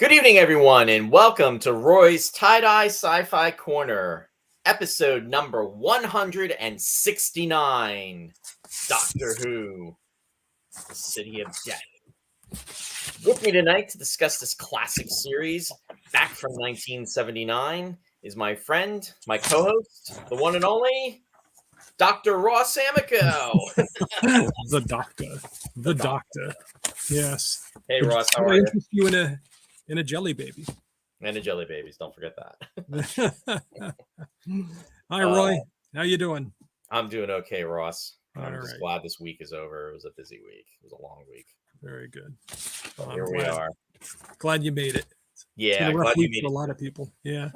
Good evening, everyone, and welcome to Roy's Tie-Dye Sci-Fi Corner, episode number 169, Doctor Who, the City of Death. With me tonight to discuss this classic series, back from 1979, is my friend, my co-host, the one and only, Dr. Ross Amico. The doctor. Yes. Hey, Would Ross, how I are you? interest you in a jelly baby? And the Jelly Babies, don't forget that. Hi, Roy. How you doing? I'm doing okay, Ross. I'm All just right. glad this week is over. It was a busy week. It was a long week. Very good. But here we are. Glad you made it. It's Yeah, been a rough glad you week made for it. a lot of people. Yeah.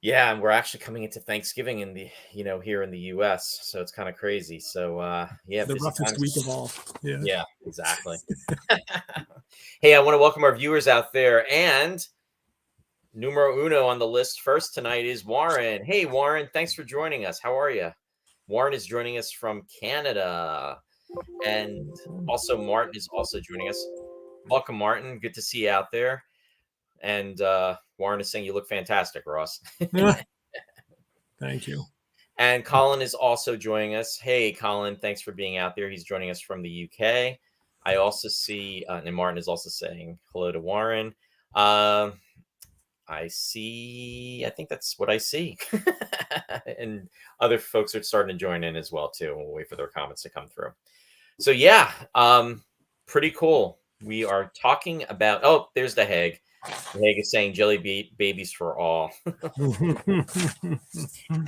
Yeah, and we're actually coming into Thanksgiving in the, here in the U.S., so it's kind of crazy. So, yeah, The busy roughest times. week of all. Yeah. Yeah, exactly. Hey, I want to welcome our viewers out there, and numero uno on the list first tonight is Warren. Hey, Warren, thanks for joining us. How are you? Warren is joining us from Canada, and also Martin is also joining us. Welcome, Martin. Good to see you out there. And Warren is saying you look fantastic, Ross. Thank you. And Colin is also joining us. Hey, Colin, thanks for being out there. He's joining us from the UK. I also see, and Martin is also saying hello to Warren. I think that's what I see. And other folks are starting to join in as well, too. We'll wait for their comments to come through. So, yeah, pretty cool. We are talking about, there's the Hague. The Hague is saying jelly babies for all. And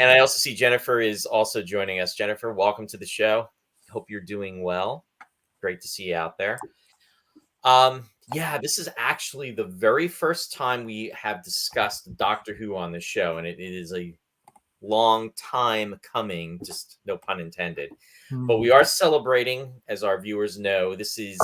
I also see Jennifer is also joining us. Jennifer, welcome to the show. Hope you're doing well. Great to see you out there. Yeah, this is actually the very first time we have discussed Doctor Who on the show, and it is a long time coming, just no pun intended. But we are celebrating, as our viewers know, this is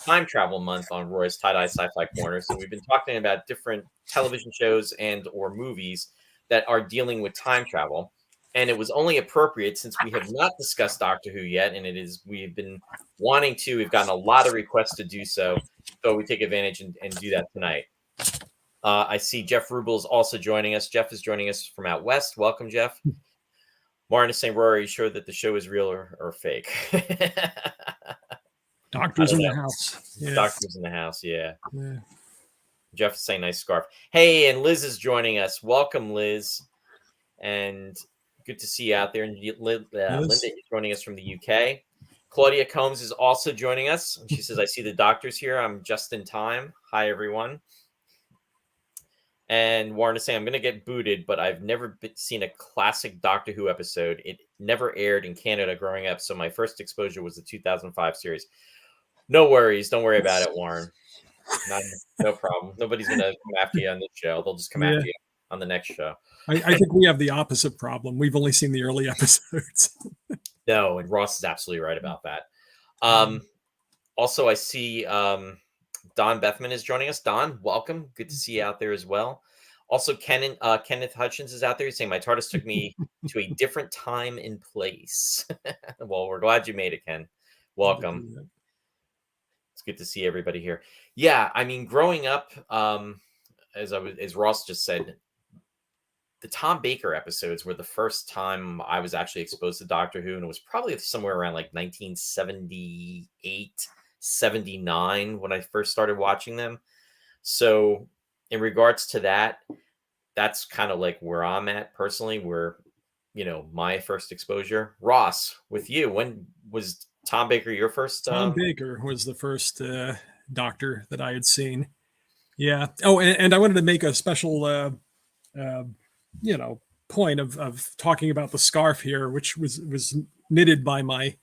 time travel month on Roy's Tie-Dye Sci-Fi Corner. So we've been talking about different television shows and or movies that are dealing with time travel. And it was only appropriate since we have not discussed Doctor Who yet, and we've been wanting to. We've gotten a lot of requests to do so, so we take advantage and do that tonight. I see Jeff Rubel is also joining us. Jeff is joining us from out west. Welcome, Jeff. Martin is saying, Rory, are you sure that the show is real or fake? Doctors in the house. Yeah. Doctors in the house, yeah. Jeff is saying nice scarf. Hey, and Liz is joining us. Welcome, Liz. And good to see you out there. And Linda is joining us from the UK. Claudia Combs is also joining us. And she says, I see the doctors here. I'm just in time. Hi, everyone. And Warren is saying, I'm going to get booted, but I've never seen a classic Doctor Who episode. It never aired in Canada growing up, so my first exposure was the 2005 series. No worries. Don't worry about it, Warren. No problem. Nobody's going to come after you on this show. They'll just come after you on the next show. I think we have the opposite problem. We've only seen the early episodes. No, and Ross is absolutely right about that. Also, I see Don Bethman is joining us. Don, welcome. Good to see you out there as well. Also, Kenneth Hutchins is out there. He's saying, my TARDIS took me to a different time and place. Well, we're glad you made it, Ken. Welcome. It's good to see everybody here. Yeah, I mean, growing up, as Ross just said, the Tom Baker episodes were the first time I was actually exposed to Doctor Who, and it was probably somewhere around like 1978, 79 when I first started watching them. So in regards to that, that's kind of like where I'm at personally, where, my first exposure. Ross, with you, when was Tom Baker your first? Tom Baker was the first doctor that I had seen. Yeah. Oh, and I wanted to make a special, point of talking about the scarf here, which was knitted by my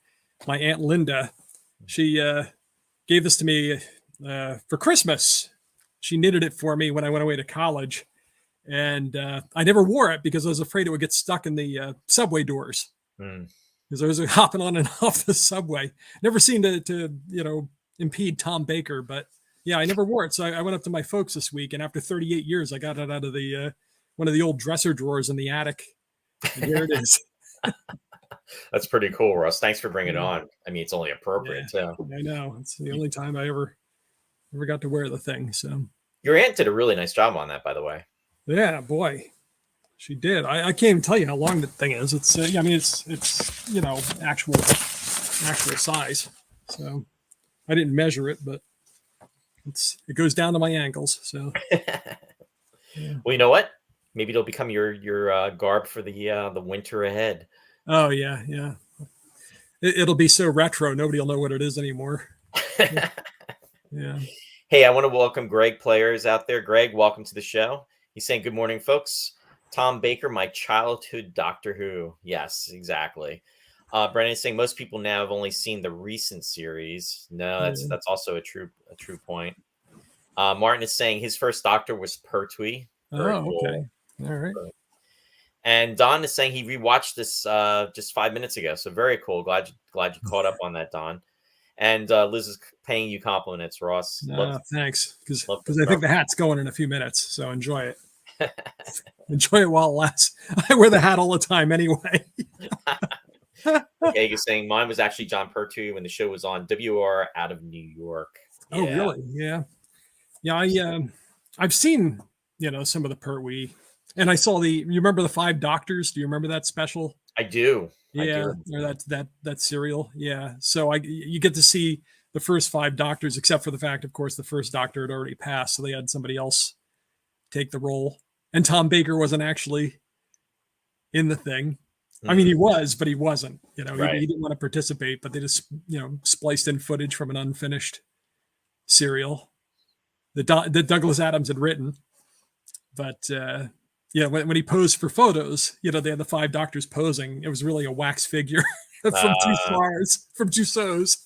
Aunt Linda. She gave this to me for Christmas. She knitted it for me when I went away to college, and I never wore it because I was afraid it would get stuck in the subway doors. Because I was hopping on and off the subway. Never seemed to impede Tom Baker, but yeah, I never wore it. So I went up to my folks this week, and after 38 years, I got it out of the one of the old dresser drawers in the attic. And here it is. That's pretty cool, Russ. Thanks for bringing it on. I mean, it's only appropriate too. I know. It's the only time I ever got to wear the thing. So Your aunt did a really nice job on that, by the way. Yeah, boy, she did. I can't even tell you how long the thing is. It's I mean it's actual size. So I didn't measure it, but it goes down to my ankles. So yeah. Well, you know what? Maybe it'll become your garb for the winter ahead. Oh yeah. It'll be so retro, nobody will know what it is anymore. Yeah. Hey, I want to welcome Greg Players out there. Greg, welcome to the show. He's saying, good morning, folks. Tom Baker, my childhood Doctor Who. Yes, exactly. Brendan's saying most people now have only seen the recent series. No, that's also a true point. Martin is saying his first Doctor was Pertwee. Oh, cool. Okay. All right. And Don is saying he rewatched this just 5 minutes ago. So very cool. Glad you caught up on that, Don. And Liz is paying you compliments, Ross. Thanks, because I think the hat's going in a few minutes, so enjoy it. Enjoy it while it lasts. I wear the hat all the time anyway. Okay, he's saying mine was actually John Pertwee when the show was on WR out of New York. Yeah. Oh, really? Yeah. Yeah, I've seen some of the Pertwee, and I saw you remember the Five Doctors? Do you remember that special? I do. Yeah, or that serial. Yeah. So you get to see the first Five Doctors, except for the fact, of course, the first Doctor had already passed, so they had somebody else take the role. And Tom Baker wasn't actually in the thing. I mean, he was, but he wasn't. Right. He didn't want to participate, but they just spliced in footage from an unfinished serial that Douglas Adams had written. But when he posed for photos, they had the Five Doctors posing. It was really a wax figure from from Tussauds.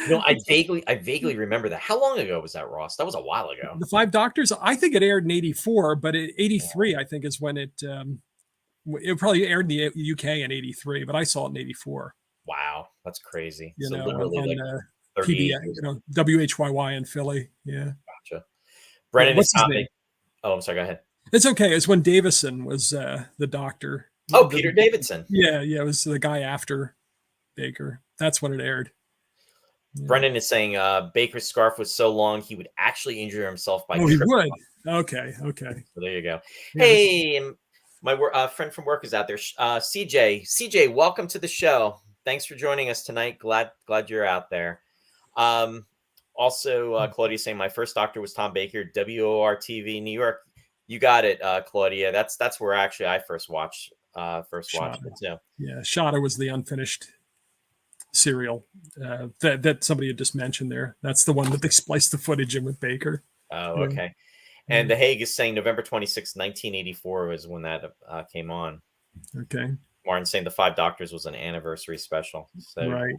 I vaguely remember that. How long ago was that, Ross? That was a while ago. The Five Doctors, I think it aired in '84, but 83, I think, is when it probably aired in the UK in '83, but I saw it in '84. Wow, that's crazy. So literally on PBS, WHYY in Philly. Yeah. Gotcha. Brennan is topic. Oh, I'm sorry. Go ahead. It's okay. It's when Davison was the Doctor. Oh, Peter Davidson. Yeah. It was the guy after Baker. That's when it aired. Yeah. Brendan is saying Baker's scarf was so long he would actually injure himself by. Oh, he would. Okay. So there you go. Yeah. Hey, my friend from work is out there. CJ, welcome to the show. Thanks for joining us tonight. Glad you're out there. Also, Claudia saying my first Doctor was Tom Baker, WOR TV, New York. You got it, Claudia. That's where actually I first watched it too. Yeah, Shada was the unfinished serial that somebody had just mentioned there. That's the one that they spliced the footage in with Baker. Oh, okay. Yeah. And The Hague is saying November 26, 1984 was when that came on. Okay. Martin saying the Five Doctors was an anniversary special. So right.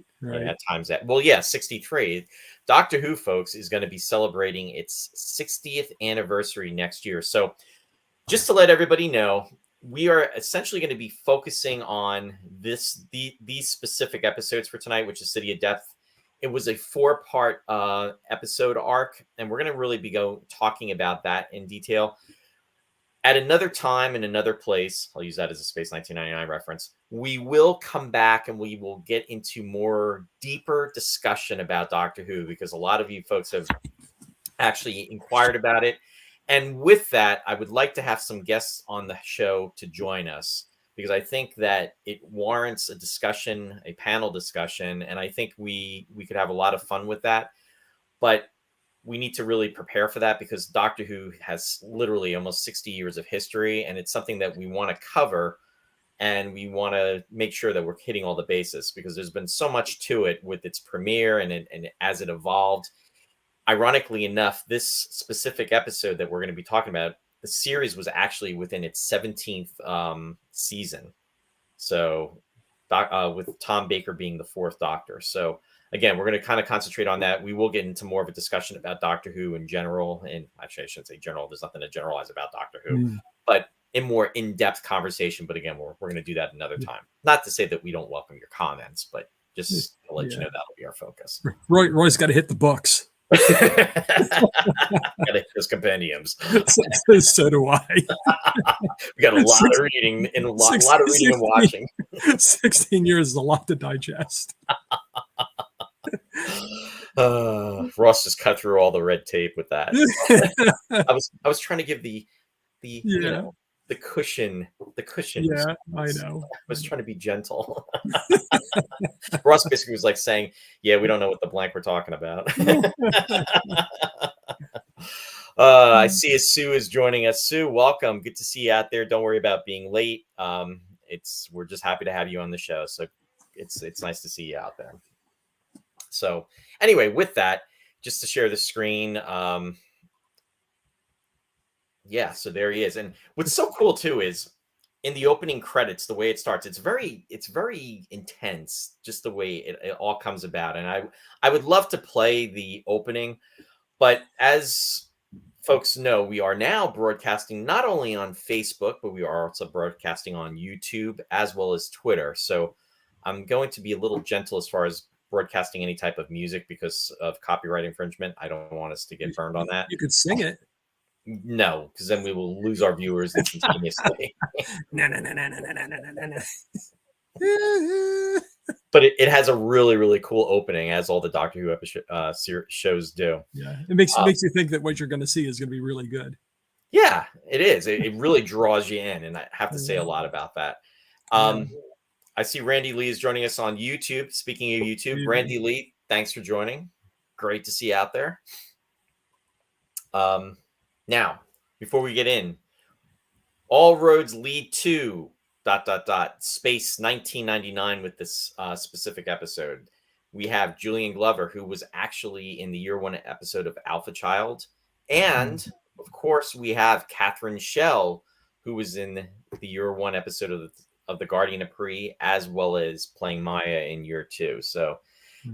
At times that. Well, yeah, 63. Doctor Who, folks, is going to be celebrating its 60th anniversary next year. So just to let everybody know, we are essentially going to be focusing on these specific episodes for tonight, which is City of Death. It was a 4-part episode arc, and we're going to really be talking about that in detail. At another time in another place, I'll use that as a Space 1999 reference, we will come back and we will get into more deeper discussion about Doctor Who, because a lot of you folks have actually inquired about it. And with that, I would like to have some guests on the show to join us, because I think that it warrants a discussion, a panel discussion, and I think we could have a lot of fun with that. But we need to really prepare for that, because Doctor Who has literally almost 60 years of history, and it's something that we want to cover, and we want to make sure that we're hitting all the bases, because there's been so much to it with its premiere and as it evolved. Ironically enough, this specific episode that we're going to be talking about, the series was actually within its 17th season. So with Tom Baker being the 4th Doctor. So again, we're going to kind of concentrate on that. We will get into more of a discussion about Doctor Who in general. And actually, I shouldn't say general. There's nothing to generalize about Doctor Who. But in more in-depth conversation. But again, we're going to do that another time. Not to say that we don't welcome your comments, but just to let you know that'll be our focus. Roy's got to hit the books. Gotta hit those compendiums. So do I. We got a lot of reading and a lot of reading and watching. 16 years is a lot to digest. Ross just cut through all the red tape with that. I was trying to give the Yeah, the cushion yeah, I response. know. I was trying to be gentle. Ross basically was like saying, "Yeah, we don't know what the blank we're talking about." I see Sue is joining us. Sue, welcome. Good to see you out there. Don't worry about being late. We're just happy to have you on the show. So it's nice to see you out there. So anyway, with that, just to share the screen. Yeah, so there he is. And what's so cool too is in the opening credits, the way it starts, it's very intense, just the way it all comes about. And I would love to play the opening, but as folks know, we are now broadcasting not only on Facebook, but we are also broadcasting on YouTube as well as Twitter. So I'm going to be a little gentle as far as broadcasting any type of music because of copyright infringement. I don't want us to get burned on that. You could sing it. No, because then we will lose our viewers instantaneously. No, no, no, no, no, no, no, no, no, no. But it has a really, really cool opening, as all the Doctor Who shows do. Yeah, it makes you think that what you're going to see is going to be really good. Yeah, it is. It really draws you in, and I have to say a lot about that. I see Randy Lee is joining us on YouTube. Speaking of YouTube, Randy Lee, thanks for joining. Great to see you out there. Now, before we get in, all roads lead to ... space 1999 with this specific episode. We have Julian Glover, who was actually in the year one episode of Alpha Child. And, of course, we have Catherine Schell, who was in the year one episode of The Guardian of Pre, as well as playing Maya in year two. So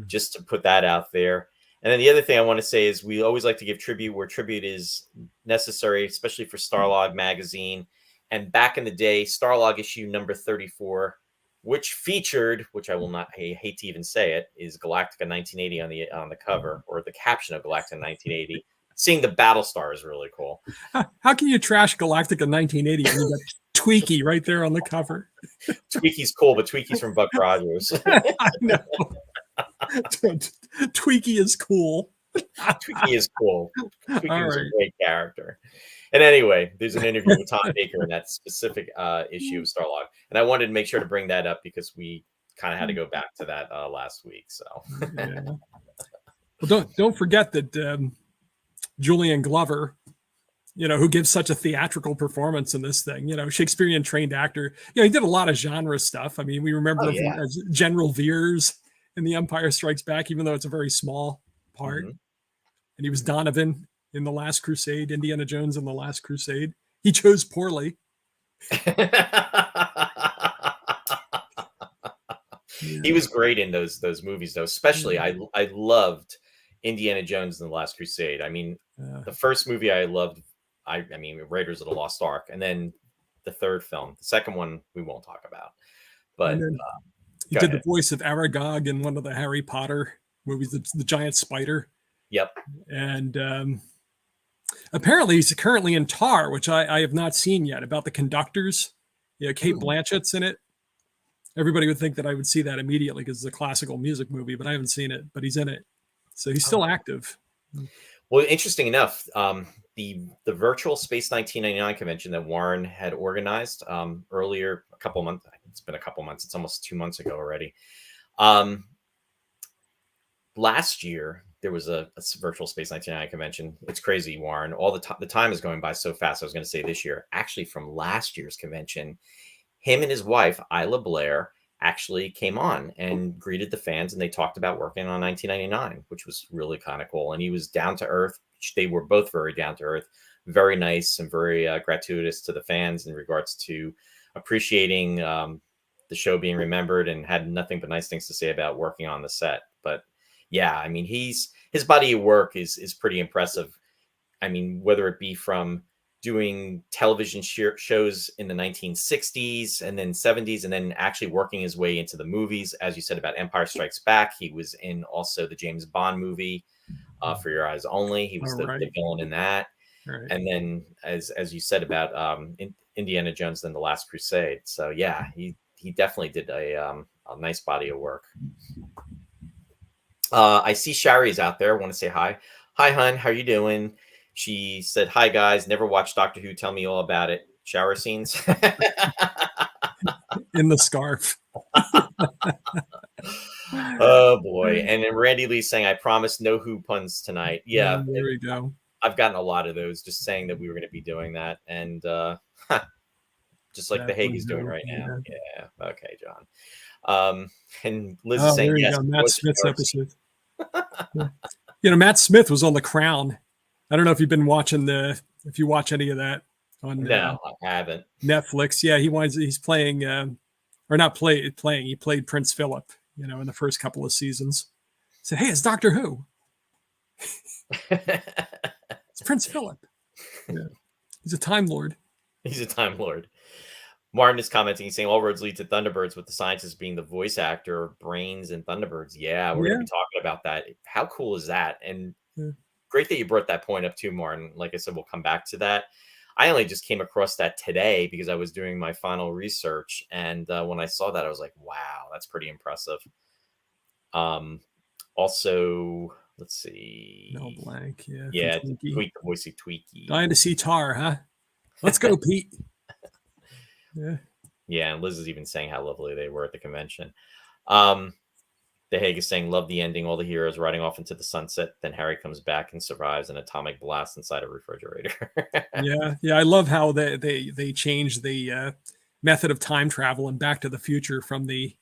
just to put that out there. And then the other thing I want to say is we always like to give tribute where tribute is necessary, especially for Starlog magazine. And back in the day, Starlog issue number 34, which featured, which I will not hate to even say it, is Galactica 1980 on the cover, or the caption of Galactica 1980. Seeing the Battlestar is really cool. How can you trash Galactica 1980 and you got Tweaky right there on the cover? Tweaky's cool, but Tweaky's from Buck Rogers. I know. Tweaky is cool. Tweaky is cool. Tweaky is a great character. And anyway, there's an interview with Tom Baker in that specific issue of Starlog. And I wanted to make sure to bring that up because we kind of had to go back to that last week. So, yeah. Well, don't forget that Julian Glover, who gives such a theatrical performance in this thing, Shakespearean trained actor. He did a lot of genre stuff. I mean, we remember him as General Veers in The Empire Strikes Back, even though it's a very small part. And he was Donovan in The Last Crusade, Indiana Jones in The Last Crusade. He chose poorly. He was great in those movies, though. Especially, I loved Indiana Jones in The Last Crusade. I mean, the first movie I loved, I mean, Raiders of the Lost Ark, and then the third film. The second one we won't talk about. But he did the voice of Aragog in one of the Harry Potter movies, the giant spider. Yep. And apparently he's currently in Tar, which I have not seen yet, about the conductors. Kate Blanchett's in it. Everybody would think that I would see that immediately because it's a classical music movie, but I haven't seen it. But he's in it. So he's still active. Well, interesting enough, the virtual Space 1999 convention that Warren had organized earlier, a couple months, it's been a couple months, it's almost 2 months ago already. Last year, there was a virtual Space 1999 convention. It's crazy, Warren. All the time is going by so fast. I was going to say this year, actually from last year's convention, him and his wife, Isla Blair, actually came on and greeted the fans, and they talked about working on 1999, which was really kind of cool. And he was down to earth. They were both very down to earth, very nice and very gratuitous to the fans in regards to appreciating the show being remembered, and had nothing but nice things to say about working on the set. But yeah, I mean, his body of work is pretty impressive. I mean, whether it be from doing television shows in the 1960s and then 70s, and then actually working his way into the movies, as you said about Empire Strikes Back. He was in also the James Bond movie, For Your Eyes Only. He was the villain in that. Right. And then, as you said about Indiana Jones and The Last Crusade. So yeah, he definitely did a nice body of work. I see Shari's out there. Want to say hi. Hi, hun. How you doing? She said, "Hi, guys. Never watched Doctor Who. Tell me all about it." Shower scenes. In the scarf. Oh boy! And then Randy Lee saying, "I promise no Who puns tonight." Yeah, There we go. I've gotten a lot of those just saying that we were going to be doing that, and just like the Hague Definitely is doing no. right now. Yeah. Yeah. Okay, John. And Liz is Oh, saying, there you "Yes, go. it Matt was a Smith's shower scene." episode. Yeah. Matt Smith was on The Crown. I don't know if you've been watching if you watch any of that on No, I haven't. Netflix. Yeah, he's playing, or not playing. He played Prince Philip, in the first couple of seasons. So, hey, it's Doctor Who. It's Prince Philip. Yeah. He's a Time Lord. He's a Time Lord. Martin is commenting, he's saying all roads lead to Thunderbirds, with the scientist being the voice actor of Brains and Thunderbirds. Yeah, we're going to be talking about that. How cool is that? And great that you brought that point up too, Martin. Like I said, we'll come back to that. I only just came across that today because I was doing my final research. And when I saw that, I was like, wow, that's pretty impressive. Also, let's see. No blank. Yeah. Yeah, Tweak the voicey Tweaky. Dying to see Tar, huh? Let's go, Pete. Yeah. Yeah, and Liz is even saying how lovely they were at the convention. The Hague is saying, love the ending, all the heroes riding off into the sunset. Then Harry comes back and survives an atomic blast inside a refrigerator. Yeah. I love how they changed the method of time travel in Back to the Future from the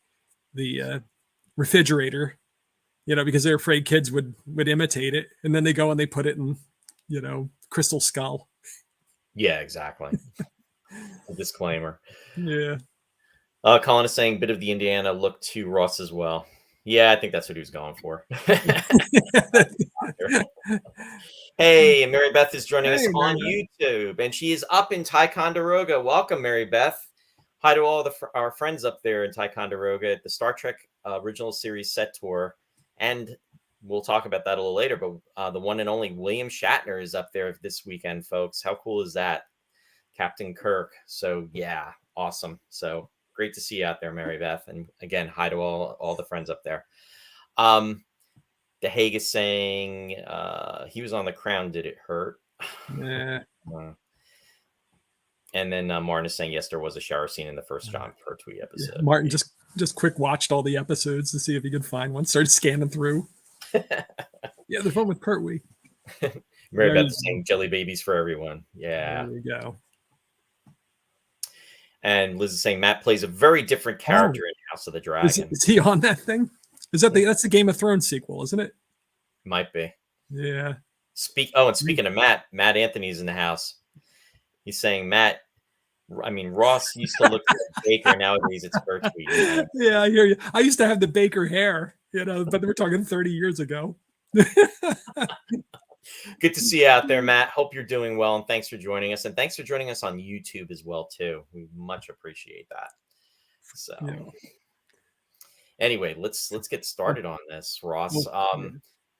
refrigerator, because they're afraid kids would imitate it. And then they go and they put it in, Crystal Skull. Yeah, exactly. A disclaimer. Yeah. Colin is saying bit of the Indiana look to Ross as well. Yeah, I think that's what he was going for. Hey, Mary Beth is joining us on YouTube, and she is up in Ticonderoga. Welcome, Mary Beth. Hi to all our friends up there in Ticonderoga at the Star Trek original series set tour. And we'll talk about that a little later, but the one and only William Shatner is up there this weekend, folks. How cool is that? Captain Kirk. So yeah, awesome. So great to see you out there, Mary Beth. And again, hi to all the friends up there. The Hague is saying he was on The Crown. Did it hurt? Yeah. And then Martin is saying, yes, there was a shower scene in the first John Pertwee episode. Yeah. Martin just quick watched all the episodes to see if he could find one. Started scanning through. Yeah, the one with Pertwee. Mary Beth is saying jelly babies for everyone. Yeah. There you go. And Liz is saying Matt plays a very different character in House of the Dragon. Is he on that thing? That's the Game of Thrones sequel, isn't it? Might be. Yeah. And speaking of Matt Anthony's in the house. He's saying Ross used to look like Baker. Nowadays it's Pertwee. Yeah, I hear you. I used to have the Baker hair, but we're talking 30 years ago. Good to see you out there, Matt. Hope you're doing well, and thanks for joining us. And thanks for joining us on YouTube as well, too. We much appreciate that. So anyway, let's get started on this, Ross.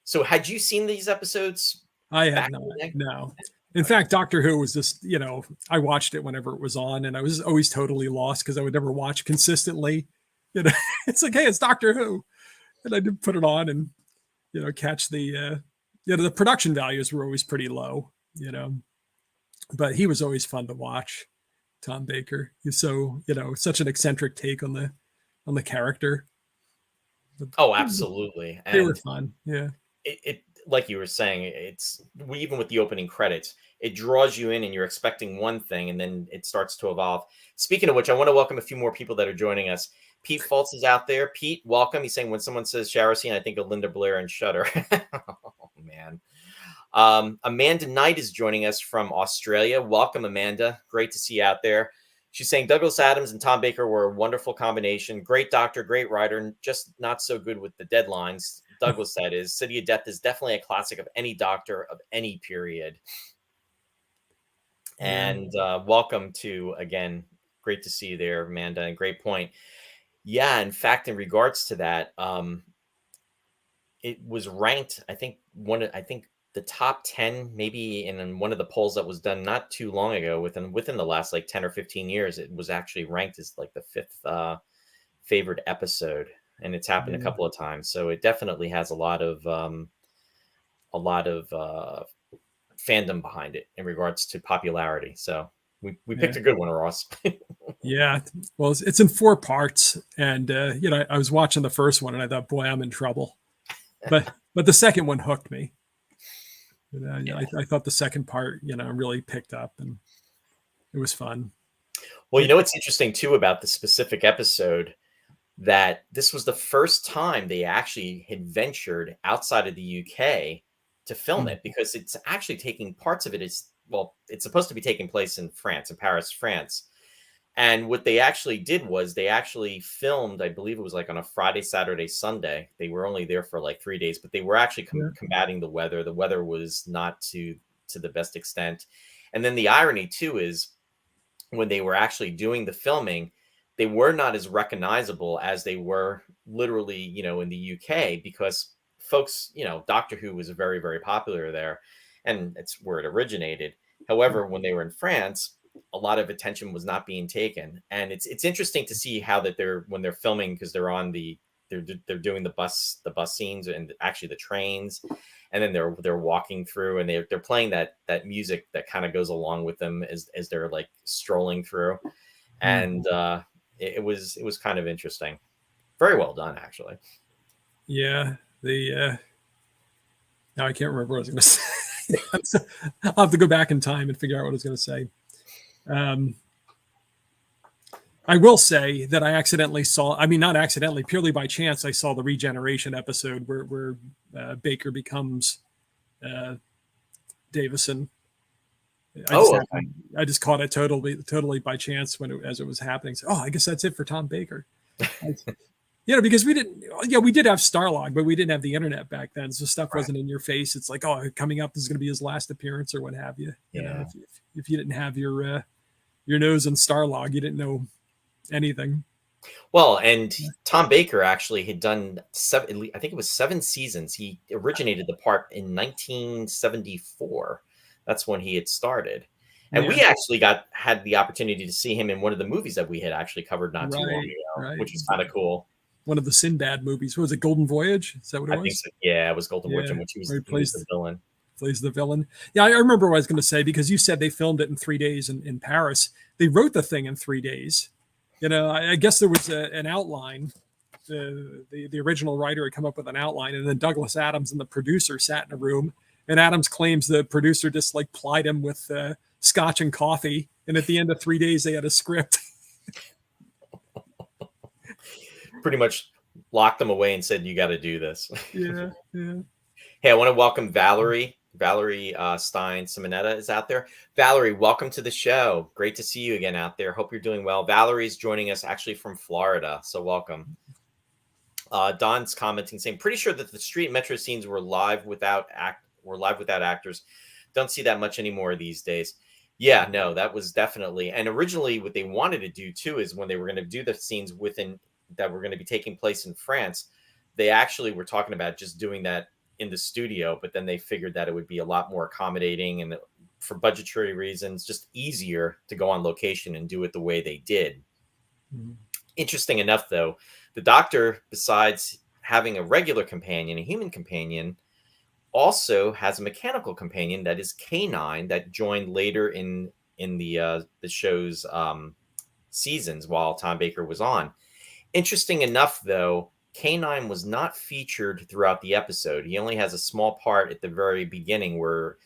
So had you seen these episodes? I had not. No. In fact, Doctor Who was just, I watched it whenever it was on, and I was always totally lost because I would never watch consistently. It's like, hey, it's Doctor Who. And I did put it on and, catch the production values were always pretty low, but he was always fun to watch. Tom Baker. He's so, such an eccentric take on the character. Oh, absolutely. They were fun. Yeah. It like you were saying, even with the opening credits, it draws you in and you're expecting one thing and then it starts to evolve. Speaking of which, I want to welcome a few more people that are joining us. Pete Fultz is out there. Pete, welcome. He's saying when someone says shower scene, I think of Linda Blair and Shudder. Oh, man. Amanda Knight is joining us from Australia. Welcome, Amanda. Great to see you out there. She's saying Douglas Adams and Tom Baker were a wonderful combination. Great doctor, great writer, and just not so good with the deadlines. Douglas, that is. City of Death is definitely a classic of any doctor of any period. And welcome to, again, great to see you there, Amanda, and great point. Yeah, in fact, in regards to that, it was ranked, I think the top 10, maybe in one of the polls that was done not too long ago, within the last like 10 or 15 years, it was actually ranked as like the 5th favorite episode. and it's happened a Yeah. couple of times. So it definitely has a lot of fandom behind it in regards to popularity. So we picked Yeah. a good one, Ross. Yeah. Well, it's in 4 parts, and I was watching the first one, and I thought, boy, I'm in trouble. But the second one hooked me. Yeah. I thought the second part, really picked up, and it was fun. Well, you know what's interesting too about the specific episode, that this was the first time they actually had ventured outside of the UK to film it, because it's actually taking parts of it is, well, it's supposed to be taking place in France, in Paris, France. And what they actually did was they actually filmed, I believe it was like on a Friday, Saturday, Sunday. They were only there for like 3 days, but they were actually Yeah. combating the weather. The weather was not to the best extent. And then the irony too is, when they were actually doing the filming, they were not as recognizable as they were literally, in the UK, because folks, Doctor Who was very, very popular there, and it's where it originated. However, when they were in France, a lot of attention was not being taken, and it's interesting to see how that they're when they're filming, because they're doing the bus scenes, and actually the trains, and then they're walking through, and they're playing that music that kind of goes along with them as they're like strolling through, and it was kind of interesting. Very well done, actually. Yeah. The Now I can't remember what I was going to say. I'll have to go back in time and figure out what I was going to say. Um, I will say that I accidentally saw, I mean, not accidentally, purely by chance, I saw the regeneration episode where Baker becomes uh, Davison. Oh, okay. I just caught it totally by chance as it was happening. So, I guess that's it for Tom Baker. Because we did have Starlog, but we didn't have the internet back then, so stuff wasn't in your face. It's like, coming up, this is going to be his last appearance or what have you. Yeah. If you didn't have your nose in Starlog, you didn't know anything. Well, and Tom Baker actually had done I think it was 7 seasons. He originated the part in 1974. That's when he had started. And we actually had the opportunity to see him in one of the movies that we had actually covered not too long ago, which is kind of cool. One of the Sinbad movies. What was it, Golden Voyage? Is that what it was? I think so. Yeah, it was Golden Voyage, in which he was the villain. Plays the villain. Yeah, I remember what I was going to say, because you said they filmed it in 3 days in Paris. They wrote the thing in 3 days. I guess there was an outline. The original writer had come up with an outline, and then Douglas Adams and the producer sat in a room. And Adams claims the producer just like plied him with scotch and coffee. And at the end of 3 days, they had a script. Pretty much locked them away and said, "You got to do this." Yeah. Hey, I want to welcome Valerie. Valerie Stein Simonetta is out there. Valerie, welcome to the show. Great to see you again out there. Hope you're doing well. Valerie's joining us actually from Florida, so welcome. Don's commenting, saying, "Pretty sure that the street metro scenes were live without actors. Don't see that much anymore these days." Yeah, no, that was definitely. And originally, what they wanted to do too is, when they were going to do the scenes that were going to be taking place in France, they actually were talking about just doing that in the studio, but then they figured that it would be a lot more accommodating, and for budgetary reasons, just easier to go on location and do it the way they did. Mm-hmm. Interesting enough, though, the Doctor, besides having a regular companion, a human companion, also has a mechanical companion that is K9, that joined later in the show's seasons while Tom Baker was on. Interesting enough, though, K9 was not featured throughout the episode. He only has a small part at the very beginning, where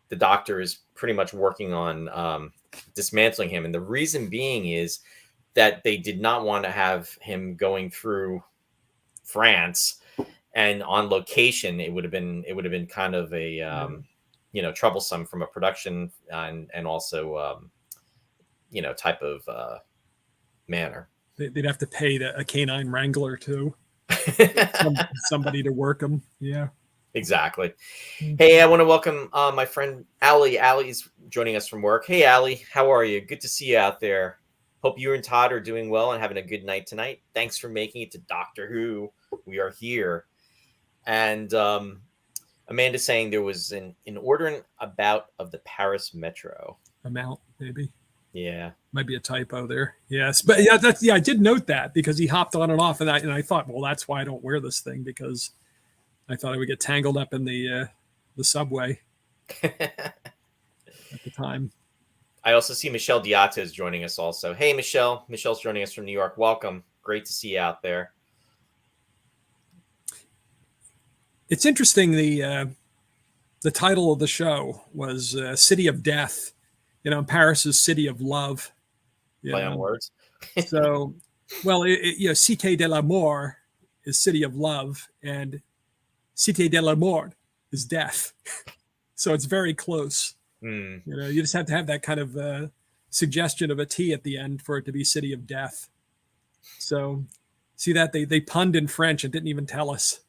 the Doctor is pretty much working on dismantling him. And the reason being is that they did not want to have him going through France, and on location it would have been kind of a troublesome from a production and also type of manner. They'd have to pay a canine wrangler too. Somebody to work them. Yeah, exactly. Hey, I want to welcome my friend Allie. Allie's joining us from work. Hey, Allie, how are you? Good to see you out there. Hope you and Todd are doing well and having a good night tonight. Thanks for making it to Doctor Who. We are here. And Amanda's saying there was an inordinate amount of the Paris metro. Amount, maybe. Yeah. Might be a typo there. Yes, but yeah, I did note that because he hopped on and off, and I thought, well, that's why I don't wear this thing, because I thought I would get tangled up in the subway at the time. I also see Michelle Diatta is joining us also. Hey, Michelle. Michelle's joining us from New York. Welcome. Great to see you out there. It's interesting. The title of the show was City of Death. Paris is City of Love. Play on words. So, well, Cité de la Mort is City of Love, and Cité de la Mort is death. So it's very close. You just have to have that kind of suggestion of a T at the end for it to be City of Death. So, see that they punned in French and didn't even tell us.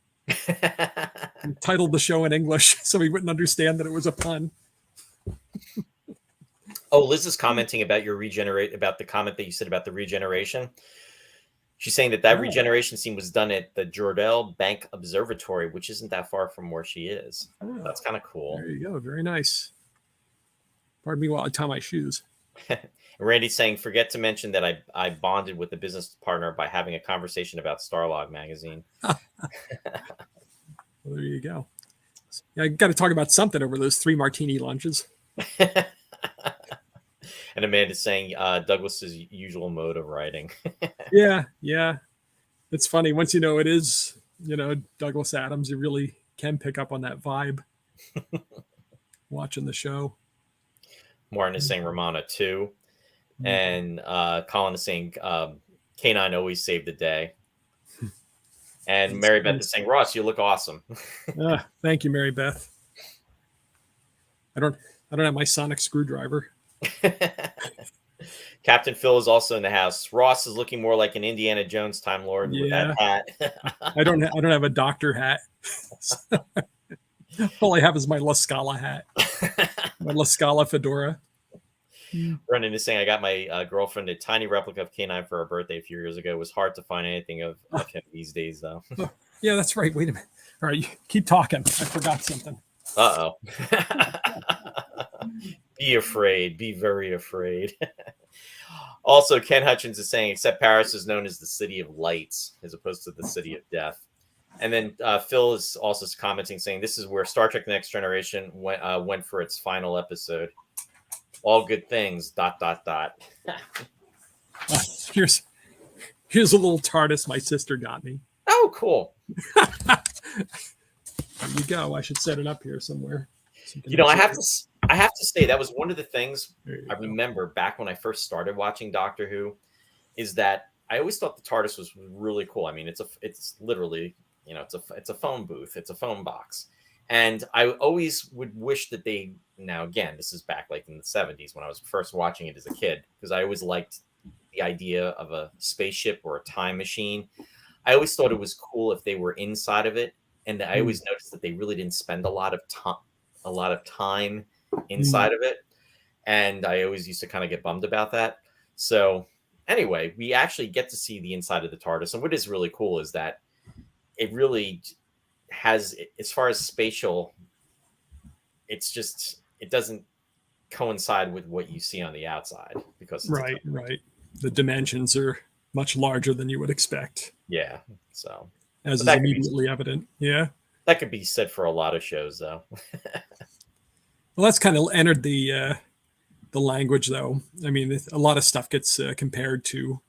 And titled the show in English so we wouldn't understand that it was a pun. Oh, Liz is commenting about about the comment that you said about the regeneration. She's saying that regeneration scene was done at the Jordel Bank Observatory, which isn't that far from where she is. Oh, that's kind of cool. There you go. Very nice. Pardon me while I tie my shoes. Randy's saying, forget to mention that I bonded with the business partner by having a conversation about Starlog magazine. Well, there you go. Yeah, I got to talk about something over those 3 martini lunches. And Amanda's saying Douglas's usual mode of writing. Yeah. It's funny. Once you know it is, Douglas Adams, you really can pick up on that vibe watching the show. Martin is saying Romana too. And Colin is saying K9 always saved the day. And Mary Beth is saying, Ross, you look awesome. Thank you, Mary Beth. I don't have my sonic screwdriver. Captain Phil is also in the house. Ross is looking more like an Indiana Jones Time Lord with that hat. I don't have a doctor hat. All I have is my La Scala hat. My La Scala fedora. Brendan is saying, I got my girlfriend a tiny replica of K9 for her birthday a few years ago. It was hard to find anything of him these days, though. Yeah, that's right. Wait a minute. All right, keep talking. I forgot something. Uh-oh. Be afraid. Be very afraid. Also, Ken Hutchins is saying, except Paris is known as the City of Lights as opposed to the City of Death. And then Phil is also commenting, saying, this is where Star Trek The Next Generation went for its final episode. All good things, ... Here's a little TARDIS my sister got me. Oh, cool. There you go. I should set it up here somewhere. I have to say that was one of the things I remember back when I first started watching Doctor Who, is that I always thought the TARDIS was really cool. I mean, it's literally, it's a phone booth, it's a phone box. And I always would wish that now again, this is back like in the 70s when I was first watching it as a kid, because I always liked the idea of a spaceship or a time machine. I always thought it was cool if they were inside of it. And I always noticed that they really didn't spend a lot of time inside of it. And I always used to kind of get bummed about that. So anyway, we actually get to see the inside of the TARDIS. And what is really cool is that it really has, as far as spatial, it doesn't coincide with what you see on the outside, because right. The dimensions are much larger than you would expect. Yeah. So as is immediately evident. Yeah. That could be said for a lot of shows, though. Well, that's kind of entered the language, though. I mean, a lot of stuff gets compared to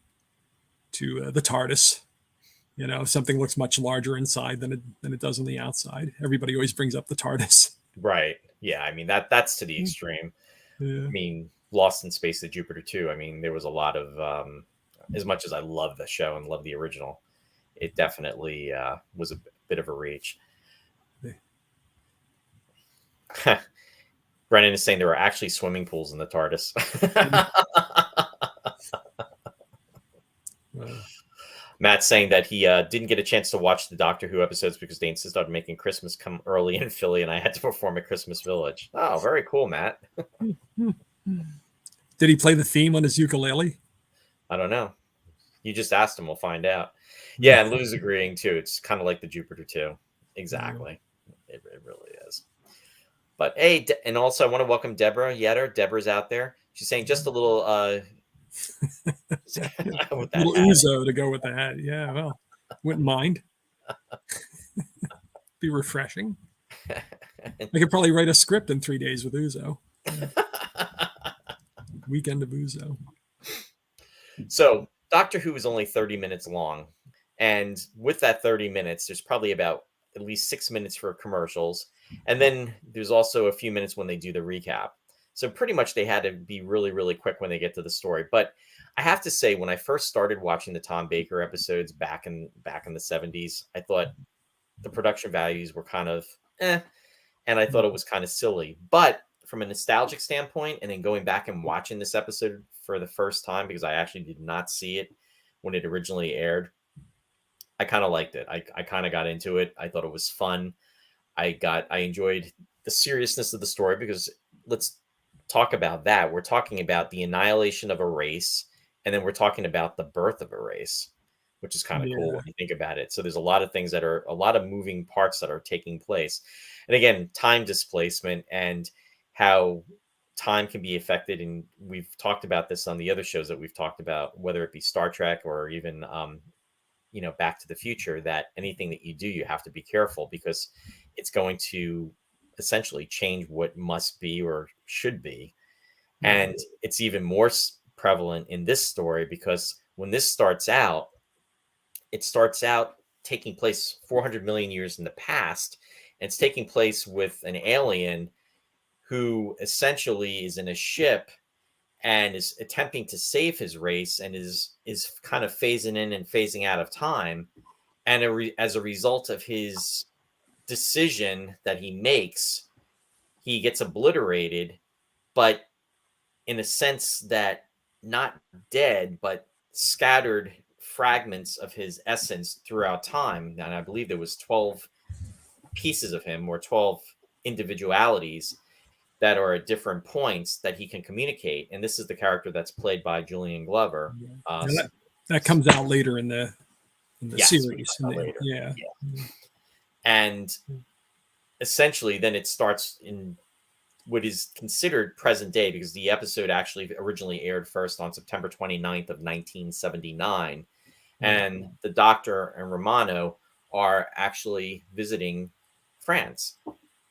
the TARDIS. Something looks much larger inside than it does on the outside. Everybody always brings up the TARDIS. Right. Yeah. I mean, that's to the extreme. Yeah. I mean, Lost in Space to Jupiter too. I mean, there was a lot of, as much as I love the show and love the original, it definitely was a bit of a reach. Brennan is saying there were actually swimming pools in the TARDIS. Matt's saying that he didn't get a chance to watch the Doctor Who episodes because they insisted on making Christmas come early in Philly, and I had to perform at Christmas Village. Oh, very cool, Matt. Did he play the theme on his ukulele? I don't know. You just asked him. We'll find out. Yeah, and Lou's agreeing, too. It's kind of like the Jupiter 2. Exactly. It really is. But, hey, and also I want to welcome Deborah Yetter. Deborah's out there. She's saying just a little with that Little hat. ouzo to go with the hat. Yeah, well, wouldn't mind. Be refreshing. I could probably write a script in 3 days with ouzo. Yeah. Weekend of ouzo. So Doctor Who is only 30 minutes long. And with that 30 minutes, there's probably about at least 6 minutes for commercials. And then there's also a few minutes when they do the recap. So pretty much they had to be really, really quick when they get to the story. But I have to say, when I first started watching the Tom Baker episodes back in the 70s, I thought the production values were kind of and I thought it was kind of silly. But from a nostalgic standpoint, and then going back and watching this episode for the first time, because I actually did not see it when it originally aired, I kind of liked it. I kind of got into it. I thought it was fun. I enjoyed the seriousness of the story, because let's talk about that. We're talking about the annihilation of a race, and then we're talking about the birth of a race, which is kind of cool when you think about it. So there's a lot of things a lot of moving parts that are taking place. And again, time displacement and how time can be affected. And we've talked about this on the other shows that we've talked about, whether it be Star Trek or even Back to the Future, that anything that you do, you have to be careful, because it's going to essentially change what must be or should be. And it's even more prevalent in this story, because when this starts out, it starts out taking place 400 million years in the past. And it's taking place with an alien who essentially is in a ship and is attempting to save his race, and is kind of phasing in and phasing out of time. And as a result of his decision that he makes, he gets obliterated, but in a sense that not dead, but scattered fragments of his essence throughout time. And I believe there was 12 pieces of him, or 12 individualities that are at different points that he can communicate. And this is the character that's played by Julian Glover. That comes out later in the yes, series. Later. Yeah. And essentially then it starts in what is considered present day, because the episode actually originally aired first on September 29th of 1979. And the Doctor and Romano are actually visiting France.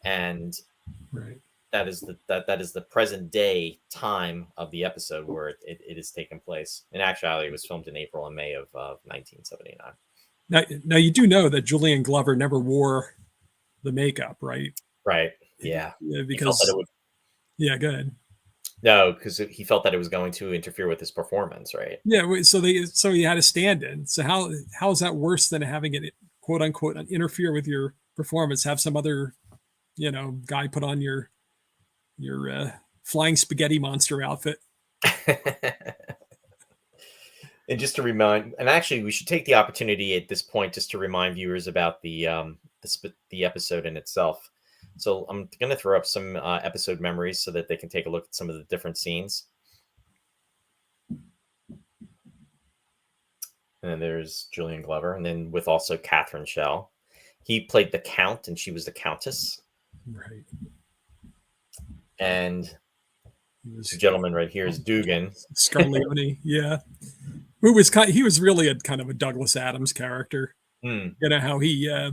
And that is the present day time of the episode where it is taking place. In actuality, it was filmed in April and May of 1979. Now you do know that Julian Glover never wore the makeup, right? Right. Yeah. Because yeah, go ahead. No, because he felt that it was going to interfere with his performance, right? Yeah. So he had a stand-in. So how is that worse than having it, quote unquote, interfere with your performance? Have some other guy put on your flying spaghetti monster outfit. And just to remind, and actually we should take the opportunity at this point just to remind viewers about the episode in itself. So I'm going to throw up some episode memories so that they can take a look at some of the different scenes. And then there's Julian Glover, and then with also Catherine Schell. He played the Count, and she was the Countess. Right. And this gentleman right here is Dugan. Scarlini, yeah. He was really a kind of a Douglas Adams character. How he,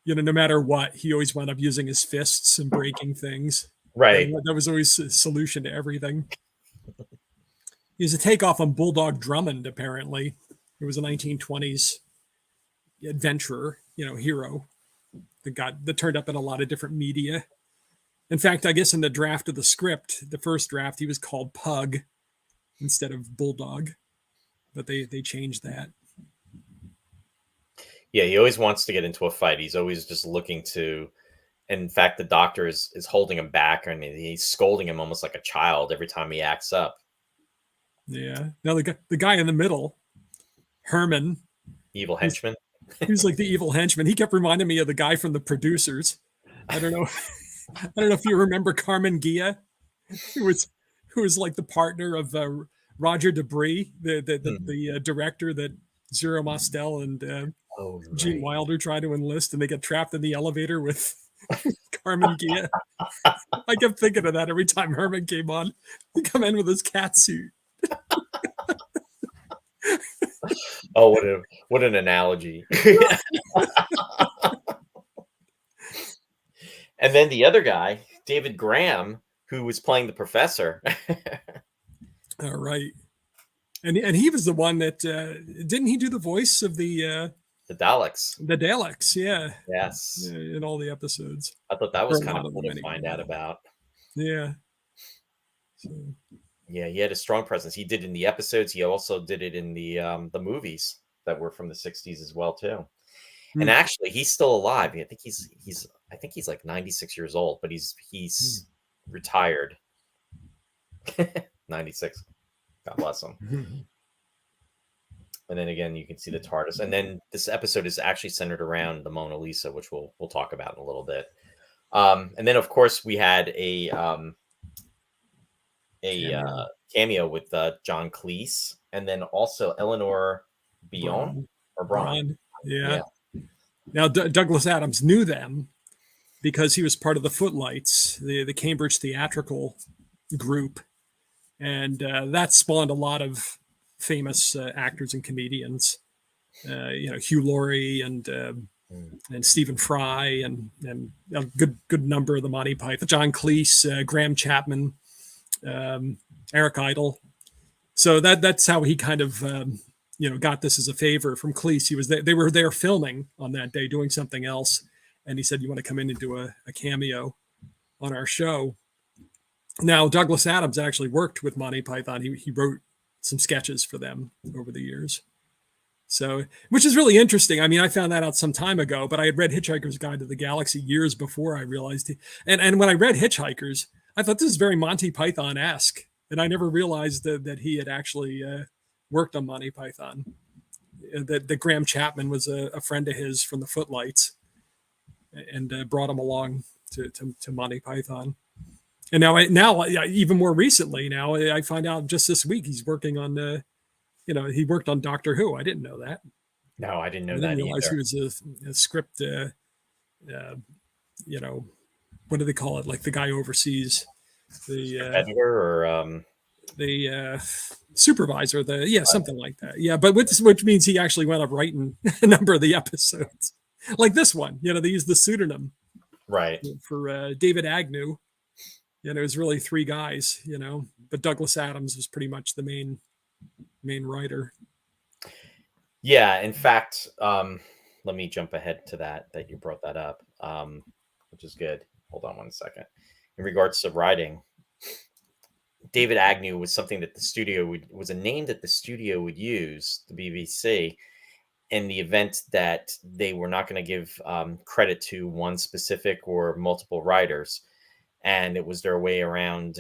no matter what, he always wound up using his fists and breaking things. Right. And that was always a solution to everything. He was a takeoff on Bulldog Drummond, apparently. It was a 1920s adventurer, hero that turned up in a lot of different media. In fact, I guess in the draft of the script, the first draft, he was called Pug instead of Bulldog, but they changed that. Yeah, he always wants to get into a fight. He's always just looking to. In fact, the Doctor is holding him back, and he's scolding him almost like a child every time he acts up. Yeah. Now the guy in the middle, Herman, evil henchman. He's like the evil henchman. He kept reminding me of the guy from The Producers. I don't know. I don't know if you remember Carmen Gia, who was like the partner of Roger Debris, the director that Zero Mostel and Gene Wilder tried to enlist, and they get trapped in the elevator with Carmen Gia. I kept thinking of that every time Herman came on. He'd come in with his cat suit. Oh, what an analogy. And then the other guy, David Graham, who was playing the professor. All right. And he was the one that didn't he do the voice of The Daleks. the Daleks? Yeah, Yes. in all the episodes. I thought that Or was a kind lot of of cool them to anyway. find out about. Yeah. So, Yeah, he had a strong presence. He did in the episodes. He also did it in the movies that were from the 60s as well too. And hmm. actually, he's still alive. I think he's like 96 years old, but he's retired. 96. God bless him. Mhm. And then again, you can see the TARDIS. And then this episode is actually centered around the Mona Lisa, which we'll talk about in a little bit. And then of course we had a Cameo. cameo with John Cleese, and then also Eleanor Bion Braun. or Braun. Braun. Yeah. Yeah, Now Douglas Adams knew them because he was part of the Footlights, the Cambridge theatrical group, and that spawned a lot of famous actors and comedians. Hugh Laurie and Stephen Fry and a good number of the Monty Python, John Cleese, Graham Chapman, Eric Idle. So that's how he kind of got this as a favor from Cleese. He was they were there filming on that day doing something else, and he said, "You want to come in and do a cameo on our show?" Now Douglas Adams actually worked with Monty Python. He wrote some sketches for them over the years. So, which is really interesting. I mean, I found that out some time ago, but I had read Hitchhiker's Guide to the Galaxy years before I realized and when I read Hitchhikers, I thought this is very Monty Python-esque, and I never realized that he had actually worked on Monty Python. That Graham Chapman was a friend of his from the Footlights, and brought him along to Monty Python. And now even more recently, now I find out just this week he's working on he worked on Doctor Who. I didn't know that. no, I didn't know I didn't that realize either. he was a script. What do they call it? Like the guy oversees Editor or the supervisor. Something like that. Yeah, but which means he actually went up writing a number of the episodes, like this one. They used the pseudonym right. for David Agnew. It was really three guys. But Douglas Adams was pretty much the main writer. Yeah, in fact, let me jump ahead to that you brought that up, which is good. Hold on one second. In regards to writing, David Agnew was something that was a name that the studio would use, the BBC, in the event that they were not going to give credit to one specific or multiple writers, and it was their way around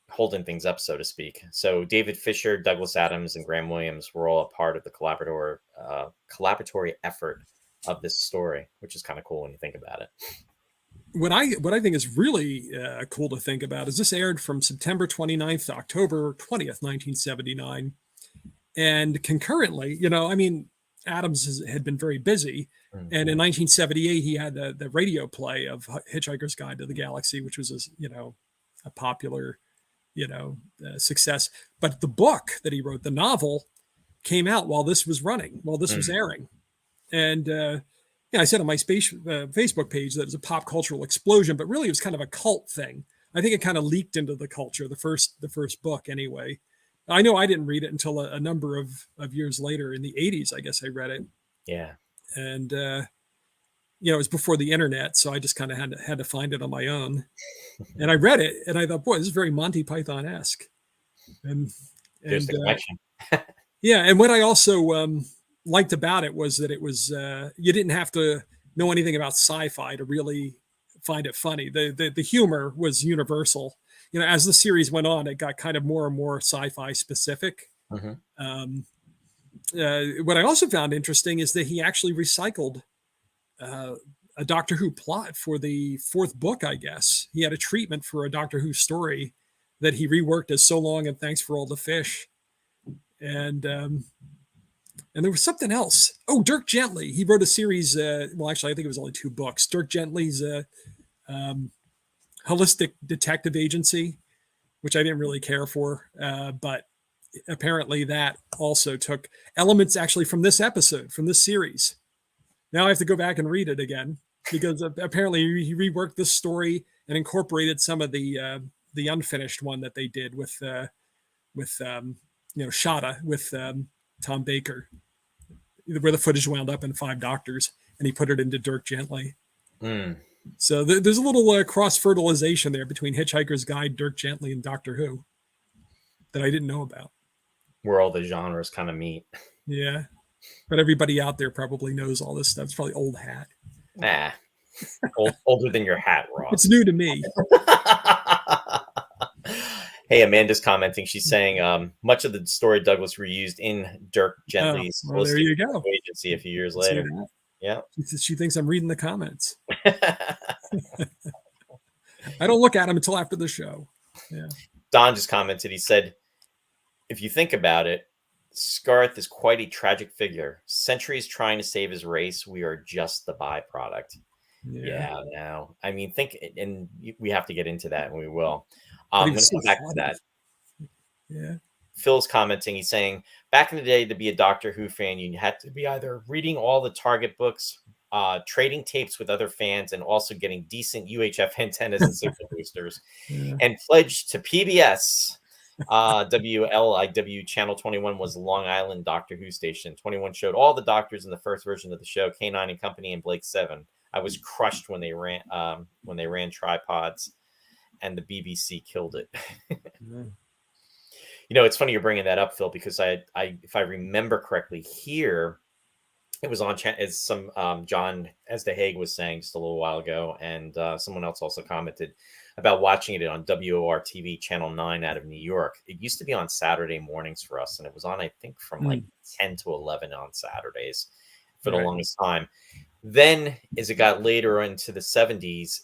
holding things up, so to speak. So David Fisher, Douglas Adams, and Graham Williams were all a part of the collaboratory effort of this story, which is kind of cool when you think about it. What I think is really cool to think about is this aired from September 29th to October 20th, 1979. And concurrently, Adams had been very busy. Mm-hmm. And in 1978, he had the radio play of Hitchhiker's Guide to the Galaxy, which was a popular success. But the book that he wrote, the novel, came out while this was was airing. And I said on my Facebook page that it was a pop cultural explosion, but really it was kind of a cult thing. I think it kind of leaked into the culture, the first book anyway. I know I didn't read it until a number of years later in the 80s. I guess I read it. Yeah. And, it was before the internet, so I just kind of had to find it on my own. And I read it, and I thought, boy, this is very Monty Python-esque. There's the connection. Yeah, and what I also liked about it was that it was you didn't have to know anything about sci-fi to really find it funny. The humor was universal. As the series went on, it got kind of more and more sci-fi specific. Mm-hmm. What I also found interesting is that he actually recycled a Doctor Who plot for the fourth book, I guess. He had a treatment for a Doctor Who story that he reworked as So Long and Thanks for All the Fish. And there was something else. Oh, Dirk Gently. He wrote a series. Well, actually, I think it was only 2 books. Dirk Gently's holistic detective agency, which I didn't really care for. But apparently that also took elements actually from this episode, from this series. Now I have to go back and read it again because apparently he reworked this story and incorporated some of the unfinished one that they did with Shada with Tom Baker, where the footage wound up in Five Doctors, and he put it into Dirk Gently. Mm. So there's a little cross fertilization there between Hitchhiker's Guide, Dirk Gently, and Doctor Who that I didn't know about. Where all the genres kind of meet. Yeah, but everybody out there probably knows all this stuff. It's probably old hat. Nah, older than your hat, Ross. It's new to me. Hey, Amanda's commenting. She's saying much of the story Douglas reused in Dirk Gently's there you go. agency a few years later. Yeah, she thinks I'm reading the comments. I don't look at them until after the show. Yeah. Don just commented. He said, "If you think about it, Scarth is quite a tragic figure. Centuries trying to save his race. We are just the byproduct." Yeah, no. I mean, and we have to get into that, and we will. I'm going to come back to that. Yeah. Phil's commenting. He's saying, back in the day, to be a Doctor Who fan, you had to be either reading all the Target books, trading tapes with other fans, and also getting decent UHF antennas and signal boosters, and pledged to PBS. WLIW Channel 21 was Long Island Doctor Who station. 21 showed all the Doctors in the first version of the show, K9 and Company and Blake 7. I was crushed when they ran tripods, and the BBC killed it. You know, it's funny you're bringing that up, Phil, because I if I remember correctly, here it was on as some John as the Hague was saying just a little while ago, and someone else also commented about watching it on WOR TV Channel 9 out of New York. It used to be on Saturday mornings for us, and it was on, I think, from like 10 to 11 on Saturdays for the longest time. Then, as it got later into the 70s,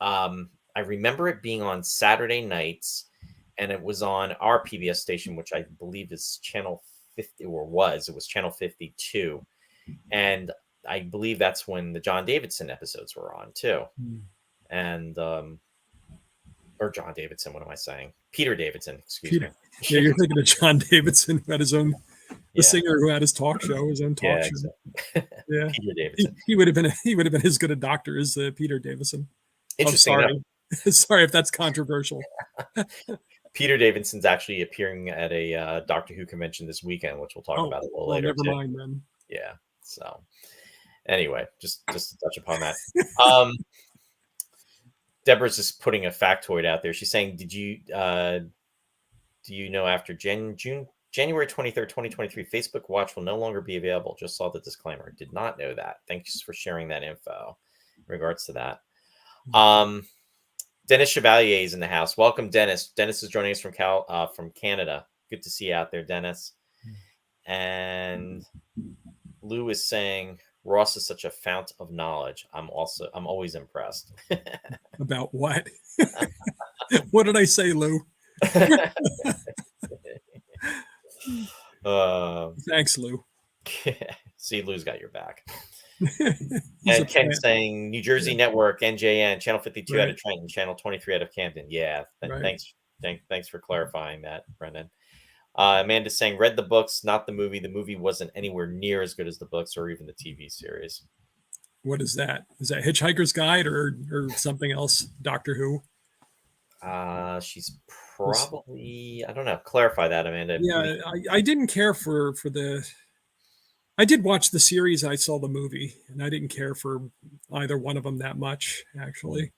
I remember it being on Saturday nights, and it was on our PBS station, which I believe is Channel 50, or was. It was Channel 52. And I believe that's when the John Davidson episodes were on, too. And, or John Davidson, what am I saying? Peter Davidson, excuse me. Yeah, you're thinking of John Davidson, who had his own, the singer who had his talk show, his own talk show. Exactly. Yeah, Peter Davidson. He would have been as good a doctor as Peter Davidson. Interesting. Sorry. Sorry if that's controversial. Peter Davidson's actually appearing at a Doctor Who convention this weekend, which we'll talk about a little later. Never mind then. Yeah. So anyway, just to touch upon that. Deborah's just putting a factoid out there. She's saying, do you know after January 23rd, 2023, Facebook Watch will no longer be available? Just saw the disclaimer. Did not know that. Thanks for sharing that info in regards to that. Dennis Chevalier is in the house. Welcome, Dennis. Dennis is joining us from Canada. Good to see you out there, Dennis. And Lou is saying Ross is such a fount of knowledge. I'm always impressed. About what? What did I say, Lou? Thanks, Lou. See, Lou's got your back. And Ken's saying New Jersey Network, NJN, Channel 52 out of Trenton, Channel 23 out of Camden. Yeah, thanks for clarifying that, Brendan. Amanda's saying, read the books, not the movie. The movie wasn't anywhere near as good as the books or even the TV series. What is that? Is that Hitchhiker's Guide or something else? Doctor Who? She's probably, I don't know. Clarify that, Amanda. Yeah, I didn't care for the... I did watch the series. I saw the movie, and I didn't care for either one of them that much, actually.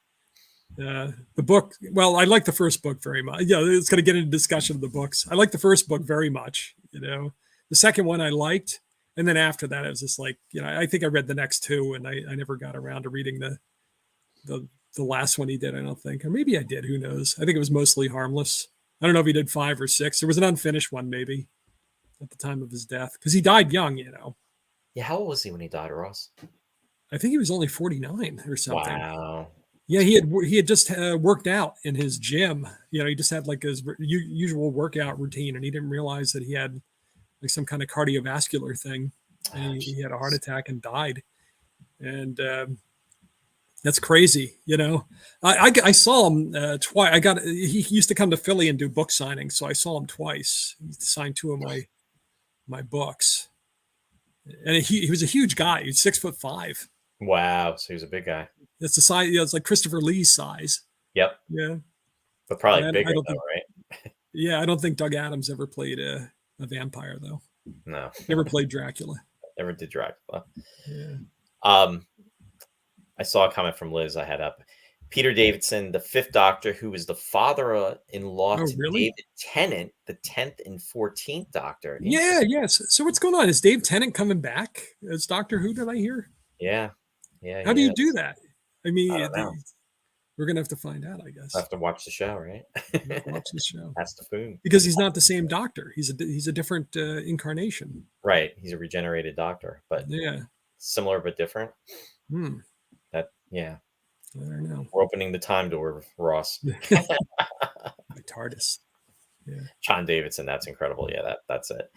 The book, well, I like the first book very much. Yeah, it's going to get into discussion of the books. I like the first book very much. The second one I liked, and then after that, it was just like, I think I read the next two, and I never got around to reading the last one he did. I don't think, or maybe I did. Who knows? I think it was mostly harmless. I don't know if he did 5 or 6. There was an unfinished one, maybe, at the time of his death, because he died young. Yeah, how old was he when he died, Ross? I think he was only 49 or something. Wow. Yeah, he had just worked out in his gym. He just had like his usual workout routine, and he didn't realize that he had like some kind of cardiovascular thing. And he had a heart attack and died. And That's crazy. I saw him twice. He used to come to Philly and do book signings, so I saw him twice. He signed two of my books, and he was a huge guy. He's 6'5". Wow. So he was a big guy. It's the size. It's like Christopher Lee's size. Yep. Yeah, But probably and bigger I don't though, think. right? Yeah, I don't think Doug Adams ever played a vampire though. No. Never played Dracula. Never did Dracula. Yeah. I saw a comment from Liz I had up. Peter Davidson, the fifth Doctor, who is the father-in-law Oh, to really? David Tennant, the 10th and 14th Doctor. Yeah. Yes. So what's going on? Is Dave Tennant coming back as Doctor Who? Did I hear? Yeah. Yeah. How do you do that? I I mean, don't know. we're gonna have to find out, I guess. I have to watch the show, right? Watch the show That's the food. because he's not the same Doctor. He's a different incarnation. Right. He's a regenerated Doctor, but Yeah. similar but different. Hmm. Yeah. I don't know. We're opening the time door, Ross. My TARDIS. Yeah. John Davidson, that's incredible. Yeah, that's it.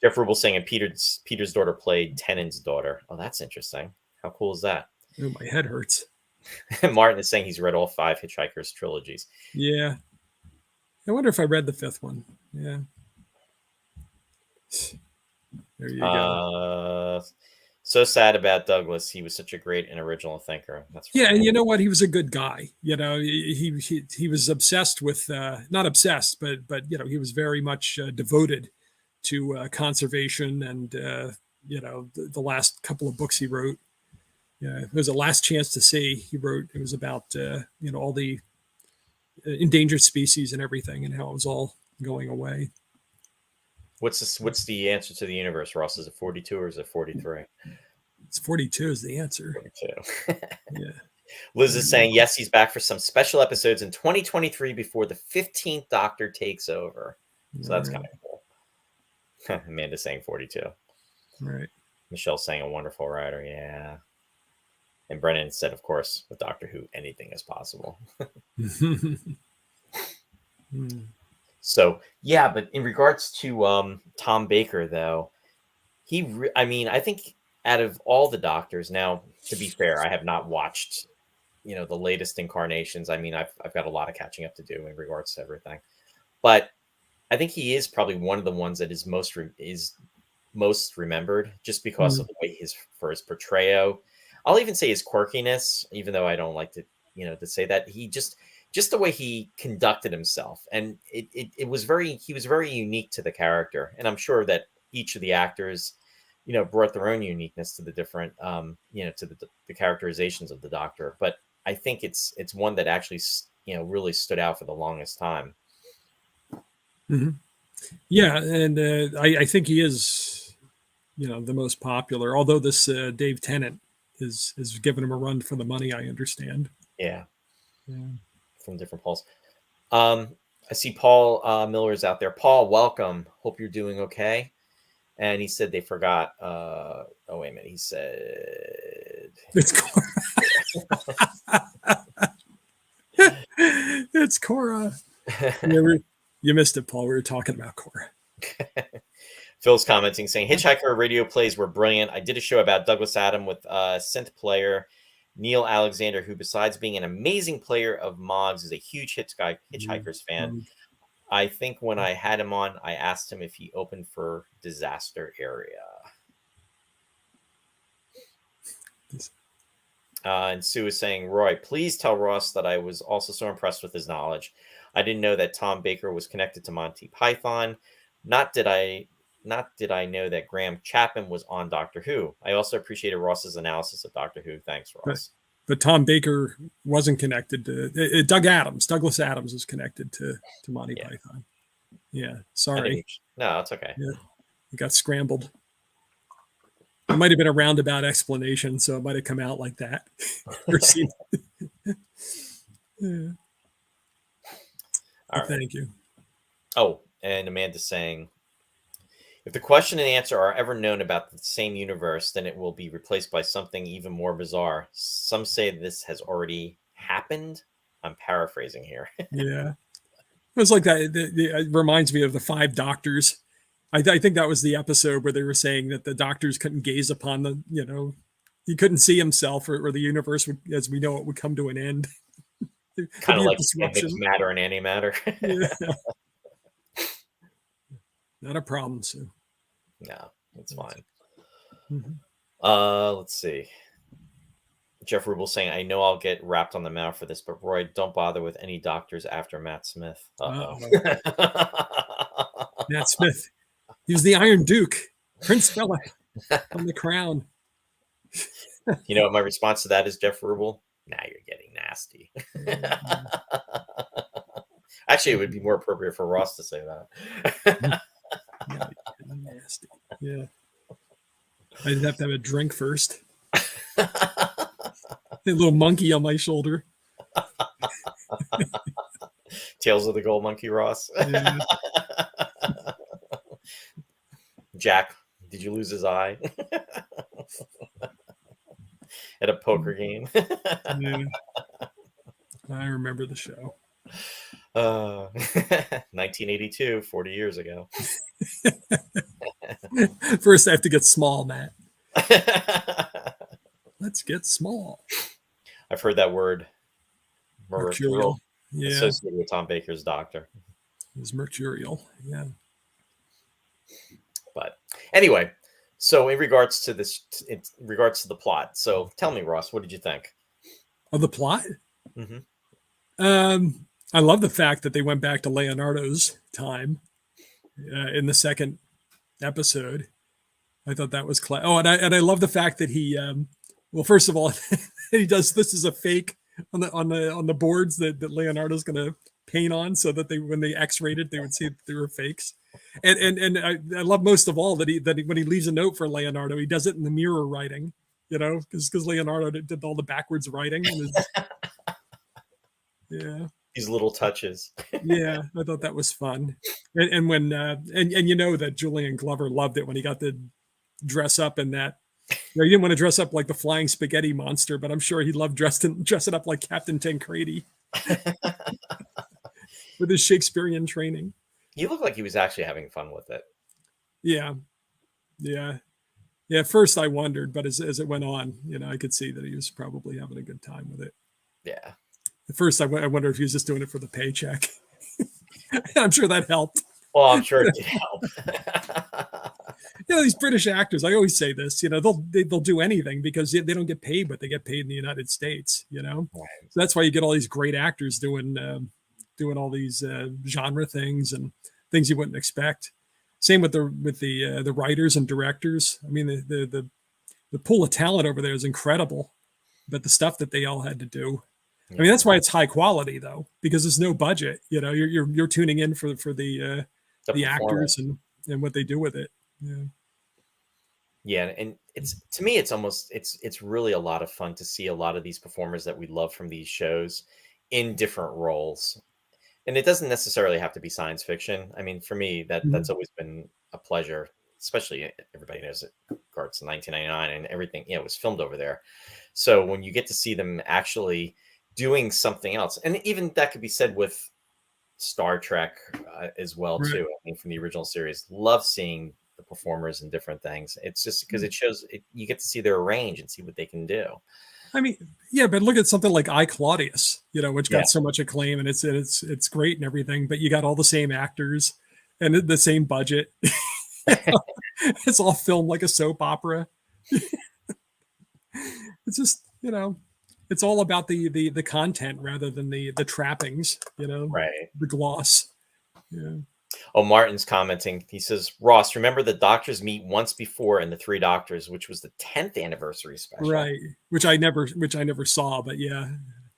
Jeff Rubel saying, and Peter's daughter played Tennant's daughter. Oh, that's interesting. How cool is that? Oh, my head hurts. Martin is saying he's read all 5 Hitchhiker's trilogies. Yeah. I wonder if I read the 5th one. Yeah. There you go. So sad about Douglas. He was such a great and original thinker. That's Yeah, and you know what? He was a good guy. He was obsessed with not obsessed, but he was very much devoted to conservation and the last couple of books he wrote. Yeah, it was A Last Chance to See. He wrote. It was about all the endangered species and everything, and how it was all going away. What's the answer to the universe, Ross? Is it 42 or is it 43? It's 42 is the answer. 42. Yeah. Liz is saying, yes, he's back for some special episodes in 2023 before the 15th Doctor takes over. So that's kind of cool. Amanda's saying 42. Right. Michelle's saying a wonderful writer. Yeah. And Brennan said, of course, with Doctor Who, anything is possible. So, yeah, but in regards to Tom Baker, though, I think out of all the Doctors, now, to be fair, I have not watched, the latest incarnations. I mean, I've got a lot of catching up to do in regards to everything. But I think he is probably one of the ones that is most remembered just because of the way his portrayal. I'll even say his quirkiness, even though I don't like to, to say that. He just the way he conducted himself, and he was very unique to the character. And I'm sure that each of the actors, brought their own uniqueness to the different, to the characterizations of the Doctor. But I think it's one that actually, really stood out for the longest time. Mm-hmm. Yeah, and I think he is, the most popular. Although this Dave Tennant is giving him a run for the money, I understand. Yeah. From different polls. I see Paul Miller's out there. Paul, welcome. Hope you're doing okay. And he said they forgot. Oh, wait a minute. He said it's Cora. It's Cora. You missed it, Paul. We were talking about Cora. Phil's commenting saying Hitchhiker radio plays were brilliant. I did a show about Douglas Adam with synth player Neil Alexander, who besides being an amazing player of Mogs is a huge Hitchhikers fan. I think when I had him on, I asked him if he opened for Disaster Area. And Sue is saying, Roy, please tell Ross that I was also so impressed with his knowledge. I didn't know that Tom Baker was connected to Monty Python. Not did I know that Graham Chapman was on Doctor Who. I also appreciated Ross's analysis of Doctor Who. Thanks, Ross. But Tom Baker wasn't connected to Douglas Adams was connected to Monty Python. Yeah, sorry. No, it's okay. Yeah, it got scrambled. It might have been a roundabout explanation, so it might have come out like that. Yeah. All right. Thank you. Oh, and Amanda's saying, if the question and answer are ever known about the same universe, then it will be replaced by something even more bizarre. Some say this has already happened. I'm paraphrasing here. Yeah. It was like that. It reminds me of the 5 Doctors. I think that was the episode where they were saying that the doctors couldn't gaze upon the he couldn't see himself, or the universe would, as we know it, would come to an end. There'd Kind of be a like mixed disruption. matter and antimatter. Yeah, not a problem. So No, it's fine. Mhm. Let's see. Jeff Rubel saying, I know I'll get wrapped on the mouth for this, but Roy, don't bother with any doctors after Matt Smith. Uh-oh. Matt Smith. He was the Iron Duke, Prince Philip on the crown. You know what my response to that is, Jeff Rubel? Now you're getting nasty. Actually, it would be more appropriate for Ross to say that. Yeah, nasty. Yeah. I'd have to have a drink first. A little monkey on my shoulder. Tales of the Gold Monkey, Ross. Yeah. Jack, did you lose his eye at a poker game? Yeah. I remember the show. 1982, 40 years ago. First, I have to get small, Matt. Let's get small. I've heard that word Mercurial. Yeah. associated with Tom Baker's doctor. It was mercurial. Yeah. But anyway, so in regards to the plot, so tell me, Ross, what did you think of the plot? Mm-hmm. I love the fact that they went back to Leonardo's time in the second episode. I thought that was and I love the fact that he well, first of all, he does this is a fake on the boards that Leonardo's going to paint on, so that when they X-rayed it, they would see that they were fakes. And I love most of all that he when he leaves a note for Leonardo, he does it in the mirror writing, because Leonardo did all the backwards writing. Yeah, these little touches. Yeah, I thought that was fun. And when and you know that Julian Glover loved it when he got to dress up in that. He didn't want to dress up like the flying spaghetti monster, but I'm sure he loved dressing up like Captain Tancredi with his Shakespearean training. He looked like he was actually having fun with it. Yeah. At first I wondered, but as it went on, I could see that he was probably having a good time with it. Yeah. At first I wonder if he was just doing it for the paycheck. I'm sure that helped. Well, I'm sure it did help. These British actors, I always say this, they'll do anything because they don't get paid, but they get paid in the United States, Right. So that's why you get all these great actors doing all these genre things and things you wouldn't expect. Same with the writers and directors. I mean, the pool of talent over there is incredible, but the stuff that they all had to do. I mean, that's why it's high quality though, because there's no budget. You're tuning in for the actors and what they do with it. Yeah, and to me, it's really a lot of fun to see a lot of these performers that we love from these shows in different roles. And it doesn't necessarily have to be science fiction. I mean, for me, that's always been a pleasure, especially everybody knows it regards to 1999 and everything, it was filmed over there. So when you get to see them actually doing something else, and even that could be said with Star Trek as well, right. too. I mean, from the original series, love seeing the performers and different things. It's just because it shows you get to see their range and see what they can do. I mean, yeah, but look at something like I, Claudius, which got so much acclaim, and it's great and everything, but you got all the same actors and the same budget. It's all filmed like a soap opera. It's just, it's all about the content rather than the trappings, right? The gloss. Yeah. Oh, Martin's commenting. He says, Ross, remember the Doctors meet once before in the Three Doctors, which was the 10th anniversary special. Right. Which I never saw, but yeah,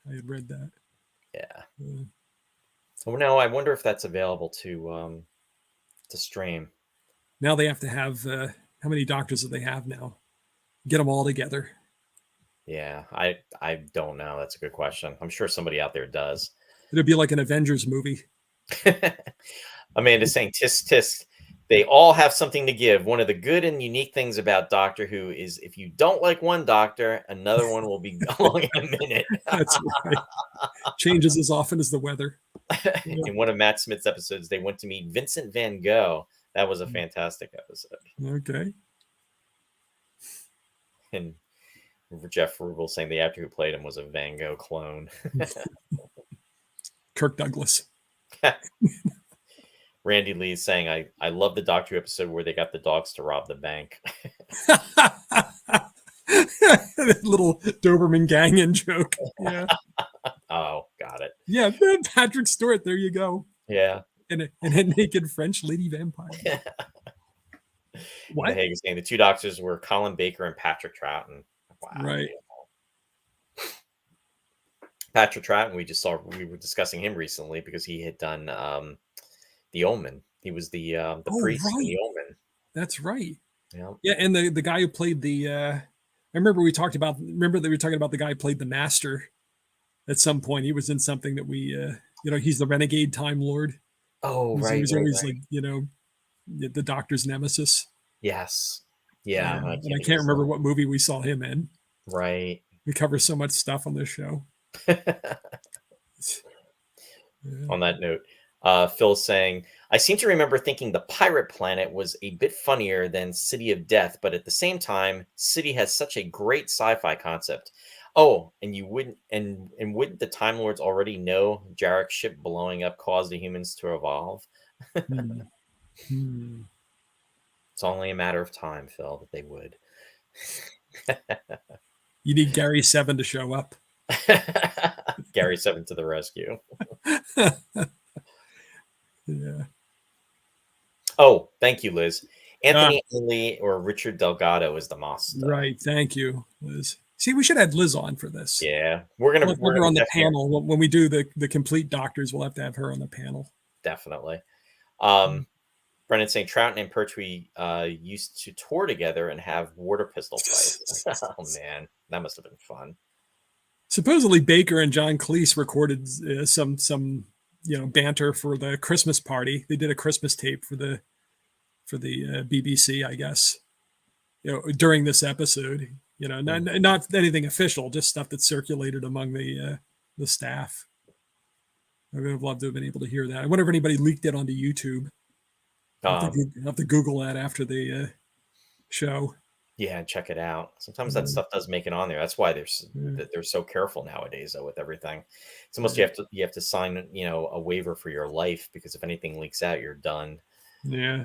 I had read that. Yeah. Oh no, I wonder if that's available to stream. Now they have to have how many Doctors do they have now? Get them all together. Yeah, I don't know. That's a good question. I'm sure somebody out there does. It'd be like an Avengers movie. Amanda's saying, tisk, tisk. They all have something to give. One of the good and unique things about Doctor Who is if you don't like one doctor, another one will be along in a minute. That's right. Changes as often as the weather. In one of Matt Smith's episodes, they went to meet Vincent van Gogh. That was a fantastic episode. Okay. And Jeff Rubel saying the actor who played him was a Van Gogh clone. Kirk Douglas. Randy Lee saying, I love the Doctor Who episode where they got the dogs to rob the bank. Little Doberman gang in joke. Yeah. Oh, got it. Yeah, Patrick Stewart. There you go. Yeah. And a naked French lady vampire. What? The Hague is saying the two doctors were Colin Baker and Patrick Troughton. Wow. Right. Patrick Troughton, we were discussing him recently because he had done The Omen. He was the priest in The Omen. That's right. Yeah. Yeah, and the guy who played the I remember that we were talking about the guy who played the Master at some point. He was in something that we he's the renegade Time Lord. Oh, He was always like, the Doctor's nemesis. Yes. Yeah. And I can't remember what movie we saw him in. Right. We cover so much stuff on this show. On that note, Phil's saying, I seem to remember thinking the Pirate Planet was a bit funnier than City of Death, but at the same time, City has such a great sci-fi concept. Oh, and wouldn't the Time Lords already know Jarek's ship blowing up caused the humans to evolve? It's only a matter of time, Phil, that they would. You need Gary 7 to show up. Gary 7 to the rescue. Yeah. Oh, thank you, Liz. Anthony Lee or Richard Delgado is the master. Right. Thank you, Liz. See, we should have Liz on for this. Yeah. We're gonna her on the panel. When we do the complete Doctors, we'll have to have her on the panel. Definitely. Brendan saying Troughton and Pertwee used to tour together and have water pistol fights. Oh man, that must have been fun. Supposedly Baker and John Cleese recorded some banter for the Christmas party. They did a Christmas tape for the BBC, I guess. During this episode, not anything official, just stuff that circulated among the staff. I would have loved to have been able to hear that. I wonder if anybody leaked it onto YouTube. I'll have to Google that after the show. Yeah, check it out. Sometimes that stuff does make it on there. That's why they're so careful nowadays, though, with everything. It's almost you have to sign a waiver for your life, because if anything leaks out, you're done. Yeah.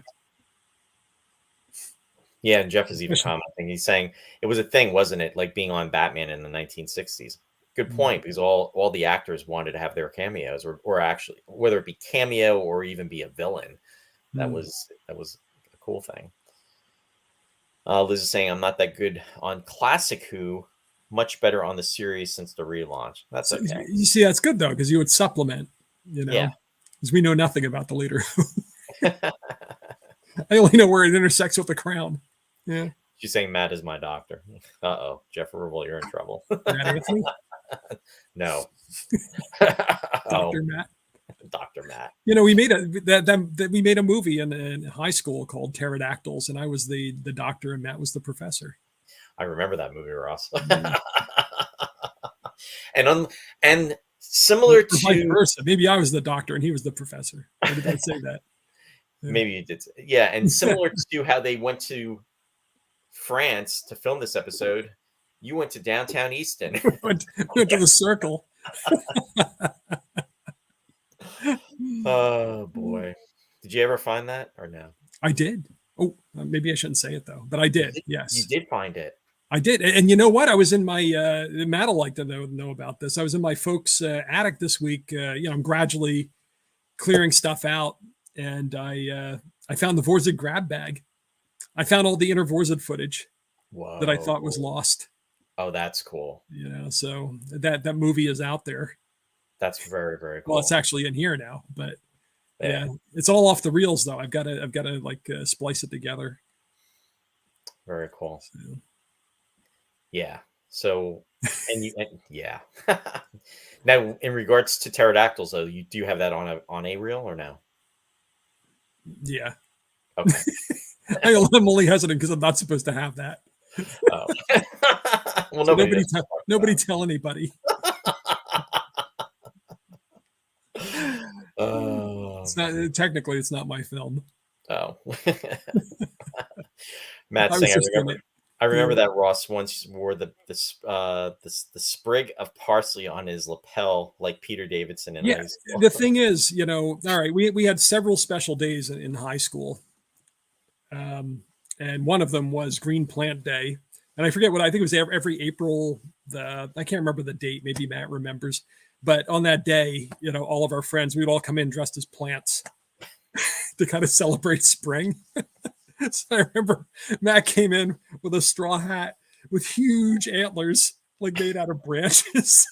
Yeah, and Jeff is even commenting. He's saying it was a thing, wasn't it? Like being on Batman in the 1960s. Good point, because all the actors wanted to have their cameos, or actually, whether it be cameo or even be a villain. That was a cool thing. Liz is saying, I'm not that good on classic Who, much better on the series since the relaunch. That's okay. You see, that's good, though, because you would supplement, Yeah. Because we know nothing about the later Who. I only know where it intersects with the Crown. Yeah. She's saying Matt is my doctor. Uh-oh. Jeff Rubel, you're in trouble. Matt Anthony? No. Dr. Matt. Dr. Matt. We made a movie in high school called Pterodactyls, and I was the doctor and Matt was the professor. I remember that movie, Ross. And similar to vice versa. Maybe I was the doctor and he was the professor. Why did I say that? Yeah. Maybe you did. Yeah, and similar to how they went to France to film this episode, you went to downtown Easton. went to the Circle. Oh boy, did you ever find that or no? I did. Oh, maybe I shouldn't say it though, but I did. Yes, you did find it. I did, and you know what? I was in my Matt will like to know about this. I was in my folks' attic this week. I'm gradually clearing stuff out, and I found the Vorzid grab bag. I found all the inner Vorzid footage that I thought was lost. Oh, that's cool. So that movie is out there. That's very, very cool. Well, it's actually in here now, but yeah, it's all off the reels though. I've got to like splice it together. Very cool. So. Yeah. So, yeah. Now, in regards to pterodactyls, though, do you have that on a reel or no? Yeah. Okay. I'm only hesitant because I'm not supposed to have that. Oh. Well, so nobody tell anybody. It's not technically. It's not my film. Oh. Matt saying, I remember The that Ross once wore the sprig of parsley on his lapel like Peter Davidson in Yeah, high school. the thing is, all right, we had several special days in high school, um, and one of them was Green Plant Day, and I forget what I think it was every April. I can't remember the date. Maybe Matt remembers, but on that day, all of our friends, we'd all come in dressed as plants to kind of celebrate spring. So I remember Matt came in with a straw hat with huge antlers, like made out of branches.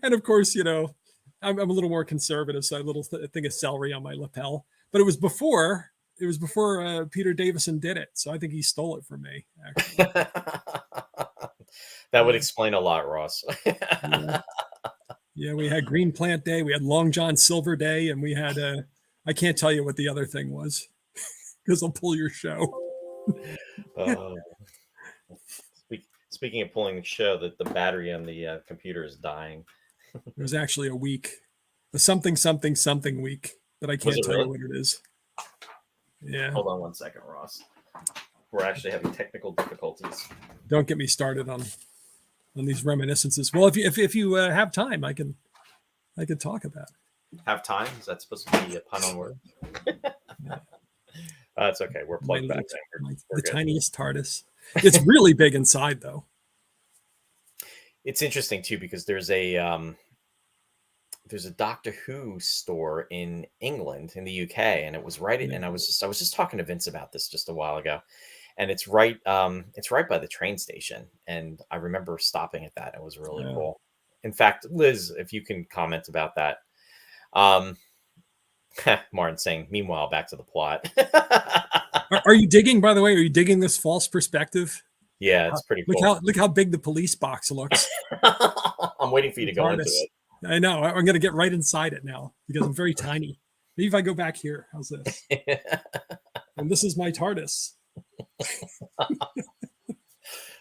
And of course, I'm a little more conservative, so I had a little thing of celery on my lapel. But it was before Peter Davison did it, so I think he stole it from me. Actually, That would yeah, explain a lot, Ross. yeah, yeah. We had Green Plant Day, we had Long John Silver Day, and we had I can't tell you what the other thing was because I'll pull your show. uh, speaking of pulling the show, that the battery on the computer is dying. It was actually a week, a something something something week, but I Was can't it tell you really? what it is. Yeah, Hold on one second, Ross. We're actually having technical difficulties. don't get me started on these reminiscences. Well, if you have time, I can talk about it. Have time? Is that supposed to be a pun on word? Yeah. That's okay. We're My plugged back little, in. We're the good. tiniest TARDIS. It's really big inside, though. It's interesting too because there's a Doctor Who store in England, in the UK, and it was right. Yeah. And I was just talking to Vince about this just a while ago, and it's right by the train station, and I remember stopping at that. It was really cool. In fact, Liz, if you can comment about that. Um, Martin saying, "Meanwhile, back to the plot." Are you digging? By the way, are you digging this false perspective? Yeah, it's pretty Look cool. how big the police box looks. I'm waiting for you The to go into TARDIS. it. I know. I'm going to get right inside it now because I'm very tiny. Maybe if I go back here, how's this? And this is my TARDIS.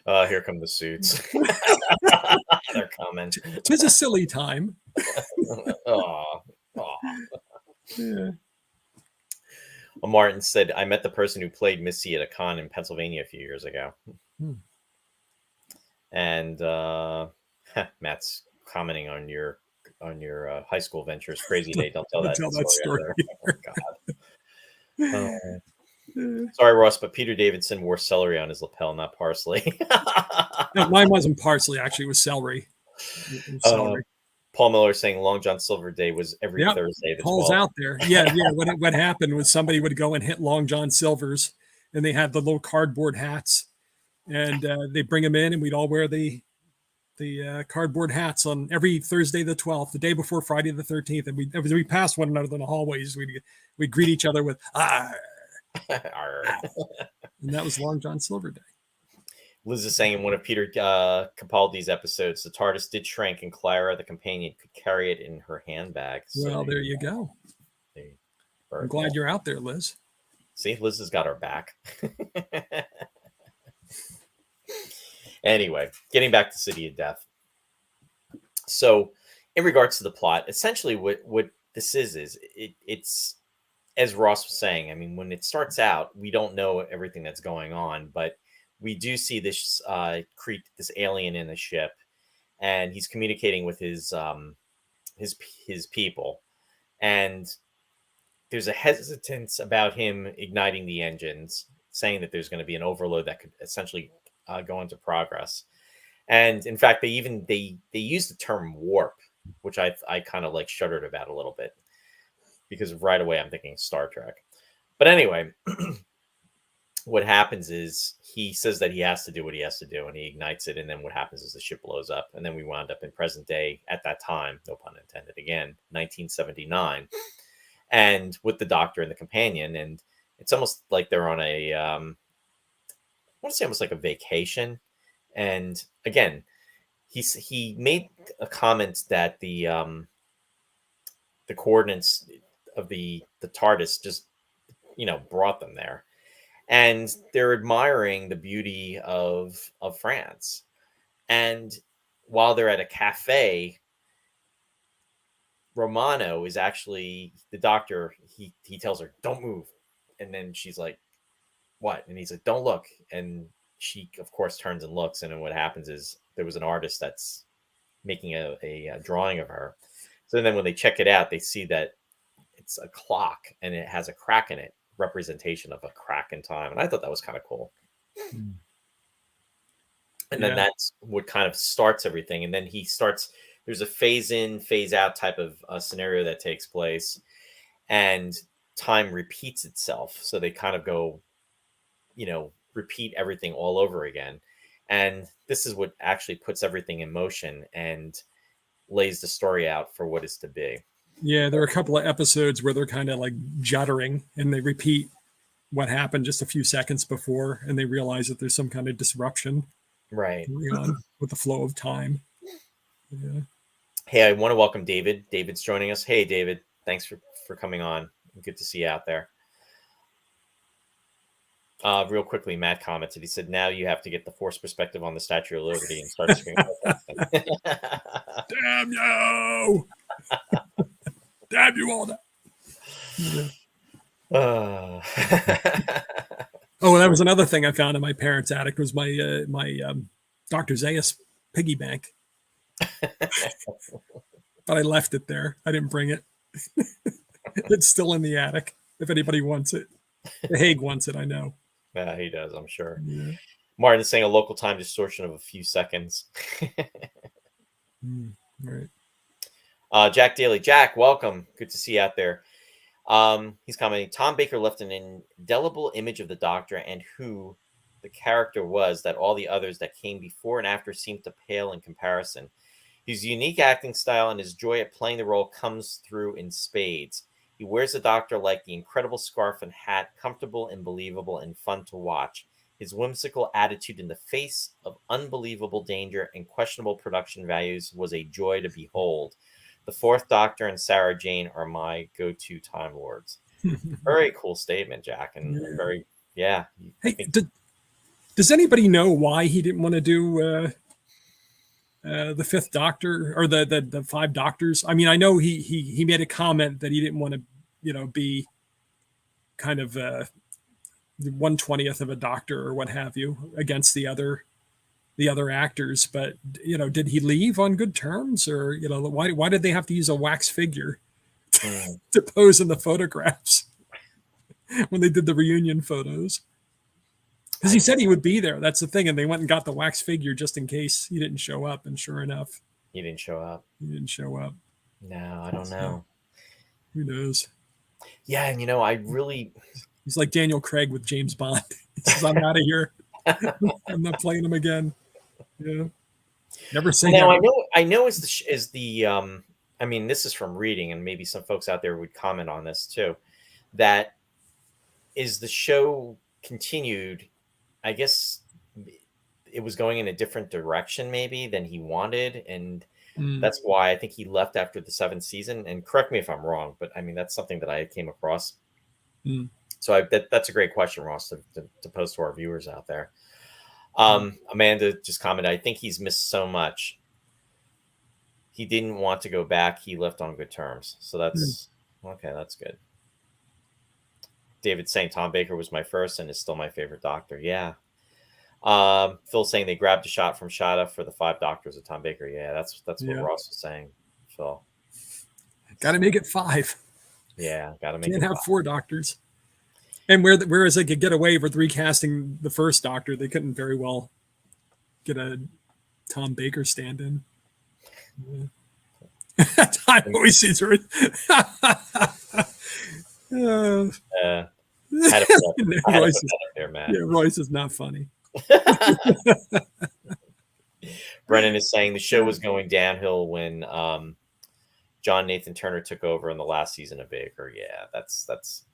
Here come the suits. They're coming. Tis a silly time. Oh, oh. Yeah. Martin said, "I met the person who played Missy at a con in Pennsylvania a few years ago." Hmm. And Matt's commenting on your high school ventures. Crazy day. Don't tell I'll that tell that story story. out there. Oh, God. Sorry, Ross, but Peter Davidson wore celery on his lapel, not parsley. No, mine wasn't parsley. Actually, it was celery. It was uh, celery. Paul Miller saying Long John Silver Day was every Yep. Thursday the Paul's 12th. out there. Yeah, yeah. What happened was somebody would go and hit Long John Silver's, and they had the little cardboard hats, and they bring them in, and we'd all wear the cardboard hats on every Thursday the 12th, the day before Friday the 13th, and we passed one another in the hallways. We'd greet each other with ah, and that was Long John Silver Day. Liz is saying in one of Peter Capaldi's episodes, the TARDIS did shrink, and Clara, the companion, could carry it in her handbag. So Well, there you go. I'm glad you're out there, Liz. See, Liz has got our back. Anyway, getting back to City of Death. So, in regards to the plot, essentially what this is it's as Ross was saying. I mean, when it starts out, we don't know everything that's going on, but we do see this this alien in the ship, and he's communicating with his people, and there's a hesitance about him igniting the engines, saying that there's going to be an overload that could essentially go into progress. And in fact, they use the term warp, which I kind of like shuddered about a little bit because right away I'm thinking Star Trek. But anyway, what happens is he says that he has to do what he has to do, and he ignites it. And then what happens is the ship blows up, and then we wound up in present day at that time, no pun intended, again, 1979, and with the Doctor and the companion, and it's almost like they're on I want to say almost like a vacation. And again, he made a comment that the coordinates of the TARDIS just brought them there, and they're admiring the beauty of France. And while they're at a cafe, Romano is actually the Doctor. He tells her, "Don't move," and then she's like, what? And he's like, don't look. And she, of course, turns and looks. And then what happens is there was an artist that's making a drawing of her. So then when they check it out, they see that it's a clock and it has a crack in it, representation of a crack in time. And I thought that was kind of cool. And then that's what kind of starts everything. And then he starts, there's a phase in, phase out type of scenario that takes place. And time repeats itself. So they kind of go, repeat everything all over again. And this is what actually puts everything in motion and lays the story out for what is to be. Yeah, there are a couple of episodes where they're kind of like juddering and they repeat what happened just a few seconds before, and they realize that there's some kind of disruption going on with the flow of time. Yeah. Hey, I want to welcome David. David's joining us. Hey, David, thanks for coming on. Good to see you out there. Real quickly, Matt commented. He said, now you have to get the Force perspective on the Statue of Liberty and start screaming. Damn you! Damn you all! Oh, that was another thing I found in my parents' attic was my Dr. Zaius piggy bank. But I left it there. I didn't bring it. It's still in the attic. If anybody wants it, the Hague wants it. I know. Yeah, he does. I'm sure. Yeah. Martin's saying a local time distortion of a few seconds. Right. Jack Daly. Jack, welcome. Good to see you out there. He's commenting, Tom Baker left an indelible image of the Doctor and who the character was that all the others that came before and after seemed to pale in comparison. His unique acting style and his joy at playing the role comes through in spades. He wears the Doctor like the incredible scarf and hat, comfortable and believable and fun to watch. His whimsical attitude in the face of unbelievable danger and questionable production values was a joy to behold. The Fourth Doctor and Sarah Jane are my go-to Time Lords. Very cool statement, Jack, and very, yeah. Hey, does anybody know why he didn't want to do the Fifth Doctor or the Five Doctors? I mean, I know he made a comment that he didn't want to, be kind of 1/20th of a Doctor or what have you against the other actors, but did he leave on good terms, or why did they have to use a wax figure to pose in the photographs when they did the reunion photos? Because he said he would be there. That's the thing, and they went and got the wax figure just in case he didn't show up, and sure enough, he didn't show up. No, I don't know. Who knows? Yeah, and I really. He's like Daniel Craig with James Bond. He says, "I'm out of here. I'm not playing him again." Yeah. Never say now. never. I know is the I mean, this is from reading, and maybe some folks out there would comment on this too. That is the show continued. I guess it was going in a different direction maybe than he wanted, and that's why I think he left after the 7th season. And correct me if I'm wrong, but I mean that's something that I came across. So that's a great question, Ross, to pose to our viewers out there. Amanda just commented, I think he's missed so much. He didn't want to go back. He left on good terms. So that's okay. That's good. David saying Tom Baker was my first and is still my favorite Doctor. Yeah. Phil saying they grabbed a shot from Shada for the 5 Doctors of Tom Baker. Yeah, that's what Ross was saying. Phil. Got to make it 5. Yeah, got to make Can't it have 5. 4 Doctors. And whereas they could get away with recasting the first Doctor, they couldn't very well get a Tom Baker stand-in. Time always sees her. Royce is not funny. Brennan is saying the show was going downhill when John Nathan Turner took over in the last season of Baker. Yeah, that's.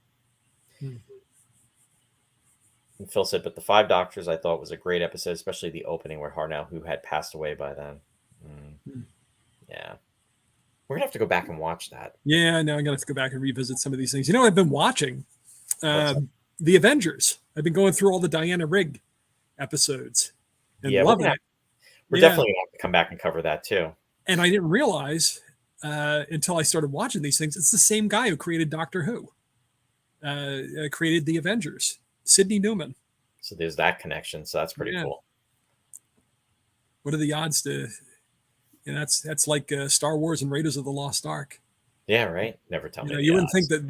And Phil said, but the 5 Doctors I thought was a great episode, especially the opening where Hartnell, who had passed away by then. Yeah. We're going to have to go back and watch that. Yeah, now I'm going to have to go back and revisit some of these things. I've been watching The Avengers. I've been going through all the Diana Rigg episodes and loving it. We're definitely going to have to come back and cover that too. And I didn't realize until I started watching these things, it's the same guy who created Doctor Who, created The Avengers. Sidney Newman. So there's that connection. So that's pretty Yeah. cool. What are the odds to? And that's like Star Wars and Raiders of the Lost Ark. Yeah, right. Never tell You me know, the odds.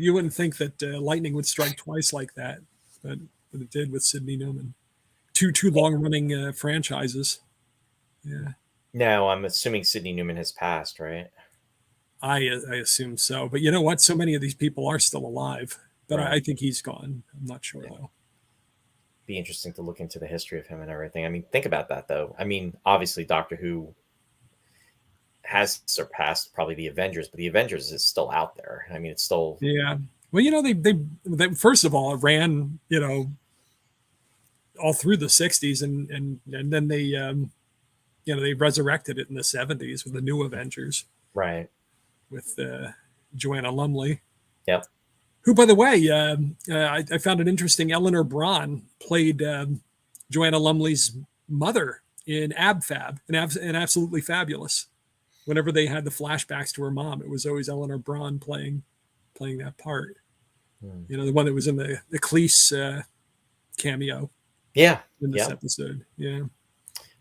you wouldn't think that lightning would strike twice like that, but it did with Sidney Newman. Two long running franchises. Yeah, Now I'm assuming Sidney Newman has passed, right? I assume so. But you know what? So many of these people are still alive. But Right. I think he's gone. I'm not sure though. Be interesting to look into the history of him and everything. I mean, think about that though. I mean, obviously Doctor Who has surpassed probably the Avengers, but the Avengers is still out there. I mean, it's still Yeah. Well, you know, they first of all it ran, you know, all through the '60s, and then they you know, they resurrected it in the '70s with the new Avengers right. with Joanna Lumley. Yep. Who, by the way, I found it interesting. Eleanor Braun played Joanna Lumley's mother in AbFab, and Absolutely Fabulous. Whenever they had the flashbacks to her mom, it was always Eleanor Braun playing that part. You know, the one that was in the Cleese cameo Yeah. in this Yeah. episode. Yeah.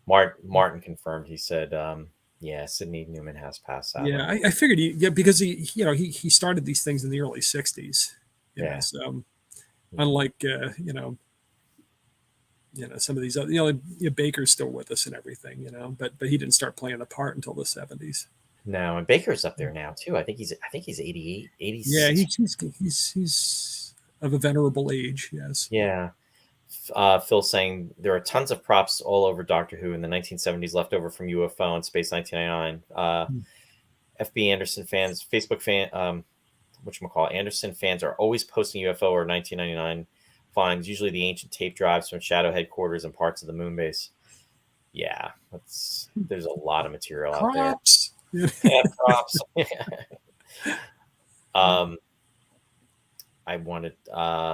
Martin confirmed. He said, yeah, Sidney Newman has passed out. Yeah, I figured because you know, he started these things in the early '60s. Yeah. Know, so unlike you know, some of these other, you know, Baker's still with us and everything, you know, but he didn't start playing the part until the '70s. No, and Baker's up there now too. I think he's 88, 86. Yeah, he's of a venerable age. Yes. Yeah. Phil saying there are tons of props all over Doctor Who in the 1970s left over from UFO and Space 1999. FB Anderson fans, Facebook fan, whatchamacallit, Anderson fans are always posting UFO or 1999 finds, usually the ancient tape drives from Shadow headquarters and parts of the moon base. Yeah, there's a lot of material out there. Yeah, props. I wanted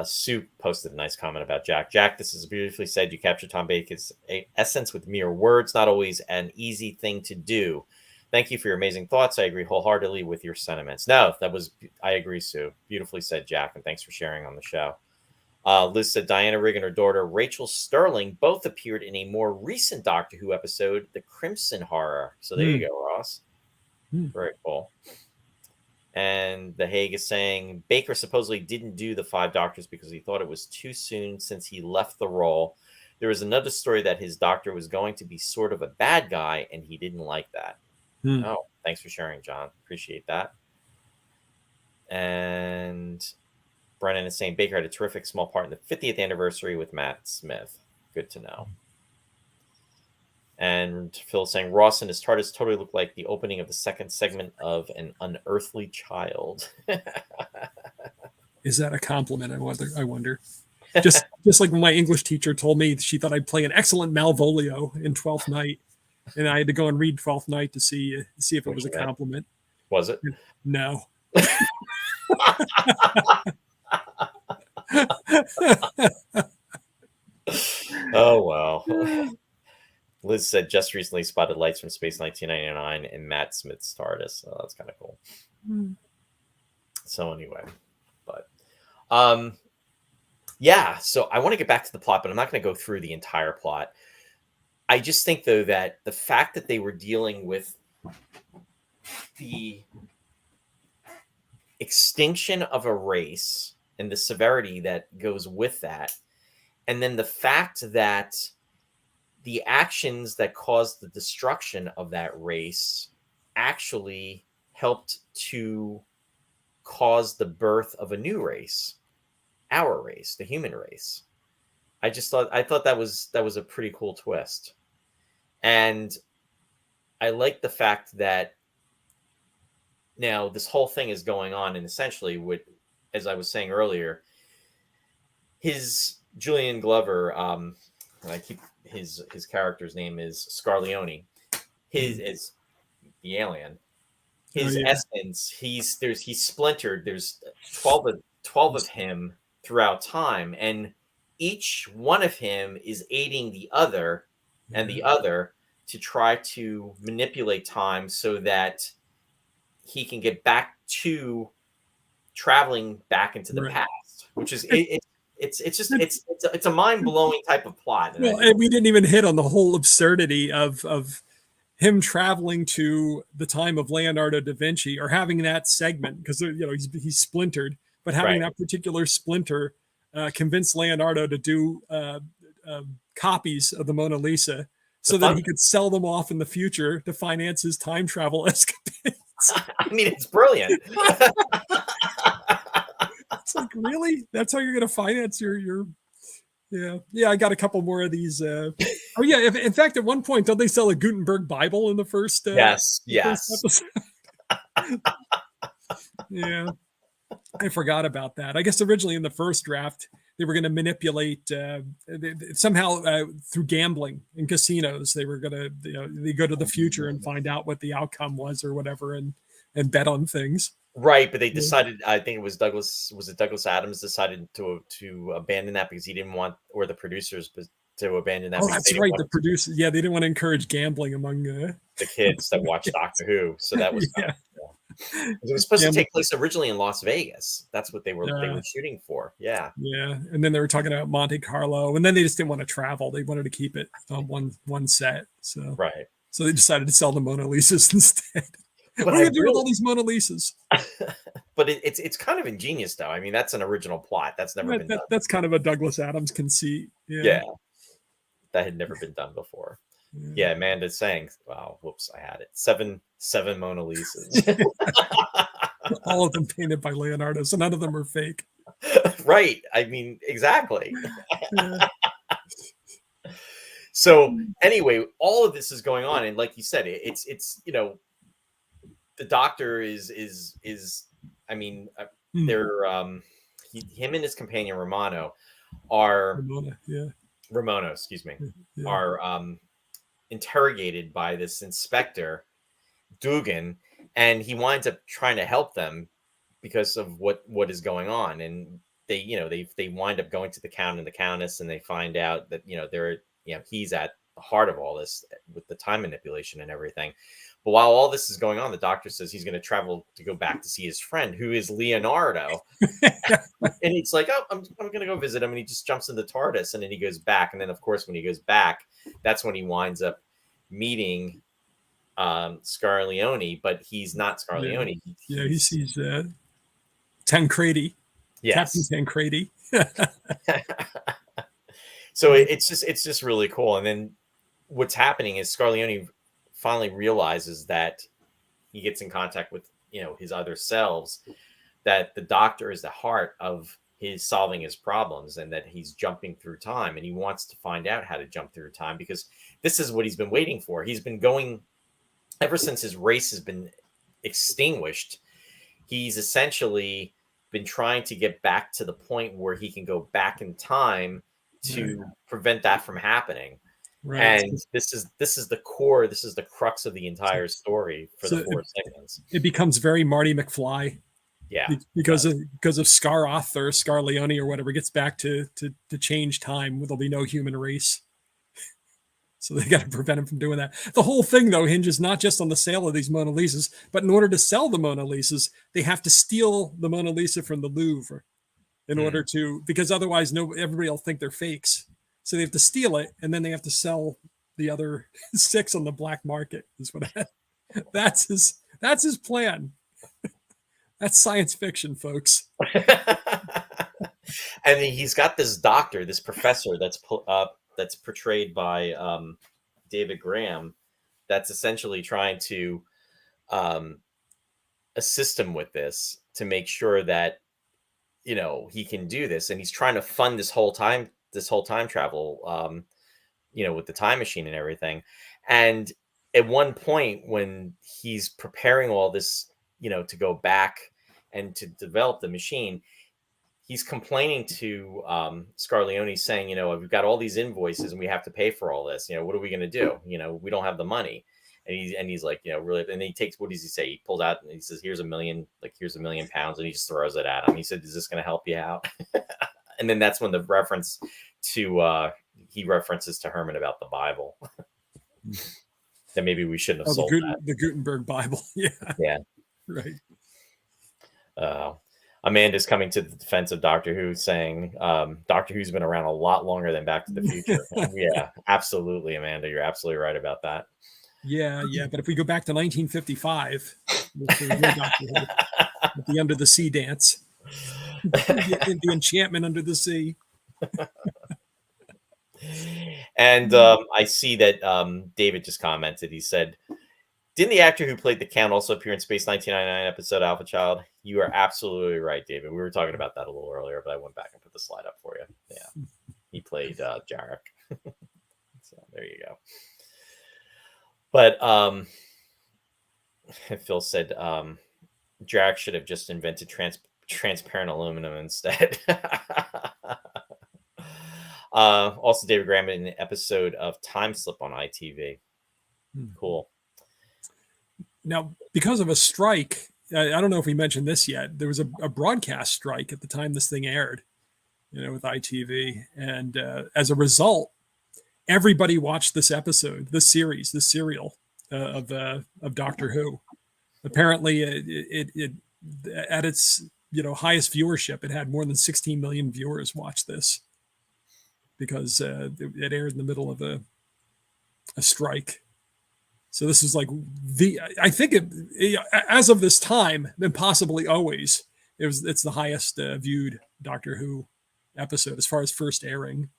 Sue posted a nice comment about Jack. Jack, this is beautifully said. You captured Tom Baker's essence with mere words, not always an easy thing to do. Thank you for your amazing thoughts. I agree wholeheartedly with your sentiments. No, I agree, Sue. Beautifully said, Jack, and thanks for sharing on the show. Liz said Diana Rigg and her daughter Rachel Sterling both appeared in a more recent Doctor Who episode, The Crimson Horror. So there you go, Ross. Very cool. And the Hague is saying Baker supposedly didn't do the 5 Doctors because he thought it was too soon since he left the role. There was another story that his doctor was going to be sort of a bad guy, and he didn't like that. Oh, thanks for sharing, John. Appreciate that. And Brennan is saying Baker had a terrific small part in the 50th anniversary with Matt Smith. Good to know. And Phil saying Ross and his TARDIS totally look like the opening of the second segment of An Unearthly Child. Is that a compliment? I wonder. Just like when my English teacher told me she thought I'd play an excellent Malvolio in 12th Night, and I had to go and read 12th Night to see if it was a compliment. Was it? No. Oh, well. Liz said just recently spotted lights from Space 1999 in Matt Smith's TARDIS. Oh, that's kind of cool. So anyway, but yeah, so I want to get back to the plot, but I'm not going to go through the entire plot. I just think, though, that the fact that they were dealing with the extinction of a race and the severity that goes with that, and then the fact that the actions that caused the destruction of that race actually helped to cause the birth of a new race, our race, the human race. I thought that was a pretty cool twist. And I like the fact that now this whole thing is going on, and essentially what, as I was saying earlier, his Julian Glover, and I keep his character's name is Scarlini. His is the alien. His essence, he's splintered. There's 12 of him throughout time, and each one of him is aiding the other and the other to try to manipulate time so that he can get back to traveling back into the past, which is it's a mind blowing type of plot. And Well, and we didn't even hit on the whole absurdity of him traveling to the time of Leonardo da Vinci, or having that segment, because he's splintered, but having that particular splinter convince Leonardo to do copies of the Mona Lisa so that he could sell them off in the future to finance his time travel escapades. I mean, it's brilliant. It's like, really? That's how you're going to finance your yeah. I got a couple more of these. Oh yeah. In fact, at one point, don't they sell a Gutenberg Bible in the first? Yes. First episode? Yeah, I forgot about that. I guess originally in the first draft, they were going to manipulate somehow through gambling in casinos. They were going to they go to the future and find out what the outcome was or whatever, and bet on things. Right, but they decided. I think it was Douglas. Was it Douglas Adams decided to abandon that because he didn't want, or the producers to abandon that? Oh, that's right. The producers, they didn't want to encourage gambling among the kids that watch Doctor Who. So that was it was supposed to take place originally in Las Vegas. That's what they were shooting for. Yeah. And then they were talking about Monte Carlo, and then they just didn't want to travel. They wanted to keep it on one set. So so they decided to sell the Mona Lisas instead. But what are you going to do with all these Mona Lisas? But it's kind of ingenious, though. I mean, that's an original plot. That's never been done. That's kind of a Douglas Adams conceit. Yeah. That had never been done before. Yeah, Amanda's saying, wow, whoops, I had it. Seven Mona Lisas. All of them painted by Leonardo, so none of them are fake. Right. I mean, exactly. So anyway, all of this is going on. And like you said, it's the Doctor is I mean, they're him and his companion Romano are Romano, excuse me, are interrogated by this inspector Dugan, and he winds up trying to help them because of what is going on. And they wind up going to the Count and the Countess, and they find out that he's at the heart of all this with the time manipulation and everything. But while all this is going on, the Doctor says he's going to travel to go back to see his friend, who is Leonardo. And he's like, oh, I'm going to go visit him. And he just jumps in the TARDIS, and then he goes back. And then, of course, when he goes back, that's when he winds up meeting Scarlini. But he's not Scarlini. He's Tancredi. Yes. Captain Tancredi. So it's just really cool. And then what's happening is Scarlini finally realizes that he gets in contact with his other selves, that the Doctor is the heart of his solving his problems, and that he's jumping through time, and he wants to find out how to jump through time, because this is what he's been waiting for. He's been going ever since his race has been extinguished. He's essentially been trying to get back to the point where he can go back in time to prevent that from happening. Right. And this is the core, this is the crux of the entire story for the four segments. It becomes very Marty McFly. Yeah. Because of Scaroth or Scarlini or whatever gets back to change time. There'll be no human race. So they got to prevent him from doing that. The whole thing, though, hinges not just on the sale of these Mona Lisas, but in order to sell the Mona Lisas, they have to steal the Mona Lisa from the Louvre in order to, because otherwise everybody will think they're fakes. So they have to steal it, and then they have to sell the other 6 on the black market. That's his plan. That's science fiction, folks. And he's got this doctor, this professor that's portrayed by David Graham, that's essentially trying to assist him with this to make sure that he can do this, and he's trying to fund this whole time travel, with the time machine and everything. And at one point when he's preparing all this, to go back and to develop the machine, he's complaining to Scarlini, saying, we've got all these invoices and we have to pay for all this. What are we going to do? We don't have the money. And he's like, really. And then he takes, what does he say? He pulls out and he says, here's £1 million pounds. And he just throws it at him. He said, is this going to help you out? And then that's when the reference to, he references to Herman about the Bible. That maybe we shouldn't have sold that. The Gutenberg Bible. Yeah. Yeah. Right. Amanda's coming to the defense of Doctor Who, saying Doctor Who's been around a lot longer than Back to the Future. Yeah, absolutely, Amanda. You're absolutely right about that. Yeah, yeah. But if we go back to 1955, with the real Doctor Who, with the Under the Sea dance, the enchantment under the sea. And I see that David just commented. He said, "Didn't the actor who played the Count also appear in Space 1999 episode Alpha Child?" You are absolutely right, David. We were talking about that a little earlier, but I went back and put the slide up for you. Yeah, he played Jarek. So there you go. But Phil said Jarek should have just invented transparent aluminum instead. Also, David Graham in an episode of Time Slip on ITV. Cool. Now, because of a strike, I don't know if we mentioned this yet. There was a broadcast strike at the time this thing aired, with ITV, and as a result, everybody watched this episode, this series, this serial of Doctor Who. Apparently, it at its highest viewership, it had more than 16 million viewers watch this, because it aired in the middle of a strike. So this is like I think as of this time, and possibly always, it's the highest viewed Doctor Who episode as far as first airing.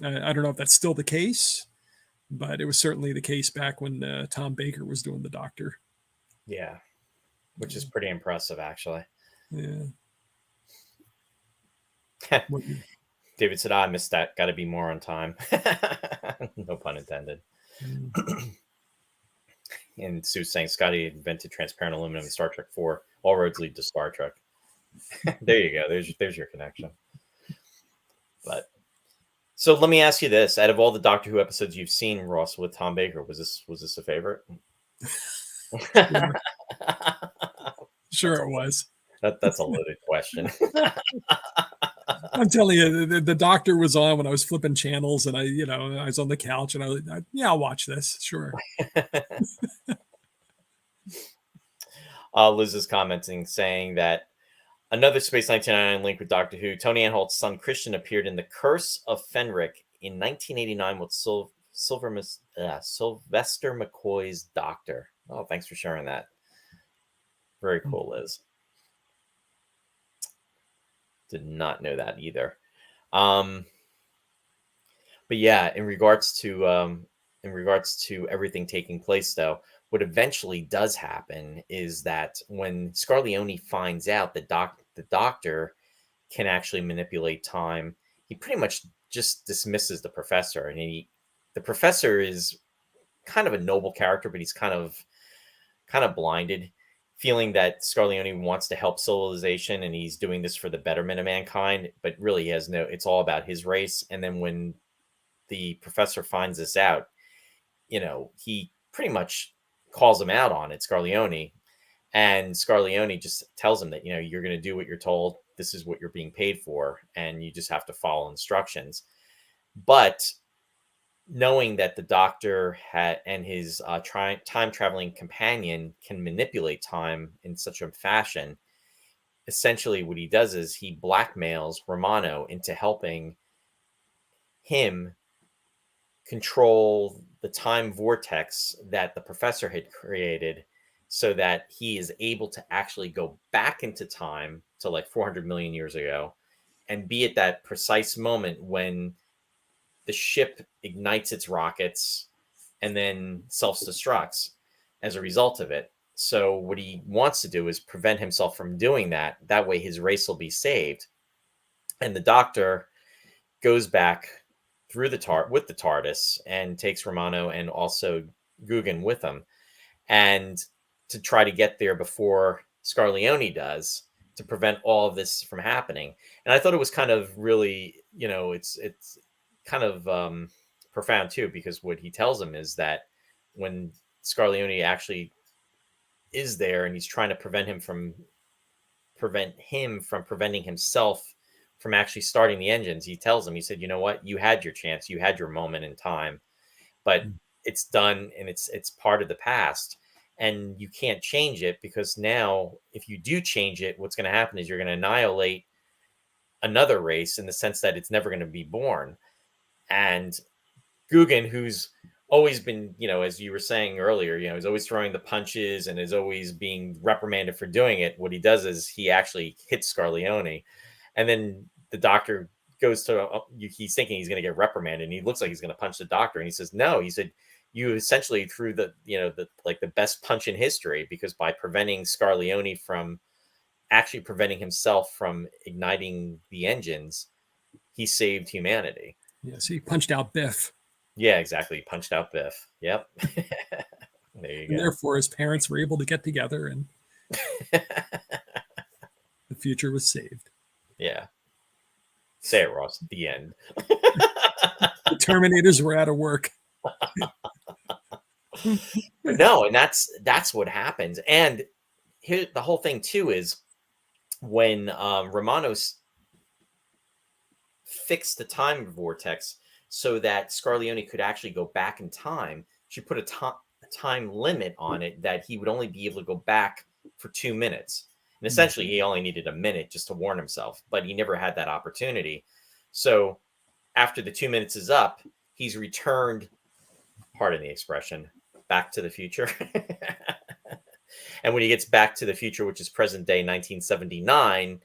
I don't know if that's still the case, but it was certainly the case back when Tom Baker was doing the Doctor. Yeah, which is pretty impressive, actually. Yeah. David said, I missed that. Got to be more on time. No pun intended. And Sue's saying Scotty invented transparent aluminum in Star Trek 4. All roads lead to Star Trek. There you go. There's your connection. But so let me ask you this: out of all the Doctor Who episodes you've seen, Ross, with Tom Baker, was this a favorite? Sure, it was. That's a loaded question. I'm telling you, the Doctor was on when I was flipping channels, and I was on the couch, and I'll watch this. Sure. Liz is commenting, saying that another Space 1999 link with Doctor Who. Tony Anholt's son Christian appeared in The Curse of Fenric in 1989 with Sylvester McCoy's Doctor. Oh, thanks for sharing that. Very cool, Liz. Did not know that either. But yeah, in regards to everything taking place, though, what eventually does happen is that when Scarlini finds out that the Doctor can actually manipulate time, he pretty much just dismisses the Professor, and the Professor is kind of a noble character, but he's kind of blinded, feeling that Scarlini wants to help civilization and he's doing this for the betterment of mankind, but really it's all about his race. And then when the Professor finds this out, he pretty much calls him out on it, Scarlini, and Scarlini just tells him that, you're going to do what you're told. This is what you're being paid for, and you just have to follow instructions. But knowing that the Doctor and his time-traveling companion can manipulate time in such a fashion, essentially what he does is he blackmails Romano into helping him control the time vortex that the Professor had created, so that he is able to actually go back into time to like 400 million years ago and be at that precise moment when the ship ignites its rockets and then self-destructs as a result of it. So what he wants to do is prevent himself from doing that. That way his race will be saved. And the Doctor goes back through with the TARDIS and takes Romano and also Guggen with him, and to try to get there before Scarlini does, to prevent all of this from happening. And I thought it was kind of really, it's kind of profound too, because what he tells him is that when Scarlini actually is there and he's trying to prevent him from preventing himself from actually starting the engines, he tells him, he said, you know what, you had your chance, you had your moment in time, but it's done, and it's part of the past. and you can't change it, because now if you do change it, what's going to happen is you're going to annihilate another race in the sense that it's never going to be born. And Guggen, who's always been, as you were saying earlier, he's always throwing the punches and is always being reprimanded for doing it. What he does is he actually hits Scarlini, and then the doctor goes to, he's thinking he's going to get reprimanded, and he looks like he's going to punch the doctor, and he says, no, he said, you essentially threw the best punch in history, because by preventing Scarlini from actually preventing himself from igniting the engines, he saved humanity. Yes, he punched out Biff. Yeah, exactly. He punched out Biff. Yep. There you go. Therefore, his parents were able to get together, and the future was saved. Yeah. Say it, Ross. The end. The Terminators were out of work. No, and that's what happens. And here, the whole thing too is when Romanos fixed the time vortex so that Scarlini could actually go back in time, she put a time limit on it that he would only be able to go back for 2 minutes. And essentially, he only needed a minute just to warn himself, but he never had that opportunity. So after the 2 minutes is up, he's returned, pardon the expression, back to the future. And when he gets back to the future, which is present day 1979,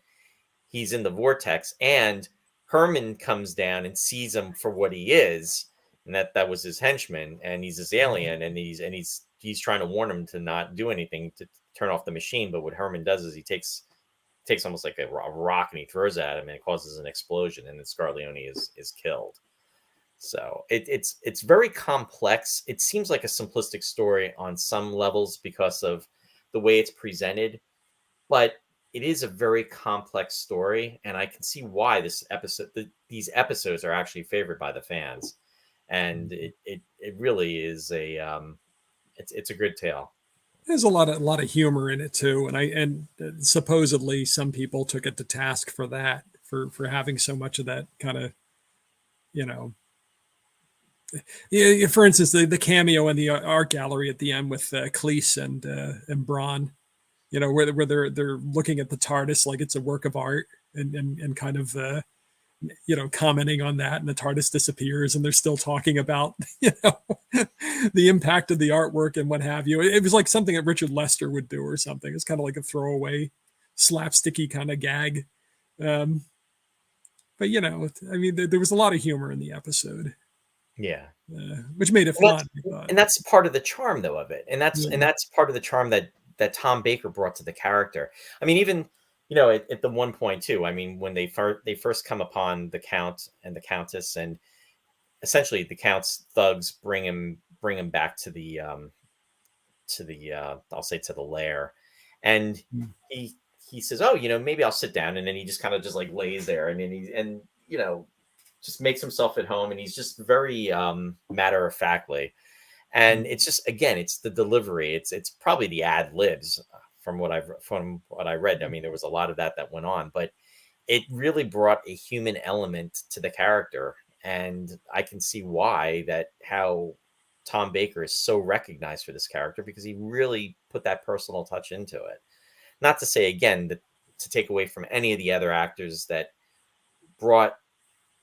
he's in the vortex, and Herman comes down and sees him for what he is, and that was his henchman, and he's this alien, and he's trying to warn him to not do anything, to turn off the machine. But what Herman does is he takes almost like a rock and he throws it at him, and it causes an explosion, and then Scarlini is killed. So it's very complex. It seems like a simplistic story on some levels because of the way it's presented, but it is a very complex story, and I can see why these episodes are actually favored by the fans, and it really is it's a good tale. There's a lot of humor in it too, and supposedly some people took it to task for that, for having so much of that kind of, Yeah, for instance, the cameo in the art gallery at the end with Cleese and Braun, where they're looking at the TARDIS like it's a work of art, and kind of commenting on that, and the TARDIS disappears, and they're still talking about the impact of the artwork and what have you. It was like something that Richard Lester would do or something. It's kind of like a throwaway, slapsticky kind of gag. But I mean, there was a lot of humor in the episode. Yeah, which made it fun. And that's part of the charm, though, of it. And that's part of the charm that Tom Baker brought to the character. I mean, even at the one point too. I mean, when they first come upon the Count and the Countess, and essentially the Count's thugs bring him back to the I'll say to the lair, and he says, "Oh, maybe I'll sit down," and then he just kind of just like lays there, and then just makes himself at home, and he's just very matter of factly, and it's just, again, it's the delivery, it's probably the ad libs from what I read. I mean, there was a lot of that went on, but it really brought a human element to the character, and I can see how Tom Baker is so recognized for this character, because he really put that personal touch into it. Not to say, again, that to take away from any of the other actors that brought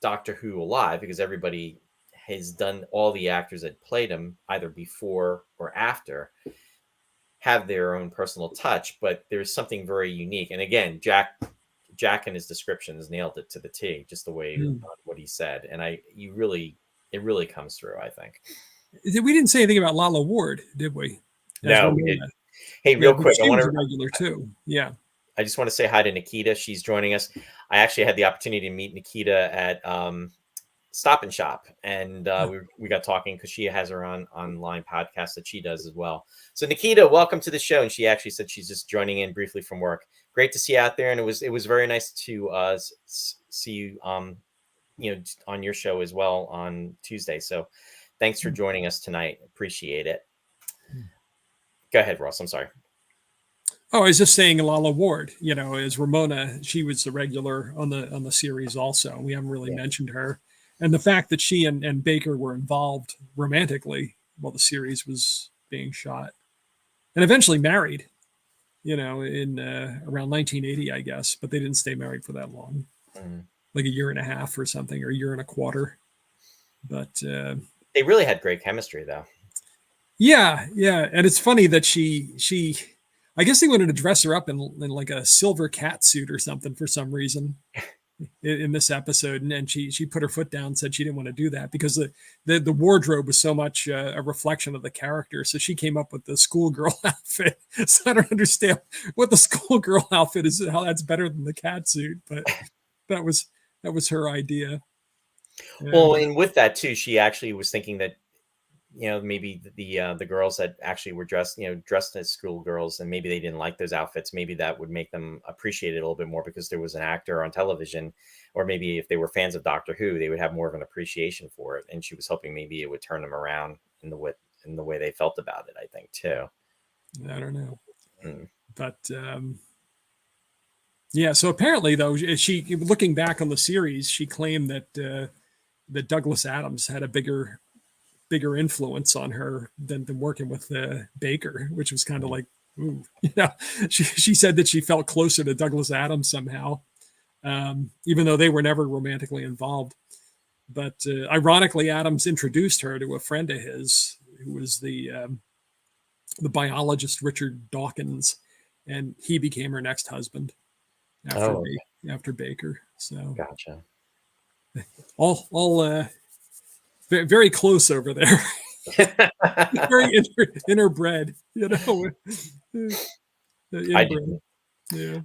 Doctor Who alive, because everybody has done, all the actors that played him either before or after have their own personal touch, but there's something very unique. And again, Jack in his descriptions nailed it to the T, just the way what he said, and it really comes through, I think. We didn't say anything about Lala Ward, did we? No, we didn't. Hey, real quick, I want to regular too. Yeah. I just want to say hi to Nikita. She's joining us. I actually had the opportunity to meet Nikita at Stop and Shop, and we got talking, because she has her online podcast that she does as well. So Nikita, welcome to the show. And she actually said she's just joining in briefly from work. Great to see you out there, and it was very nice to see you on your show as well on Tuesday. So thanks for joining us tonight. Appreciate it. Go ahead, Ross. I'm sorry. Oh, I was just saying Lala Ward, as Ramona, she was a regular on the series also. We haven't really mentioned her. And the fact that she and Baker were involved romantically while the series was being shot. and eventually married. In around 1980, I guess, but they didn't stay married for that long, Mm. like a year and a half or something, or a year and a quarter. But They really had great chemistry, though. yeah, yeah, and it's funny that I guess they wanted to dress her up in like a silver cat suit or something for some reason in this episode, and she put her foot down and said she didn't want to do that because the wardrobe was so much a reflection of the character. So she came up with the schoolgirl outfit. So I don't understand what the schoolgirl outfit is, how that's better than the cat suit, but that was her idea. Well, And and with that too, she actually was thinking that maybe the girls that actually were dressed as schoolgirls, and maybe they didn't like those outfits. Maybe that would make them appreciate it a little bit more because there was an actor on television, or maybe if they were fans of Doctor Who, they would have more of an appreciation for it. And she was hoping maybe it would turn them around in the way they felt about it. I think too. I don't know, Mm. but yeah. So apparently, though, she looking back on the series, she claimed that Douglas Adams had a bigger influence on her than working with Baker, which was kind of like, ooh, she said that she felt closer to Douglas Adams somehow, even though they were never romantically involved. But ironically, Adams introduced her to a friend of his who was the biologist Richard Dawkins, and he became her next husband after Oh, after Baker. So gotcha. all very close over there. Very interbred, I inbred. didn't. Yeah.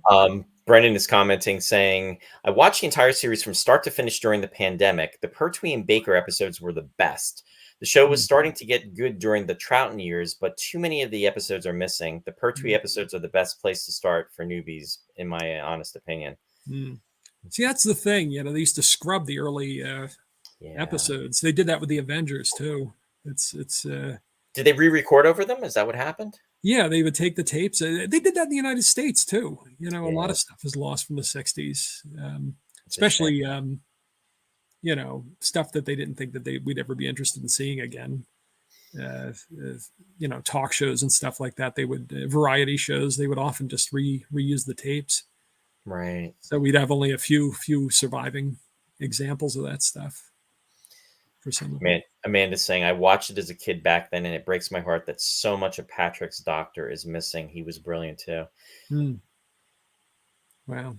Brendan is commenting saying, I watched the entire series from start to finish during the pandemic. The Pertwee and Baker episodes were the best. The show was starting to get good during the Troughton years, but too many of the episodes are missing. The Pertwee episodes are the best place to start for newbies, in my honest opinion. See, that's the thing. They used to scrub the early episodes. They did that with the Avengers too. It's Did they re-record over them? Is that what happened? Yeah, they would take the tapes. They did that in the United States too. A lot Yeah. of stuff is lost from the '60s, It's a shame. especially stuff that they didn't think that we'd ever be interested in seeing again. Talk shows and stuff like that. They would variety shows. They would often just reuse the tapes. Right. So we'd have only a few surviving examples of that stuff for some of Man, it. Amanda's saying, I watched it as a kid back then, and it breaks my heart that so much of Patrick's Doctor is missing. He was brilliant too. Wow.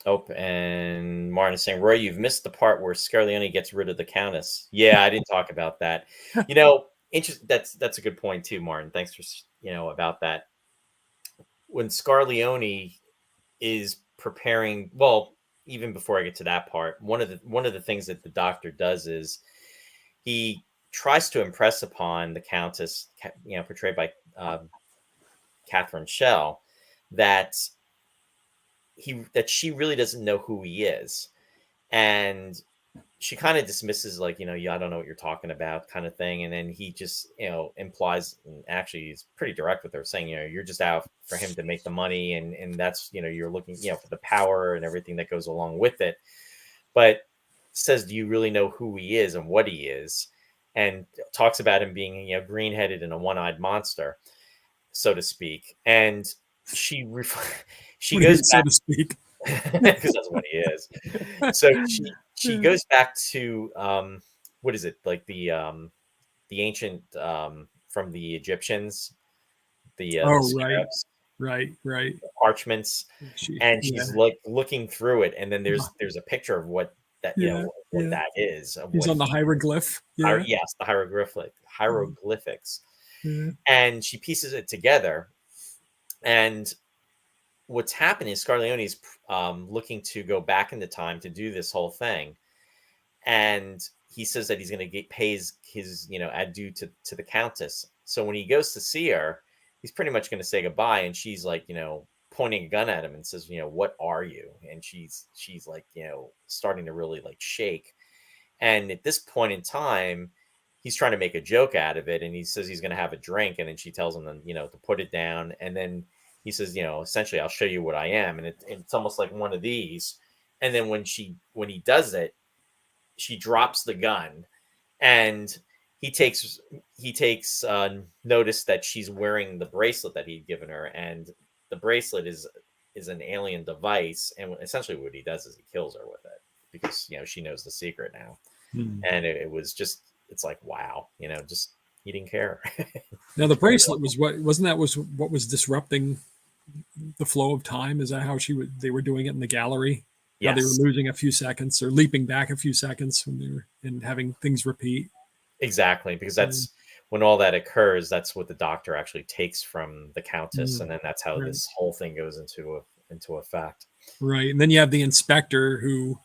Oh, and Martin is saying, Roy, you've missed the part where Scarlini gets rid of the Countess. Yeah, I didn't talk about that. That's a good point too, Martin. Thanks for about that. When Scarlini is preparing, well, even before I get to that part, one of the things that the Doctor does is he tries to impress upon the Countess, portrayed by Catherine Schell, that she really doesn't know who he is, and she kind of dismisses, like, yeah, I don't know what you're talking about, kind of thing. And then he just, implies, and actually he's pretty direct with her, saying, you're just out for him to make the money. And that's, you're looking, for the power and everything that goes along with it. But says, do you really know who he is and what he is? And talks about him being, green-headed and a one-eyed monster, so to speak. And she goes back, so to speak, because that's what he is. So she goes back to what is it, like the ancient from the Egyptians, the scarabs, right, parchments, and she's like looking through it, and then there's a picture of what that what that is. He's on the hieroglyph. Yes, the hieroglyphics, and she pieces it together. And what's happening is Scarlini is looking to go back into time to do this whole thing, and he says that he's going to pay his adieu to the Countess. So when he goes to see her, he's pretty much going to say goodbye, and she's like, pointing a gun at him and says, what are you? And she's like, starting to really like shake. And at this point in time, he's trying to make a joke out of it, and he says he's going to have a drink, and then she tells him to put it down, and then he says, essentially, I'll show you what I am. And it's almost like one of these. And then when he does it, she drops the gun, and he takes notice that she's wearing the bracelet that he'd given her, and the bracelet is an alien device, and essentially what he does is he kills her with it because she knows the secret now. And it was just, it's like, wow, just he didn't care. Now the bracelet was what was disrupting the flow of time? Is that how they were doing it in the gallery? Yes. How they were losing a few seconds or leaping back a few seconds when they were and having things repeat. Exactly, because that's when all that occurs. That's what the Doctor actually takes from the Countess, and then that's how this whole thing goes into effect. Right, and then you have the Inspector who.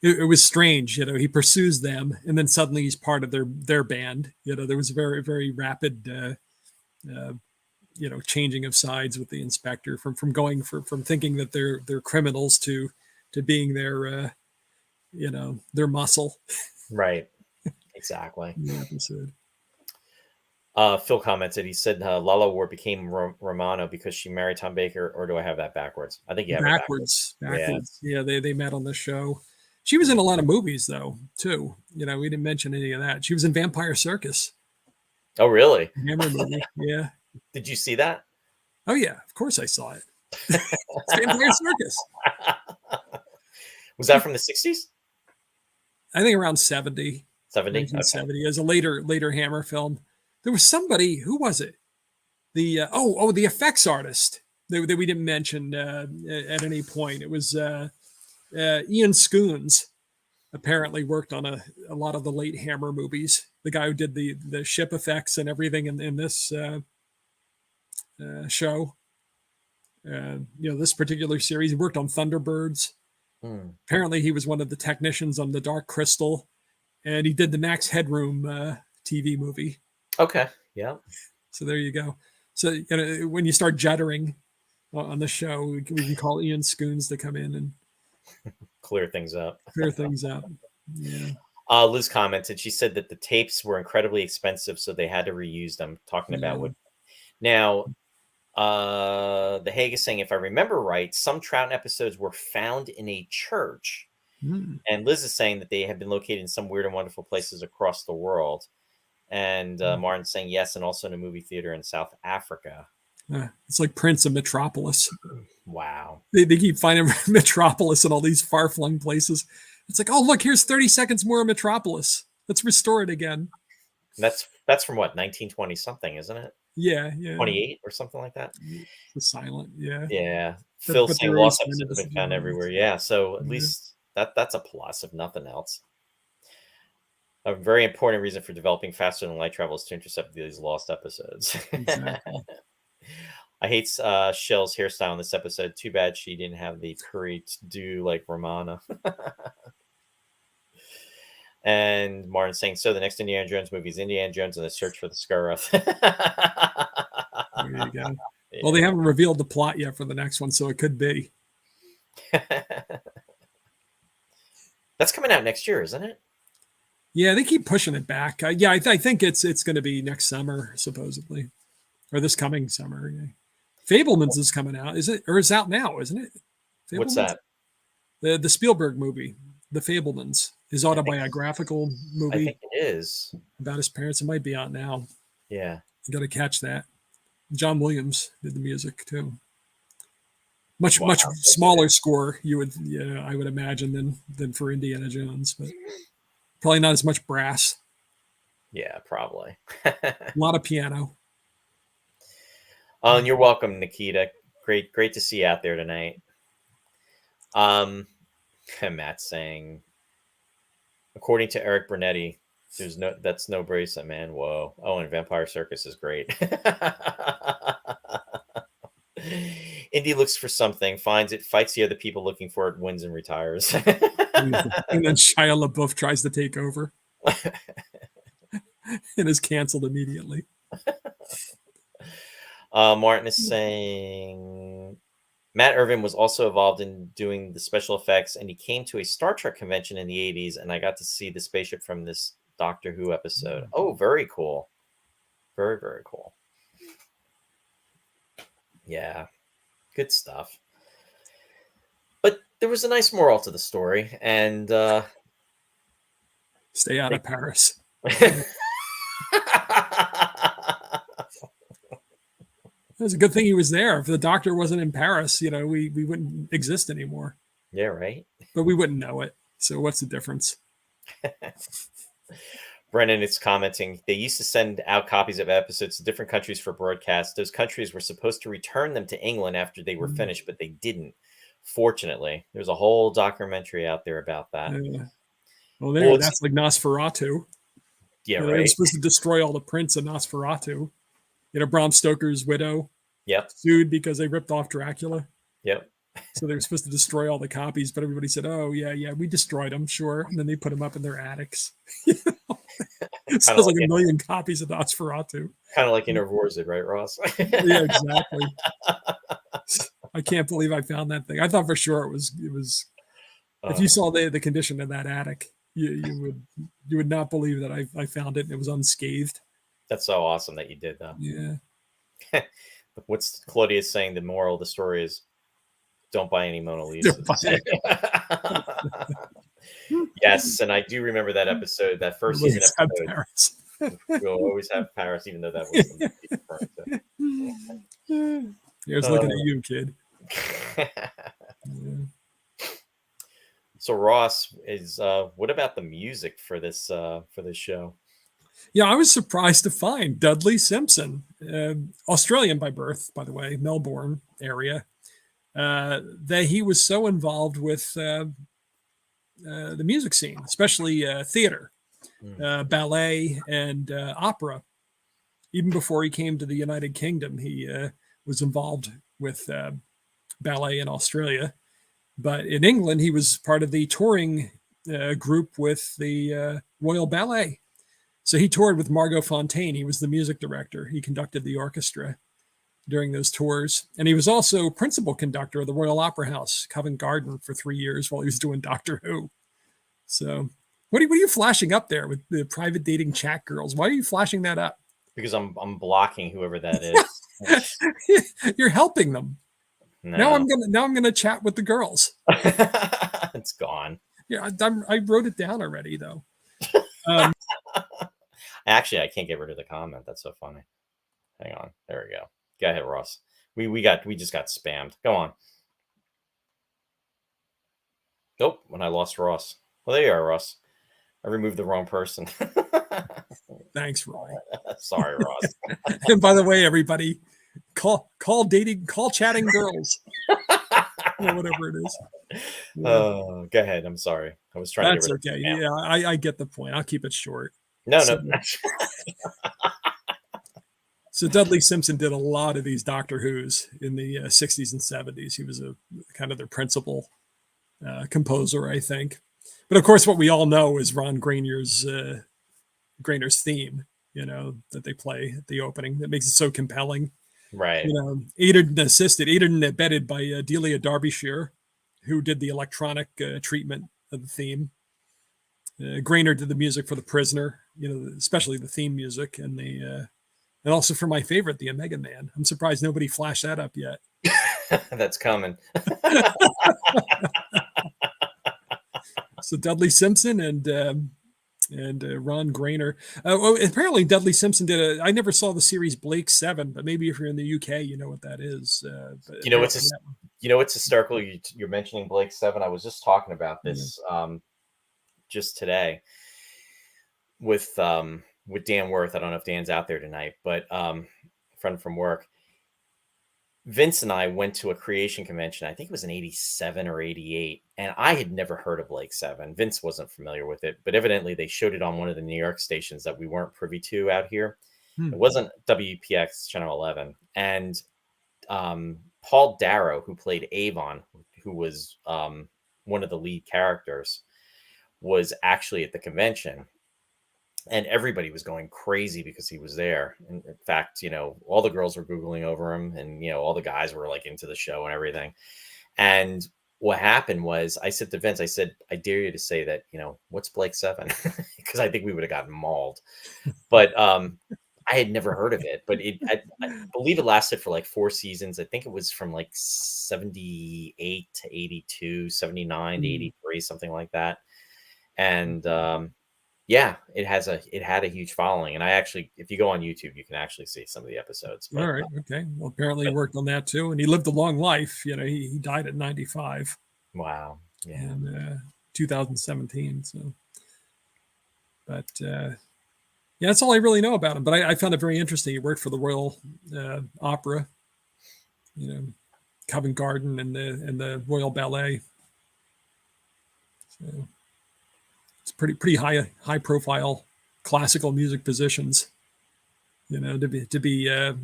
It was strange, he pursues them, and then suddenly he's part of their band. There was a very, very rapid, changing of sides with the Inspector from going from thinking that they're criminals to being their muscle. Right. Exactly. The episode. Phil commented. He said Lala Ward became Romana because she married Tom Baker, or do I have that backwards? I think you have backwards. It backwards. Yeah, they met on the show. She was in a lot of movies, though, too. We didn't mention any of that. She was in Vampire Circus. Oh, really? Hammer movie. Yeah. Did you see that? Oh, yeah. Of course I saw it. It's Vampire Circus. Was that from the 60s? I think around 70. 70? 1970. Okay. As a later Hammer film. There was somebody, who was it? The effects artist that we didn't mention at any point. It was... Ian Scoons apparently worked on a lot of the late Hammer movies. The guy who did the ship effects and everything in this show. This particular series. He worked on Thunderbirds. Apparently he was one of the technicians on The Dark Crystal, and he did the Max Headroom TV movie. Okay, yeah. So there you go. So when you start juddering on the show, we can call Ian Scoons to come in and clear things up. Yeah. Liz commented. She said that the tapes were incredibly expensive, so they had to reuse them. Talking about what now. The Hague is saying, if I remember right, some Troughton episodes were found in a church, and Liz is saying that they have been located in some weird and wonderful places across the world. And Martin's saying yes, and also in a movie theater in South Africa. It's like Prince of Metropolis. Wow. They keep finding Metropolis in all these far-flung places. It's like, oh, look, here's 30 seconds more of Metropolis. Let's restore it again. That's from what, 1920 something, isn't it? Yeah. 28 or something like that. It's silent, yeah. Yeah. Phil saying lost episodes have been found everywhere. Yeah, so at least that's a plus, if nothing else. A very important reason for developing faster than light travel is to intercept these lost episodes. Exactly. I hate Schell's hairstyle in this episode. Too bad she didn't have the courage to do like Romana. And Martin saying, so the next Indiana Jones movie is Indiana Jones and the Search for the Scarab. There you go. Yeah. Well, they haven't revealed the plot yet for the next one, so it could be. That's coming out next year, isn't it? Yeah, they keep pushing it back. I think it's going to be next summer, supposedly, or this coming summer. Yeah. Fabelmans is coming out, is it? Or it's out now, isn't it? Fabelmans? What's that? The Spielberg movie, The Fabelmans, his autobiographical movie. I think it is about his parents. It might be out now. Yeah, you got to catch that. John Williams did the music too. Much smaller score, I would imagine than for Indiana Jones, but probably not as much brass. Yeah, probably. A lot of piano. Oh, and you're welcome, Nikita. Great to see you out there tonight. Matt's saying, according to Eric Bernetti, that's no bracelet, man. Whoa. Oh, and Vampire Circus is great. Indy looks for something, finds it, fights the other people looking for it, wins and retires. And then Shia LaBeouf tries to take over and is canceled immediately. Martin is saying Matt Irvin was also involved in doing the special effects, and he came to a Star Trek convention in the 80s, and I got to see the spaceship from this Doctor Who episode. Oh, very cool. Very, very cool. Yeah, good stuff. But there was a nice moral to the story, and stay out of Paris. It was a good thing he was there. If the Doctor wasn't in Paris, we wouldn't exist anymore. Yeah, right. But we wouldn't know it. So what's the difference? Brennan is commenting, they used to send out copies of episodes to different countries for broadcast. Those countries were supposed to return them to England after they were finished, but they didn't. Fortunately, there's a whole documentary out there about that. Well, that's like Nosferatu. Yeah, They right. were supposed to destroy all the prints of Nosferatu. Bram Stoker's widow sued because they ripped off Dracula. Yep. So they were supposed to destroy all the copies, but everybody said, "Oh yeah, we destroyed them, sure." And then they put them up in their attics. So there's like a million copies of Nosferatu. Kind of like Intervorzid, right, Ross? Yeah, exactly. I can't believe I found that thing. I thought for sure it was. If you saw the condition in that attic, you would not believe that I found it and it was unscathed. That's so awesome that you did, though. Yeah. What's Claudia saying? The moral of the story is, don't buy any Mona Lisa. Yes, and I do remember that episode, that first season episode. We'll always have Paris, even though that was I was looking at you, kid. So Ross, is what about the music for this show? Yeah, I was surprised to find Dudley Simpson, Australian by birth, by the way, Melbourne area. That he was so involved with the music scene, especially theater, ballet, and opera. Even before he came to the United Kingdom, he was involved with ballet in Australia. But in England, he was part of the touring group with the Royal Ballet. So he toured with Margot Fonteyn. He was the music director. He conducted the orchestra during those tours. And he was also principal conductor of the Royal Opera House, Covent Garden, for 3 years while he was doing Doctor Who. So what are you flashing up there with the private dating chat girls? Why are you flashing that up? Because I'm blocking whoever that is. You're helping them. No. Now I'm gonna chat with the girls. It's gone. Yeah, I wrote it down already though. Actually, I can't get rid of the comment. That's so funny. Hang on. There we go. Go ahead, Ross. We just got spammed. Go on. Nope. When I lost Ross. Well, there you are, Ross. I removed the wrong person. Thanks, Roy. Sorry, Ross. And by the way, everybody, call chatting girls. Or whatever it is. Go ahead. I'm sorry. I was trying to get rid of it. Yeah, I get the point. I'll keep it short. No. So Dudley Simpson did a lot of these Doctor Who's in the 60s and 70s. He was a kind of their principal composer, I think. But of course, what we all know is Ron Grainer's theme, that they play at the opening. That makes it so compelling. Right. Aided and abetted by Delia Derbyshire, who did the electronic treatment of the theme. Grainer did the music for The Prisoner, especially the theme music, and also for my favorite, the Omega Man. I'm surprised nobody flashed that up yet. That's coming. So Dudley Simpson and Ron Grainer. Apparently Dudley Simpson did I never saw the series Blake 7, but maybe if you're in the UK, you know what that is. What's hysterical? You're mentioning Blake 7. I was just talking about this just today with Dan Worth. I don't know if Dan's out there tonight, but a friend from work. Vince and I went to a creation convention. I think it was in 87 or 88. And I had never heard of Blake 7. Vince wasn't familiar with it, but evidently they showed it on one of the New York stations that we weren't privy to out here. It wasn't WPX Channel 11. And Paul Darrow, who played Avon, who was one of the lead characters, was actually at the convention. And everybody was going crazy because he was there. And in fact, all the girls were Googling over him, and, all the guys were like into the show and everything. And what happened was, I said to Vince, I said, I dare you to say that, what's Blake 7? Because I think we would have gotten mauled. But I had never heard of it, but I believe it lasted for like 4 seasons. I think it was from like 78 to 82, 79 to 83, something like that. And, Yeah, it had a huge following, and I actually, if you go on YouTube, you can actually see some of the episodes. All But right. Okay. Well, apparently he worked on that too, and he lived a long life. He died at 95 wow, yeah, in 2017. So, but yeah, that's all I really know about him. But I found it very interesting. He worked for the Royal Opera, you know, Covent Garden, and the Royal Ballet. So it's pretty high profile classical music positions. To be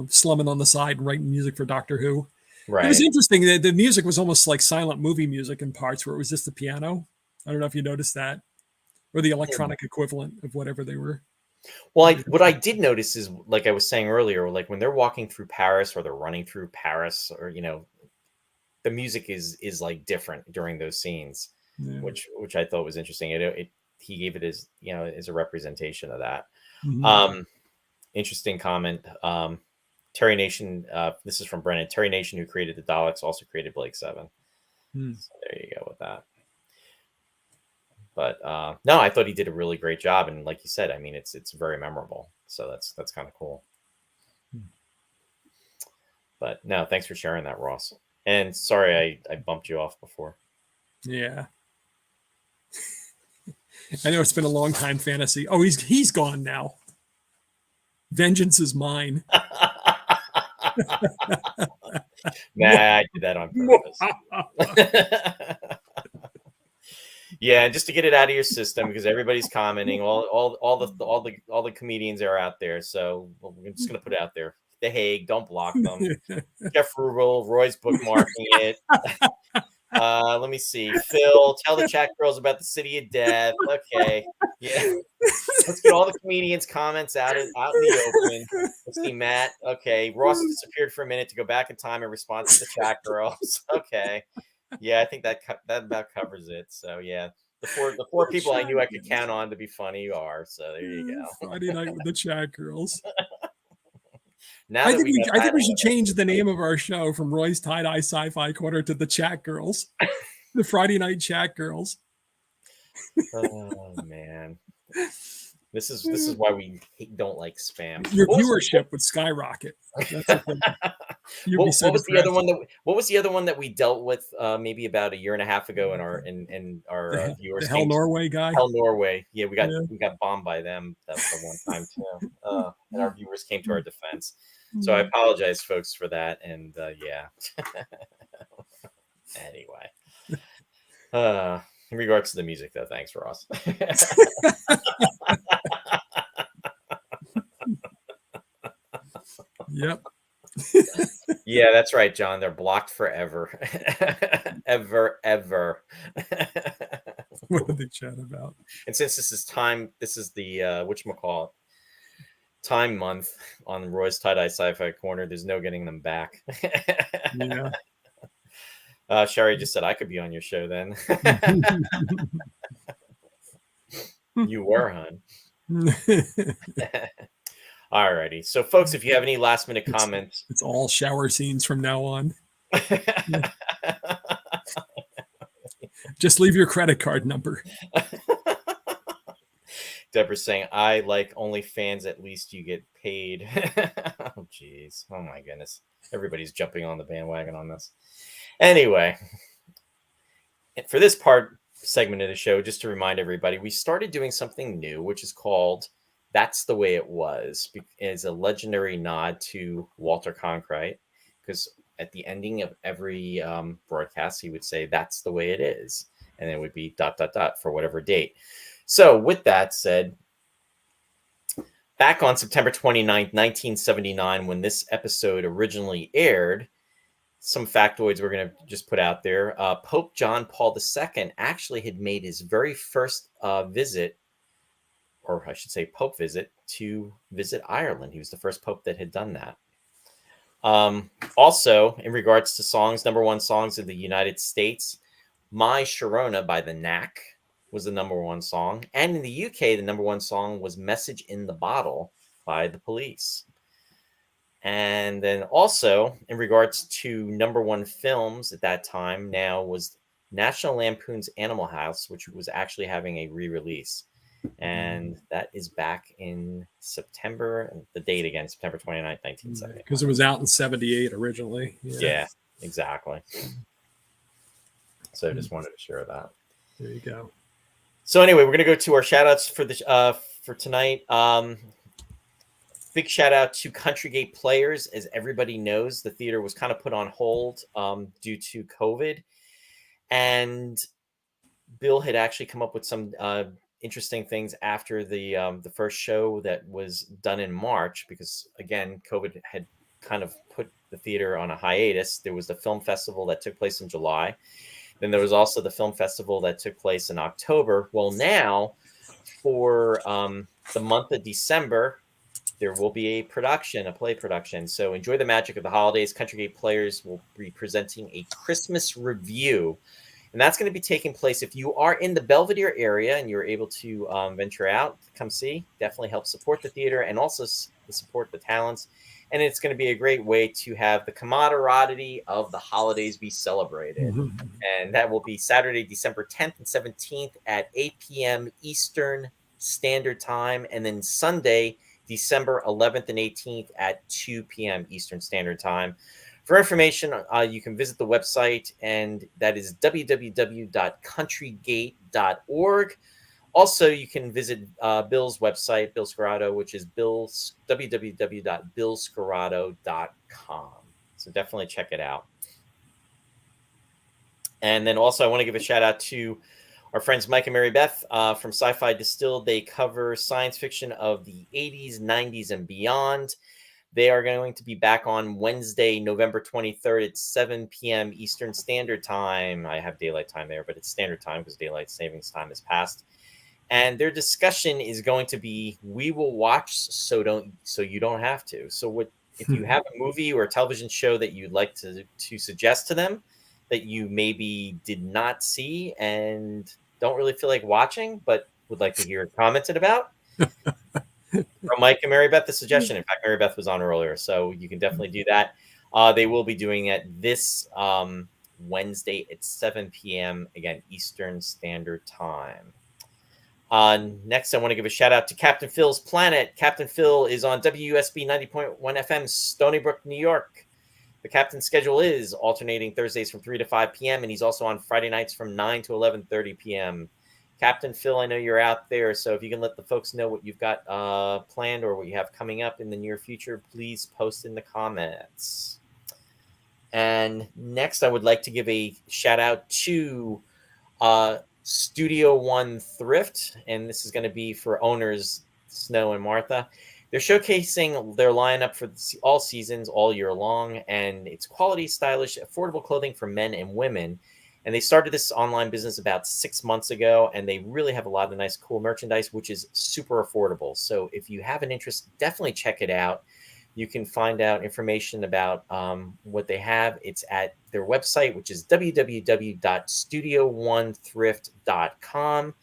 slumming on the side and writing music for Doctor Who. It was right. interesting that the music was almost like silent movie music in parts, where it was just the piano. I don't know if you noticed that, or the electronic equivalent of whatever they were. Well, what I did notice is, like I was saying earlier, like when they're walking through Paris or they're running through Paris, or the music is like different during those scenes, Yeah. which I thought was interesting. He gave it as as a representation of that. Mm-hmm. Interesting comment. Terry Nation. This is from Brennan. Terry Nation, who created the Daleks, also created Blake Seven. Mm. So there you go with that. But no, I thought he did a really great job, and like you said, I mean, it's very memorable. So that's kind of cool. But no, thanks for sharing that, Ross. And sorry, I bumped you off before. Yeah. I know it's been a long time fantasy. Oh, he's gone now. Vengeance is mine. Nah, I did that on purpose. Yeah, just to get it out of your system, because everybody's commenting. All the comedians are out there, so we're just gonna put it out there. The Hague, don't block them. Jeff Rubel, Roy's bookmarking it. Let me see. Phil, tell the chat girls about the City of Death. Okay, yeah. Let's get all the comedians' comments out in the open. Let's see, Matt. Okay, Ross disappeared for a minute to go back in time in response to the chat girls. Okay, yeah, I think that about covers it. So yeah, the four people I knew I could count on to be funny are. So there you go. Friday night with the chat girls. Now I that think we got I think that we should out of change the name of our show from Roy's Tie Dye Sci-Fi Corner to the Chat Girls, the Friday Night Chat Girls. Oh man, this is why we don't like spam. Your viewership would skyrocket. That's the thing. You'd be so what was the other depressed. one what was the other one that we dealt with maybe about a year and a half ago in our viewers The Hell Norway guy. Hell Norway. Yeah, we got Yeah. bombed by them that the one time too. And our viewers came to our defense. So I apologize, folks, for that. And yeah. Anyway. In regards to the music, though, thanks, Ross. Yep. Yeah, that's right, John. They're blocked forever. Ever. What did they chat about? And since this is the whatchamacallit, time month on Roy's Tie-Dye Sci-Fi Corner, there's no getting them back. Yeah. Sherry just said I could be on your show then. You were, hon. Alrighty. So, folks, if you have any last minute comments, it's all shower scenes from now on. Just leave your credit card number. Deborah's saying, I like OnlyFans, at least you get paid. Oh, jeez. Oh, my goodness. Everybody's jumping on the bandwagon on this. Anyway, for this segment of the show, just to remind everybody, we started doing something new, which is called That's the Way It Was, as a legendary nod to Walter Cronkite, because at the ending of every broadcast, he would say, that's the way it is. And it would be ... for whatever date. So with that said, back on September 29th, 1979, when this episode originally aired, some factoids we're going to just put out there. Pope John Paul II actually had made his very first visit, or I should say Pope visit, to visit Ireland. He was the first Pope that had done that. Also, in regards to songs, number one songs in the United States, My Sharona by the Knack was the number one song. And in the UK, the number one song was Message in the Bottle by the Police. And then also, in regards to number one films at that time, now was National Lampoon's Animal House, which was actually having a re-release. And that is back in September. The date again, September 29th, 1970. Because it was out in 78 originally. Yeah, exactly. So I just wanted to share that. There you go. So anyway, we're going to go to our shout outs for tonight. Big shout out to Country Gate Players. As everybody knows, the theater was kind of put on hold due to COVID. And Bill had actually come up with some interesting things after the first show that was done in March, because again, COVID had kind of put the theater on a hiatus. There was the film festival that took place in July. Then there was also the film festival that took place in October. Well, now for the month of December, there will be a play production. So enjoy the magic of the holidays. Country Gate Players will be presenting a Christmas review. And that's going to be taking place if you are in the Belvedere area and you're able to venture out, come see. Definitely help support the theater and also support the talents. And it's going to be a great way to have the camaraderie of the holidays be celebrated. Mm-hmm. And that will be Saturday, December 10th and 17th at 8 p.m. Eastern Standard Time. And then Sunday, December 11th and 18th at 2 p.m. Eastern Standard Time. For information, you can visit the website, and that is www.countrygate.org. Also, you can visit Bill's website, Bill Scarrato, which is www.billscarrato.com. So definitely check it out. And then also, I want to give a shout out to our friends Mike and Mary Beth from Sci-Fi Distilled. They cover science fiction of the 80s, 90s, and beyond. They are going to be back on Wednesday, November 23rd at 7 p.m. Eastern Standard Time. I have daylight time there, but it's standard time because daylight savings time has passed. And their discussion is going to be, we will watch so you don't have to. So if you have a movie or a television show that you'd like to suggest to them that you maybe did not see and don't really feel like watching, but would like to hear it commented about, from Mike and Mary Beth, the suggestion. In fact, Mary Beth was on earlier, so you can definitely do that. They will be doing it this Wednesday at 7 p.m. again, Eastern Standard Time. Next, I want to give a shout out to Captain Phil's Planet. Captain Phil is on WUSB 90.1 FM, Stony Brook, New York. The captain's schedule is alternating Thursdays from 3 to 5 p.m. and he's also on Friday nights from 9 to 11:30 p.m. Captain Phil, I know you're out there, so if you can let the folks know what you've got planned or what you have coming up in the near future, please post in the comments. And next, I would like to give a shout out to Studio One Thrift, and this is going to be for owners Snow and Martha. They're showcasing their lineup for all seasons, all year long, and it's quality, stylish, affordable clothing for men and women. And they started this online business about 6 months ago, and they really have a lot of nice, cool merchandise, which is super affordable. So if you have an interest, definitely check it out. You can find out information about what they have. It's at their website, which is www.studioonethrift.com.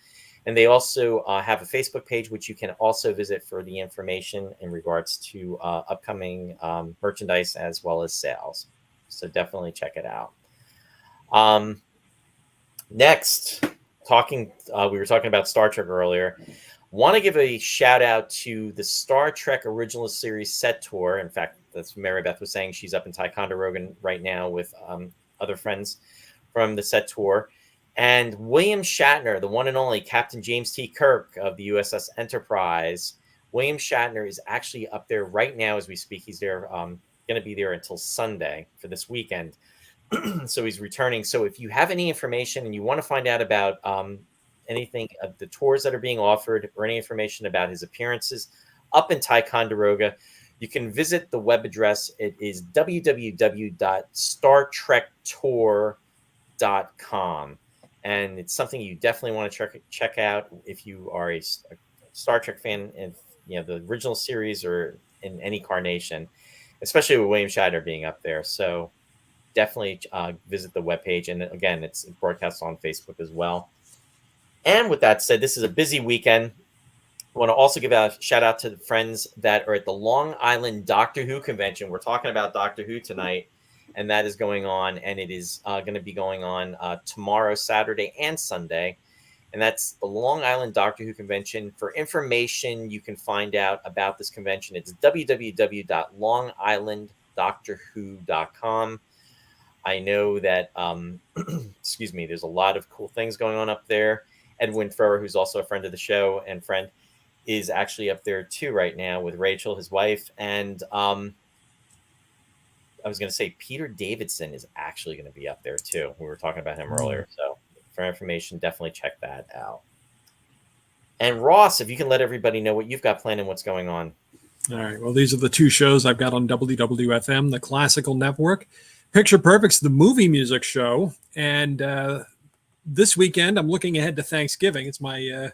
And they also have a Facebook page, which you can also visit for the information in regards to upcoming merchandise as well as sales. So definitely check it out. Next, we were talking about Star Trek earlier. Want to give a shout out to the Star Trek Original Series set tour. In fact, that's what Mary Beth was saying. She's up in Ticonderoga right now with other friends from the set tour. And William Shatner, the one and only Captain James T. Kirk of the USS Enterprise. William Shatner is actually up there right now as we speak. He's there, going to be there until Sunday for this weekend. So he's returning. So if you have any information and you want to find out about anything of the tours that are being offered or any information about his appearances up in Ticonderoga, you can visit the web address. It is www.startrektour.com. And it's something you definitely want to check out if you are a Star Trek fan in the original series or in any incarnation, especially with William Shatner being up there. So definitely visit the webpage. And again, it's broadcast on Facebook as well. And with that said, this is a busy weekend. I want to also give a shout out to the friends that are at the Long Island Doctor Who convention. We're talking about Doctor Who tonight, and that is going on. And it is going to be going on tomorrow, Saturday, and Sunday. and that's the Long Island Doctor Who Convention. For information, you can find out about this convention. It's www.longislanddoctorwho.com. I know that, excuse me, there's a lot of cool things going on up there. Edwin Furrer, who's also a friend of the show and friend, is actually up there too right now with Rachel, his wife. And I was going to say Peter Davidson is actually going to be up there too. We were talking about him earlier. So for information, definitely check that out. And Ross, if you can let everybody know what you've got planned and what's going on. All right. Well, these are the two shows I've got on WWFM, the Classical Network. Picture Perfect's the movie music show. And this weekend, I'm looking ahead to Thanksgiving. It's my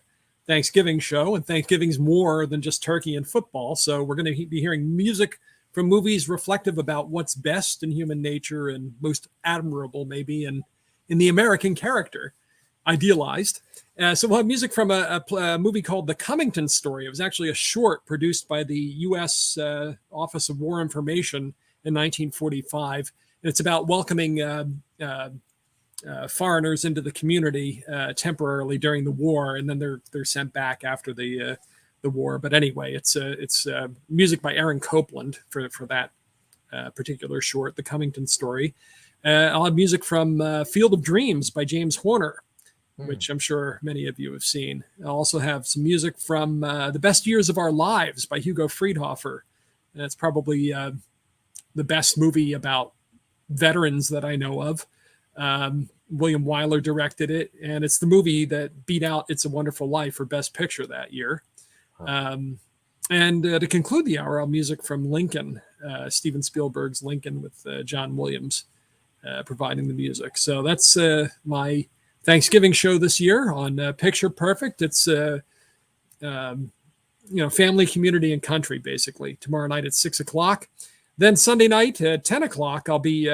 Thanksgiving show, and Thanksgiving's more than just turkey and football. So we're going to be hearing music from movies reflective about what's best in human nature and most admirable, maybe, in the American character, idealized. So we'll have music from a movie called The Cummington Story. It was actually a short produced by the U.S. Office of War Information in 1945. And it's about welcoming foreigners into the community temporarily during the war, and then they're sent back after the war. But anyway, it's music by Aaron Copland for that particular short, The Cummington Story. I'll have music from Field of Dreams by James Horner, which I'm sure many of you have seen. I'll also have some music from The Best Years of Our Lives by Hugo Friedhofer. That's probably the best movie about veterans that I know of. William Wyler directed it, and it's the movie that beat out It's a Wonderful Life for Best Picture that year. And to conclude the hour, I'll have music from Lincoln, Steven Spielberg's Lincoln, with John Williams providing the music. So that's my Thanksgiving show this year on Picture Perfect. It's family, community, and country, basically. Tomorrow night at 6:00. Then Sunday night at 10:00, I'll be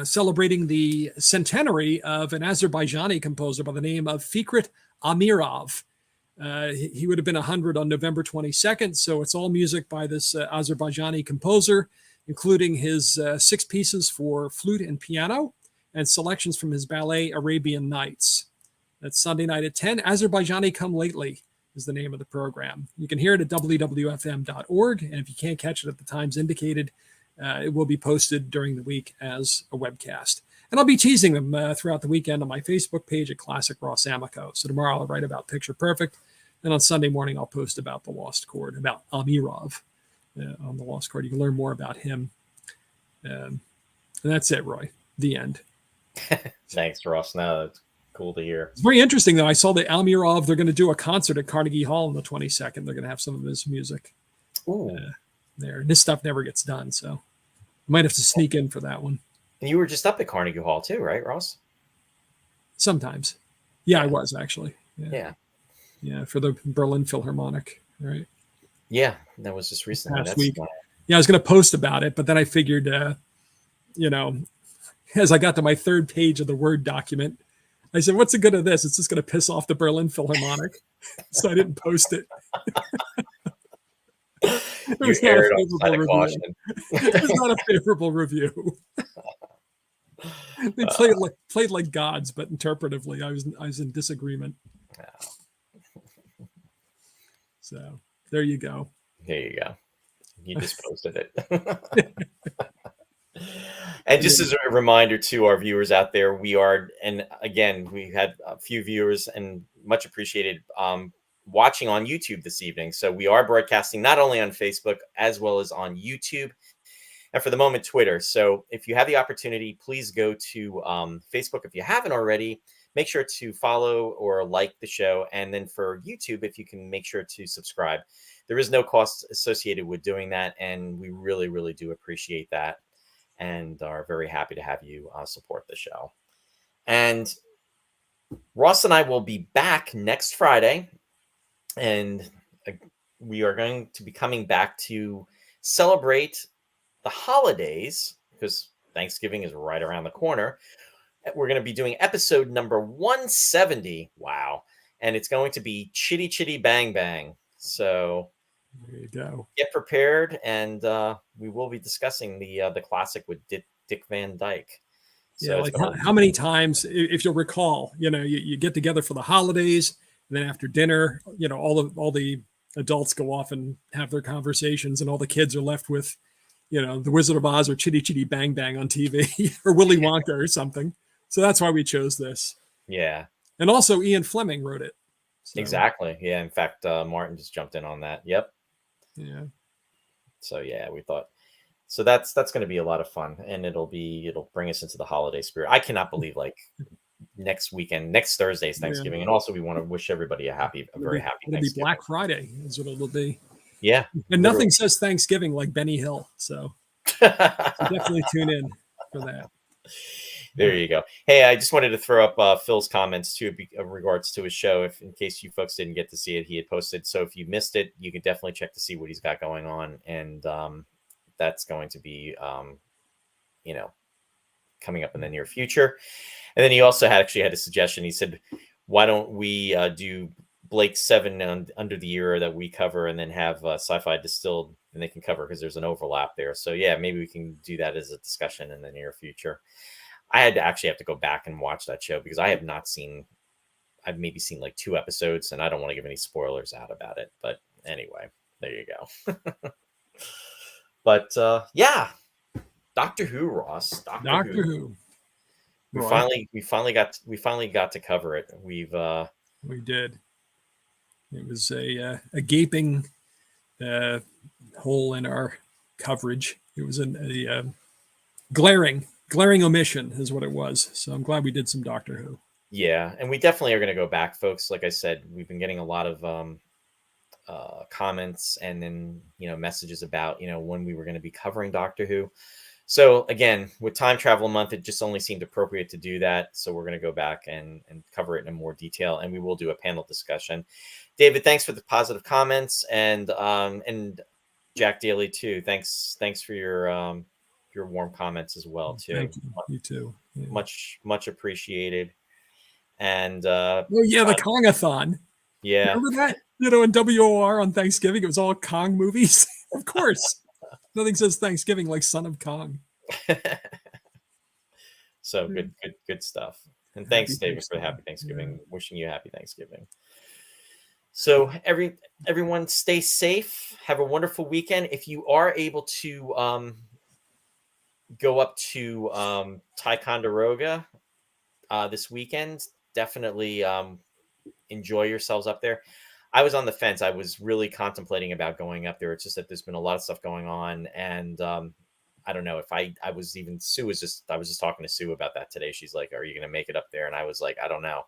celebrating the centenary of an Azerbaijani composer by the name of Fikret Amirov. He would have been 100 on November 22nd, so it's all music by this Azerbaijani composer, including his 6 pieces for flute and piano, and selections from his ballet Arabian Nights. That's Sunday night at 10. Azerbaijani Come Lately is the name of the program. You can hear it at wwfm.org, and if you can't catch it at the times indicated, it will be posted during the week as a webcast. And I'll be teasing them throughout the weekend on my Facebook page at Classic Ross Amico. So tomorrow I'll write about Picture Perfect, and on Sunday morning I'll post about The Lost Chord, about Amirov on The Lost Chord. You can learn more about him. And that's it, Roy. The end. Thanks, Ross. No, that's cool to hear. It's very interesting, though. I saw that Almirov, they're going to do a concert at Carnegie Hall on the 22nd. They're going to have some of his music there. This stuff never gets done, so I might have to sneak in for that one. And you were just up at Carnegie Hall too, right, Ross? Sometimes. Yeah, I was actually. Yeah. Yeah, for the Berlin Philharmonic, right? Yeah, that was just recently. Last week. Yeah, I was going to post about it, but then I figured, as I got to my 3rd page of the Word document, I said, what's the good of this? It's just going to piss off the Berlin Philharmonic. So I didn't post it. You aired on side of caution. It was not a favorable review. They played like gods, but interpretively, I was in disagreement. Wow. So there you go. There you go. You just posted it. And just as a reminder to our viewers out there, we had a few viewers and much appreciated watching on YouTube this evening. So we are broadcasting not only on Facebook as well as on YouTube, and for the moment, Twitter. So if you have the opportunity, please go to Facebook if you haven't already. Make sure to follow or like the show. And then for YouTube, if you can make sure to subscribe. There is no cost associated with doing that, and we really, really do appreciate that and are very happy to have you support the show. And Ross and I will be back next Friday, and we are going to be coming back to celebrate the holidays because Thanksgiving is right around the corner. We're going to be doing episode number 170. Wow. And it's going to be Chitty Chitty Bang Bang. So there you go. Get prepared, and we will be discussing the classic with Dick Van Dyke. Yeah, So it's like been how many times, if you'll recall, you get together for the holidays, and then after dinner, all the adults go off and have their conversations, and all the kids are left with, The Wizard of Oz or Chitty Chitty Bang Bang on TV or Willy Wonka or something. So that's why we chose this. yeah, And also Ian Fleming wrote it. So exactly. Yeah, in fact, Martin just jumped in on that. Yep. yeah. So yeah, we thought so that's going to be a lot of fun, and it'll bring us into the holiday spirit. I cannot believe like next Thursday is Yeah. Thanksgiving, and also we want to wish everybody a very happy It'll be Thanksgiving. Black Friday is what it'll be. Yeah, And nothing says Thanksgiving like Benny Hill. So definitely tune in for that. There you go. Hey, I just wanted to throw up Phil's comments too, in regards to his show. If in case you folks didn't get to see it, he had posted. So if you missed it, you can definitely check to see what he's got going on, and that's going to be, coming up in the near future. And then he also actually had a suggestion. He said, "Why don't we do Blake's 7 under the era that we cover, and then have Sci-Fi Distilled, and they can cover because there's an overlap there." So yeah, maybe we can do that as a discussion in the near future. I had to actually have to go back and watch that show because I have not seen. I've maybe seen like 2 episodes, and I don't want to give any spoilers out about it. But anyway, there you go. But yeah, Doctor Who, Ross. Doctor Who. We finally got to cover it. We did. It was a gaping hole in our coverage. It was a glaring omission is what it was. So I'm glad we did some Doctor Who. Yeah, and we definitely are going to go back, folks. Like I said, we've been getting a lot of comments and then messages about when we were going to be covering Doctor Who. So again, with Time Travel Month, it just only seemed appropriate to do that. So we're going to go back and cover it in more detail, and we will do a panel discussion. David, thanks for the positive comments, and Jack Daly too. Thanks for your warm comments as well too. Thank you. You too. Yeah. Much appreciated. And the Kongathon. Yeah, remember that? In WOR on Thanksgiving, it was all Kong movies. Of course. Nothing says Thanksgiving like Son of Kong. So good stuff. And thanks, David, for the happy Thanksgiving. Yeah. Wishing you a happy Thanksgiving. So everyone stay safe. Have a wonderful weekend. If you are able to go up to Ticonderoga this weekend, definitely enjoy yourselves up there. I was on the fence. I was really contemplating about going up there. It's just that there's been a lot of stuff going on, and I don't know if I was even I was just talking to Sue about that today. She's like, "Are you going to make it up there?" And I was like, "I don't know."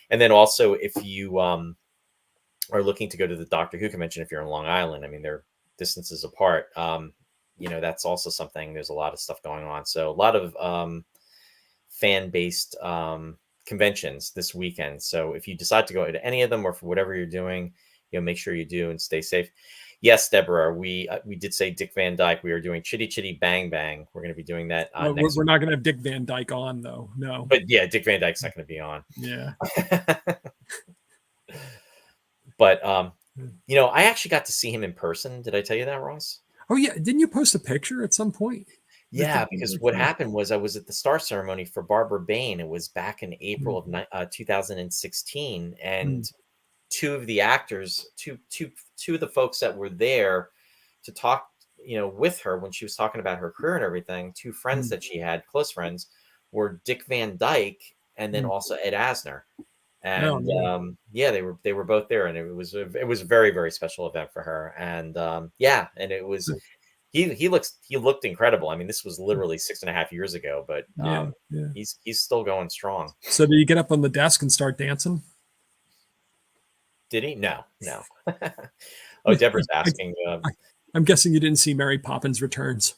And then also, if you are looking to go to the Doctor Who convention, if you're in Long Island, I mean, they're distances apart. That's also something. There's a lot of stuff going on. So a lot of fan-based conventions this weekend. So if you decide to go to any of them, or for whatever you're doing, make sure you do and stay safe. Yes, Deborah, we did say Dick Van Dyke. We are doing Chitty Chitty Bang Bang. We're going to be doing that next we're not going to have Dick Van Dyke on, though. No. But yeah, Dick Van Dyke's not going to be on. Yeah. But I actually got to see him in person. Did I tell you that, Ross? Oh yeah, didn't you post a picture at some point? Yeah, because what happened was I was at the star ceremony for Barbara Bain. It was back in April of 2016, and two of the actors, two of the folks that were there to talk, with her when she was talking about her career and everything, 2 friends that she had, close friends, were Dick Van Dyke and then also Ed Asner. And they were both there, and it was a very, very special event for her. And and it was. He looked incredible. I mean, this was literally 6.5 years ago, but he's still going strong. So did you get up on the desk and start dancing? Did he? No. Oh, Deborah's asking. I'm guessing you didn't see Mary Poppins Returns.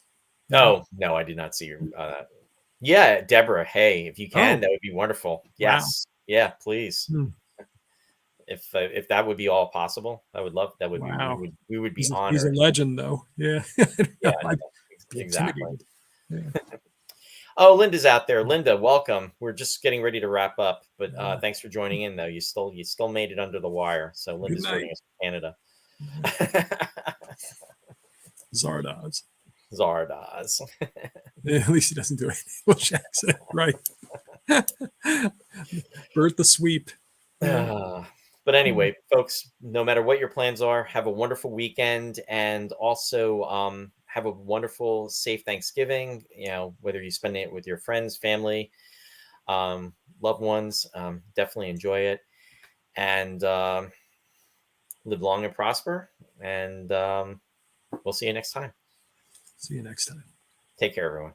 No, I did not see that. Yeah, Deborah. Hey, if you can, that would be wonderful. Yes, yeah, please. If that would be all possible, I would love that. We would be honored. He's a legend, though. Yeah. Yeah, exactly. Yeah. Oh, Linda's out there. Linda, welcome. We're just getting ready to wrap up, but thanks for joining in, though. You still made it under the wire. So Linda's joining us from Canada. Zardoz. Zardoz. At least he doesn't do an English accent, right? Bert the Sweep. But anyway, folks, no matter what your plans are, have a wonderful weekend, and also have a wonderful, safe Thanksgiving. You know, whether you spend it with your friends, family, loved ones, definitely enjoy it, and live long and prosper. And we'll see you next time. See you next time. Take care, everyone.